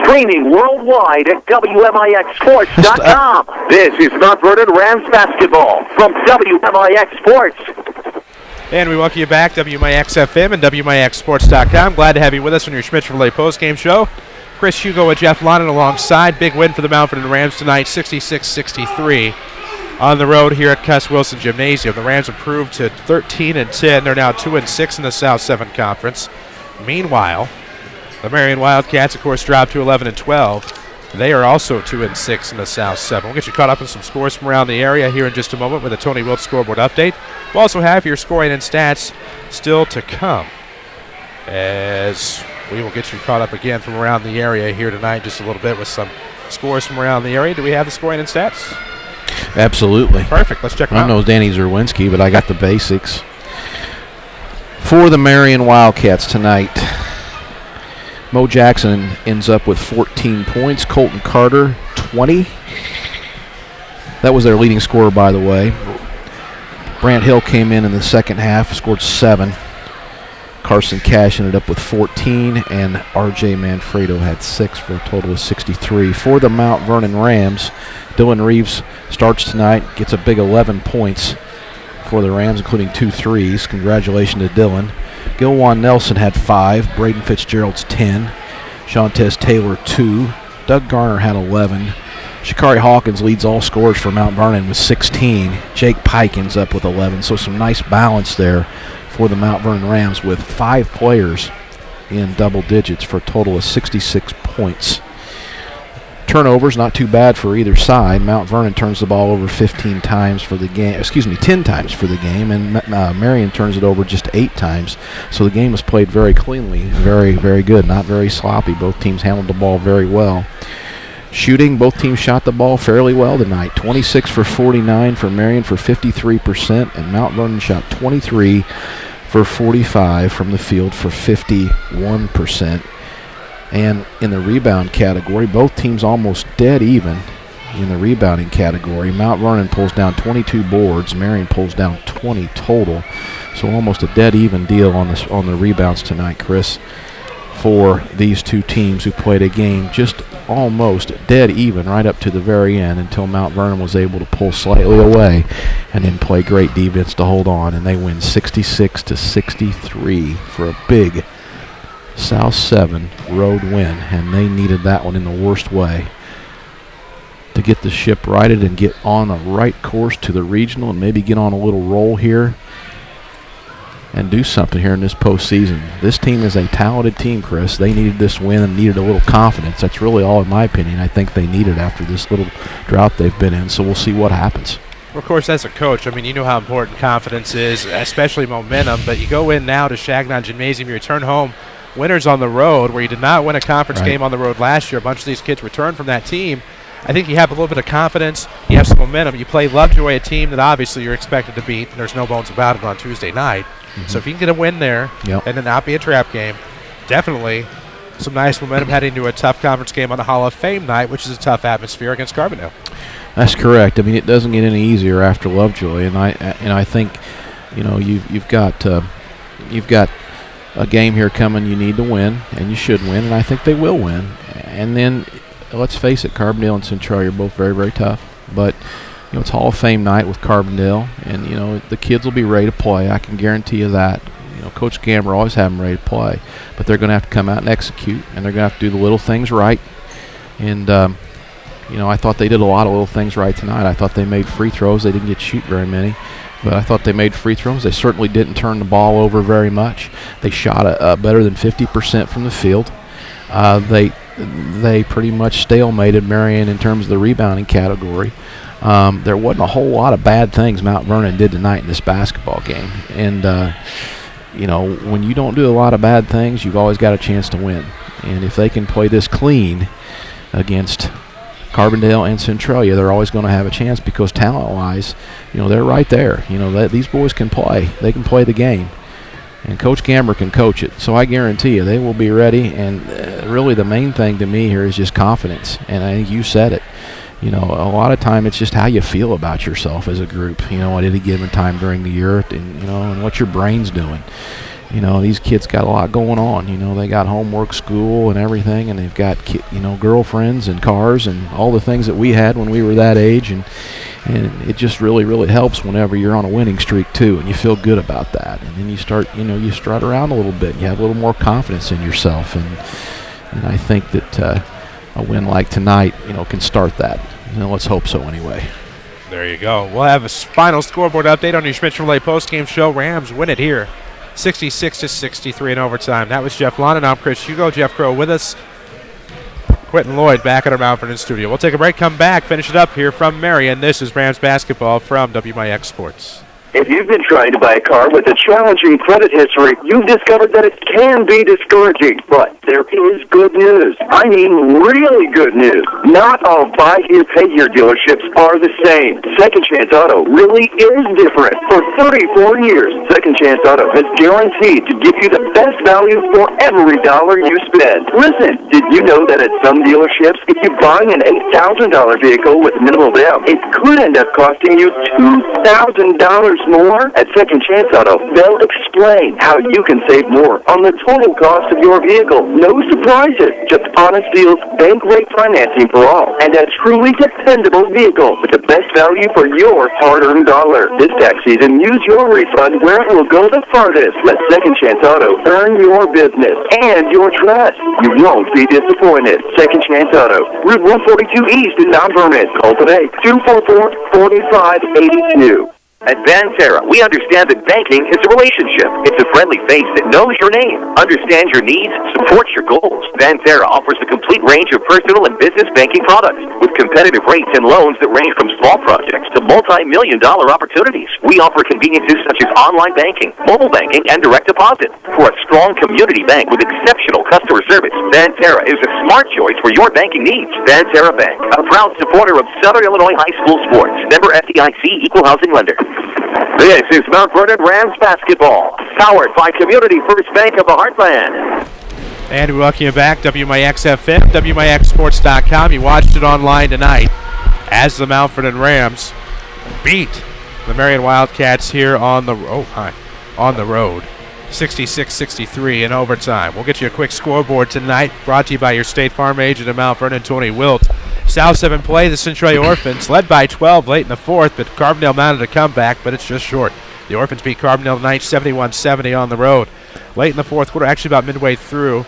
Streaming worldwide at WMIXsports.com. This is Mount Vernon Rams Basketball from WMIX Sports. And we welcome you back, WMIX-FM and WMIXsports.com. Glad to have you with us on your Schmidt Chevrolet postgame show. Chris Hugo with Jeff Lonnon alongside. Big win for the Mount Vernon Rams tonight, 66-63 on the road here at Cuss Wilson Gymnasium. The Rams improved to 13-10. They're now 2-6 in the South 7 Conference. Meanwhile, the Marion Wildcats, of course, dropped to 11-12. They are also 2-6 in the South 7. We'll get you caught up on some scores from around the area here in just a moment with a Tony Wilt scoreboard update. We'll also have your scoring and stats still to come, as we will get you caught up again from around the area here tonight just a little bit with some scores from around the area. Do we have the scoring and stats? Absolutely. Perfect. Let's check them out. I don't know Danny Zerwinski, but I got the basics. For the Marion Wildcats tonight, Mo Jackson ends up with 14 points. Colton Carter, 20. That was their leading scorer, by the way. Brant Hill came in the second half, scored 7. Carson Cash ended up with 14, and R.J. Manfredo had 6 for a total of 63. For the Mount Vernon Rams, Dylan Reeves starts tonight, gets a big 11 points for the Rams, including 2 threes. Congratulations to Dylan. Gilwan Nelson had 5. Braden Fitzgerald's 10. Shantez Taylor 2. Doug Garner had 11. Shakari Hawkins leads all scorers for Mount Vernon with 16. Jake Pike ends up with 11. So some nice balance there for the Mount Vernon Rams with 5 players in double digits for a total of 66 points. Turnovers, not too bad for either side. Mount Vernon turns the ball over 10 times for the game, and Marion turns it over just 8 times. So the game was played very cleanly, very, very good, not very sloppy. Both teams handled the ball very well. Shooting, both teams shot the ball fairly well tonight. 26 for 49 for Marion for 53%, and Mount Vernon shot 23 for 45 from the field for 51%. And in the rebound category, both teams almost dead even in the rebounding category. Mount Vernon pulls down 22 boards. Marion pulls down 20 total. So almost a dead even deal on the rebounds tonight, Chris. for these two teams who played a game just almost dead even right up to the very end until Mount Vernon was able to pull slightly away and then play great defense to hold on, and they win 66-63 for a big South 7 road win, and they needed that one in the worst way to get the ship righted and get on a right course to the regional and maybe get on a little roll here and do something here in this postseason. This team is a talented team, Chris. They needed this win and needed a little confidence. That's really all, in my opinion, I think they needed after this little drought they've been in. So we'll see what happens. Well, of course, as a coach, I mean, you know how important confidence is, especially momentum. But you go in now to Chagnon Gymnasium, you return home winners on the road, where you did not win a conference game on the road last year. A bunch of these kids returned from that team. I think you have a little bit of confidence. You have some momentum. You play Lovejoy, a team that obviously you're expected to beat. And there's no bones about it on Tuesday night. So if you can get a win there and it not be a trap game, definitely some nice momentum heading to a tough conference game on the Hall of Fame night, which is a tough atmosphere against Carbondale. That's correct. I mean, it doesn't get any easier after Lovejoy, and I think, you know, you've got a game here coming you need to win, and you should win, and I think they will win. And then let's face it, Carbondale and Centralia are both very, very tough, but you know, it's Hall of Fame night with Carbondale, and, you know, the kids will be ready to play. I can guarantee you that. You know, Coach Gamber always have them ready to play, but they're going to have to come out and execute, and they're going to have to do the little things right. And, you know, I thought they did a lot of little things right tonight. I thought they made free throws. They didn't get to shoot very many, but I thought they made free throws. They certainly didn't turn the ball over very much. They shot better than 50% from the field. They pretty much stalemated Marion in terms of the rebounding category. There wasn't a whole lot of bad things Mount Vernon did tonight in this basketball game. And, you know, when you don't do a lot of bad things, you've always got a chance to win. And if they can play this clean against Carbondale and Centralia, they're always going to have a chance because talent-wise, you know, they're right there. You know, these boys can play. They can play the game. And Coach Gamber can coach it. So I guarantee you they will be ready. And really the main thing to me here is just confidence. And I think you said it. You know, a lot of time it's just how you feel about yourself as a group, you know, at any given time during the year, and, you know, and what your brain's doing. You know, these kids got a lot going on. You know, they got homework, school, and everything, and they've got, you know, girlfriends and cars and all the things that we had when we were that age, and it just really, really helps whenever you're on a winning streak too, and you feel good about that. And then you start, you know, you strut around a little bit. You have a little more confidence in yourself, and I think that a win like tonight, you know, can start that. You know, let's hope so anyway. There you go. We'll have a final scoreboard update on your Schmitz Relay postgame show. Rams win it here, 66-63 in overtime. That was Jeff Lonnon. I'm Chris Hugo. Jeff Crow with us. Quentin Lloyd back at our Mount Vernon studio. We'll take a break, come back, finish it up here from Marion. This is Rams basketball from WMIX Sports. If you've been trying to buy a car with a challenging credit history, you've discovered that it can be discouraging. But there is good news. I mean really good news. Not all buy here, pay here dealerships are the same. Second Chance Auto really is different. For 34 years, Second Chance Auto has guaranteed to give you the best value for every dollar you spend. Listen, did you know that at some dealerships, if you buy an $8,000 vehicle with minimal down, it could end up costing you $2,000 more? At Second Chance Auto, they'll explain how you can save more on the total cost of your vehicle. No surprises, just honest deals, bank rate financing for all, and a truly dependable vehicle with the best value for your hard-earned dollar. This tax season, use your refund where it will go the farthest. Let Second Chance Auto earn your business and your trust. You won't be disappointed. Second Chance Auto, Route 142 East in Mount Vernon. Call today, 244-4582. At Vanterra, we understand that banking is a relationship. It's a friendly face that knows your name, understands your needs, supports your goals. Vanterra offers a complete range of personal and business banking products with competitive rates and loans that range from small projects to multi-million-dollar opportunities. We offer conveniences such as online banking, mobile banking, and direct deposit. For a strong community bank with exceptional customer service, Vanterra is a smart choice for your banking needs. Vanterra Bank, a proud supporter of Southern Illinois high school sports. Member FDIC, equal housing lender. This is Mount Vernon Rams Basketball, powered by Community First Bank of the Heartland. And we welcome you back, WMIX FM, WMIXsports.com. You watched it online tonight as the Mount Vernon Rams beat the Marion Wildcats here on the road. 66-63 in overtime. We'll get you a quick scoreboard tonight, brought to you by your State Farm agent in Mount Vernon, Tony Wilt. South 7 play, the Centralia Orphans, led by 12 late in the fourth, but Carbondale mounted a comeback, but it's just short. The Orphans beat Carbondale tonight 71-70 on the road. Late in the fourth quarter, actually about midway through.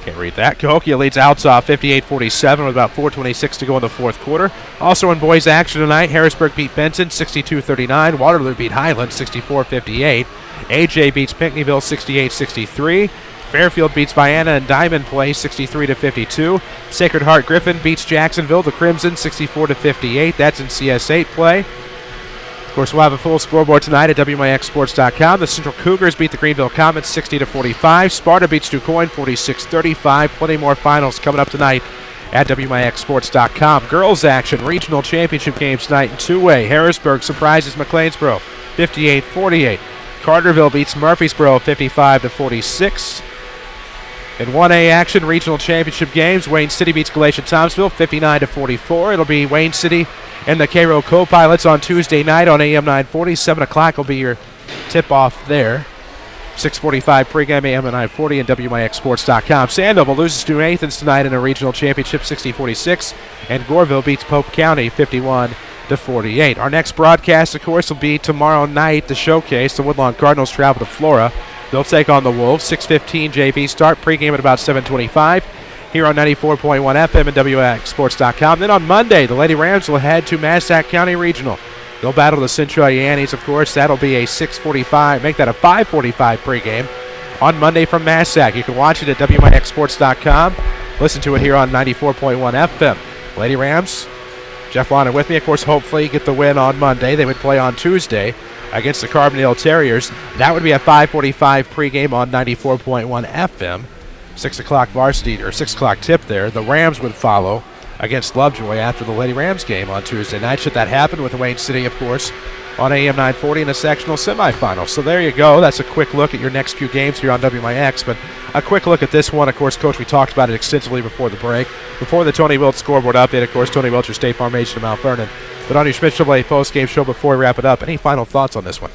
Can't read that. Cahokia leads Outsaw 58-47 with about 4:26 to go in the fourth quarter. Also in boys action tonight, Harrisburg beat Benson 62-39. Waterloo beat Highland 64-58. AJ beats Pinckneyville 68-63. Fairfield beats Vienna and Diamond play 63-52. Sacred Heart Griffin beats Jacksonville, the Crimson 64-58. That's in CS8 play. Of course, we'll have a full scoreboard tonight at WMIXsports.com. The Central Cougars beat the Greenville Comets 60-45. Sparta beats DuQuoin 46-35. Plenty more finals coming up tonight at WMIXsports.com. Girls action, regional championship games tonight in two-way. Harrisburg surprises McLeansboro 58-48. Carterville beats Murfreesboro 55-46. In 1A action, regional championship games, Wayne City beats Glacier Thomasville 59-44. It'll be Wayne City and the Cairo Co-Pilots on Tuesday night on AM 940. 7 o'clock will be your tip-off there. 6:45 pregame, AM 940 and WMIXsports.com. Sandoval loses to Athens tonight in a regional championship 60-46. And Goreville beats Pope County 51-48. Our next broadcast, of course, will be tomorrow night, the showcase. The Woodlawn Cardinals travel to Flora. They'll take on the Wolves. 6:15 JV start. Pregame at about 7:25. Here on 94.1 FM and WMIXsports.com. Then on Monday, the Lady Rams will head to Massac County Regional. They'll battle the Centralia Yannies, of course. That'll be a 6:45, make that a 5:45 pregame on Monday from Massac. You can watch it at WMIXsports.com. Listen to it here on 94.1 FM. Lady Rams, Jeff Lonnon with me. Of course, hopefully get the win on Monday. They would play on Tuesday against the Carbondale Terriers. That would be a 5:45 pregame on 94.1 FM. 6 o'clock varsity, or 6 o'clock tip there. The Rams would follow against Lovejoy after the Lady Rams game on Tuesday night. Should that happen with Wayne City, of course, on AM 940 in a sectional semifinal. So there you go. That's a quick look at your next few games here on WMIX. But a quick look at this one. Of course, Coach, we talked about it extensively before the break. Before the Tony Wilt scoreboard update, of course, Tony Wilt, your State Farm agent of Mount Vernon. But on your Schmidt Chevrolet post-game show before we wrap it up, any final thoughts on this one?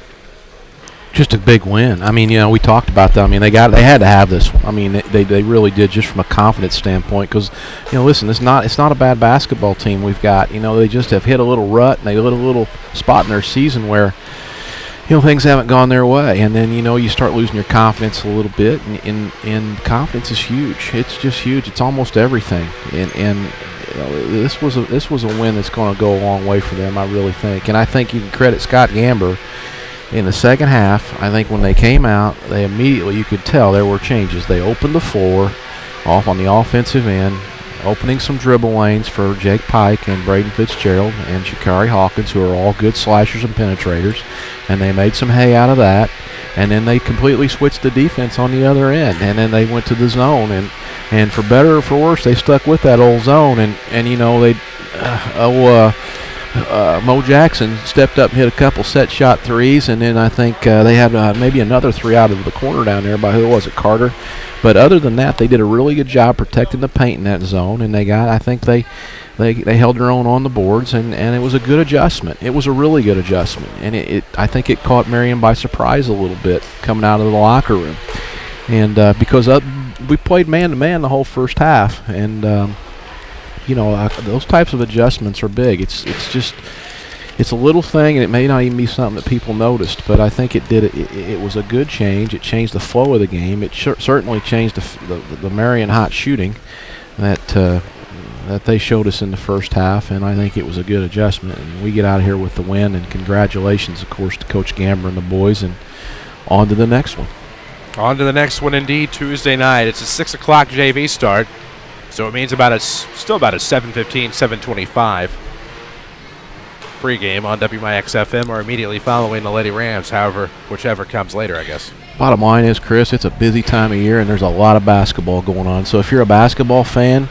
Just a big win. I mean, we talked about that. I mean, they had to have this one. I mean, they really did, just from a confidence standpoint. Because, listen, it's not a bad basketball team we've got. They just have hit a little rut, and they hit a little spot in their season where, things haven't gone their way. And then, you start losing your confidence a little bit, and confidence is huge. It's just huge. It's almost everything. And this was a win that's going to go a long way for them, I really think. And I think you can credit Scott Gamber. In the second half, I think when they came out, they immediately, you could tell there were changes. They opened the floor off on the offensive end, opening some dribble lanes for Jake Pike and Braden Fitzgerald and Shakari Hawkins, who are all good slashers and penetrators, and they made some hay out of that. And then they completely switched the defense on the other end, and then they went to the zone. And for better or for worse, they stuck with that old zone. Mo Jackson stepped up and hit a couple set shot threes, and then I think they had maybe another three out of the corner down there by, who was it, Carter? But other than that, they did a really good job protecting the paint in that zone, and I think they held their own on the boards, and it was a good adjustment. It was a really good adjustment, and I think it caught Marion by surprise a little bit coming out of the locker room, and because we played man-to-man the whole first half, and those types of adjustments are big. It's a little thing, and it may not even be something that people noticed, but I think it was a good change. It changed the flow of the game. It certainly changed the Marion hot shooting that they showed us in the first half, and I think it was a good adjustment. And we get out of here with the win, and congratulations, of course, to Coach Gamber and the boys, and on to the next one. On to the next one, indeed, Tuesday night. It's a 6 o'clock JV start. So it means still about a 7:15, 7:25 pregame on WMIX FM, or immediately following the Lady Rams, whichever comes later, I guess. Bottom line is, Chris, it's a busy time of year, and there's a lot of basketball going on. So if you're a basketball fan,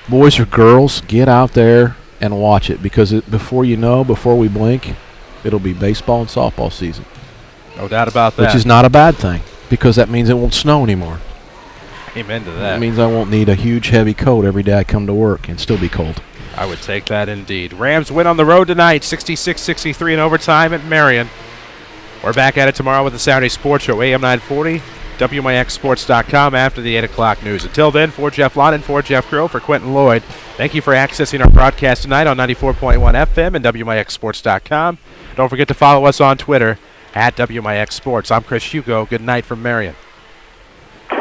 boys or girls, get out there and watch it, because before we blink, it'll be baseball and softball season. No doubt about that. Which is not a bad thing, because that means it won't snow anymore. Amen to that. It means I won't need a huge heavy coat every day I come to work and still be cold. I would take that indeed. Rams win on the road tonight, 66-63 in overtime at Marion. We're back at it tomorrow with the Saturday Sports Show, AM 940, WMIXsports.com after the 8 o'clock news. Until then, for Jeff Lonnon, for Jeff Crow, for Quentin Lloyd, thank you for accessing our broadcast tonight on 94.1 FM and WMIXsports.com. Don't forget to follow us on Twitter at WMIX Sports. I'm Chris Hugo. Good night from Marion.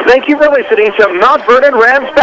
Thank you for listening to Mount Vernon Rams Basketball.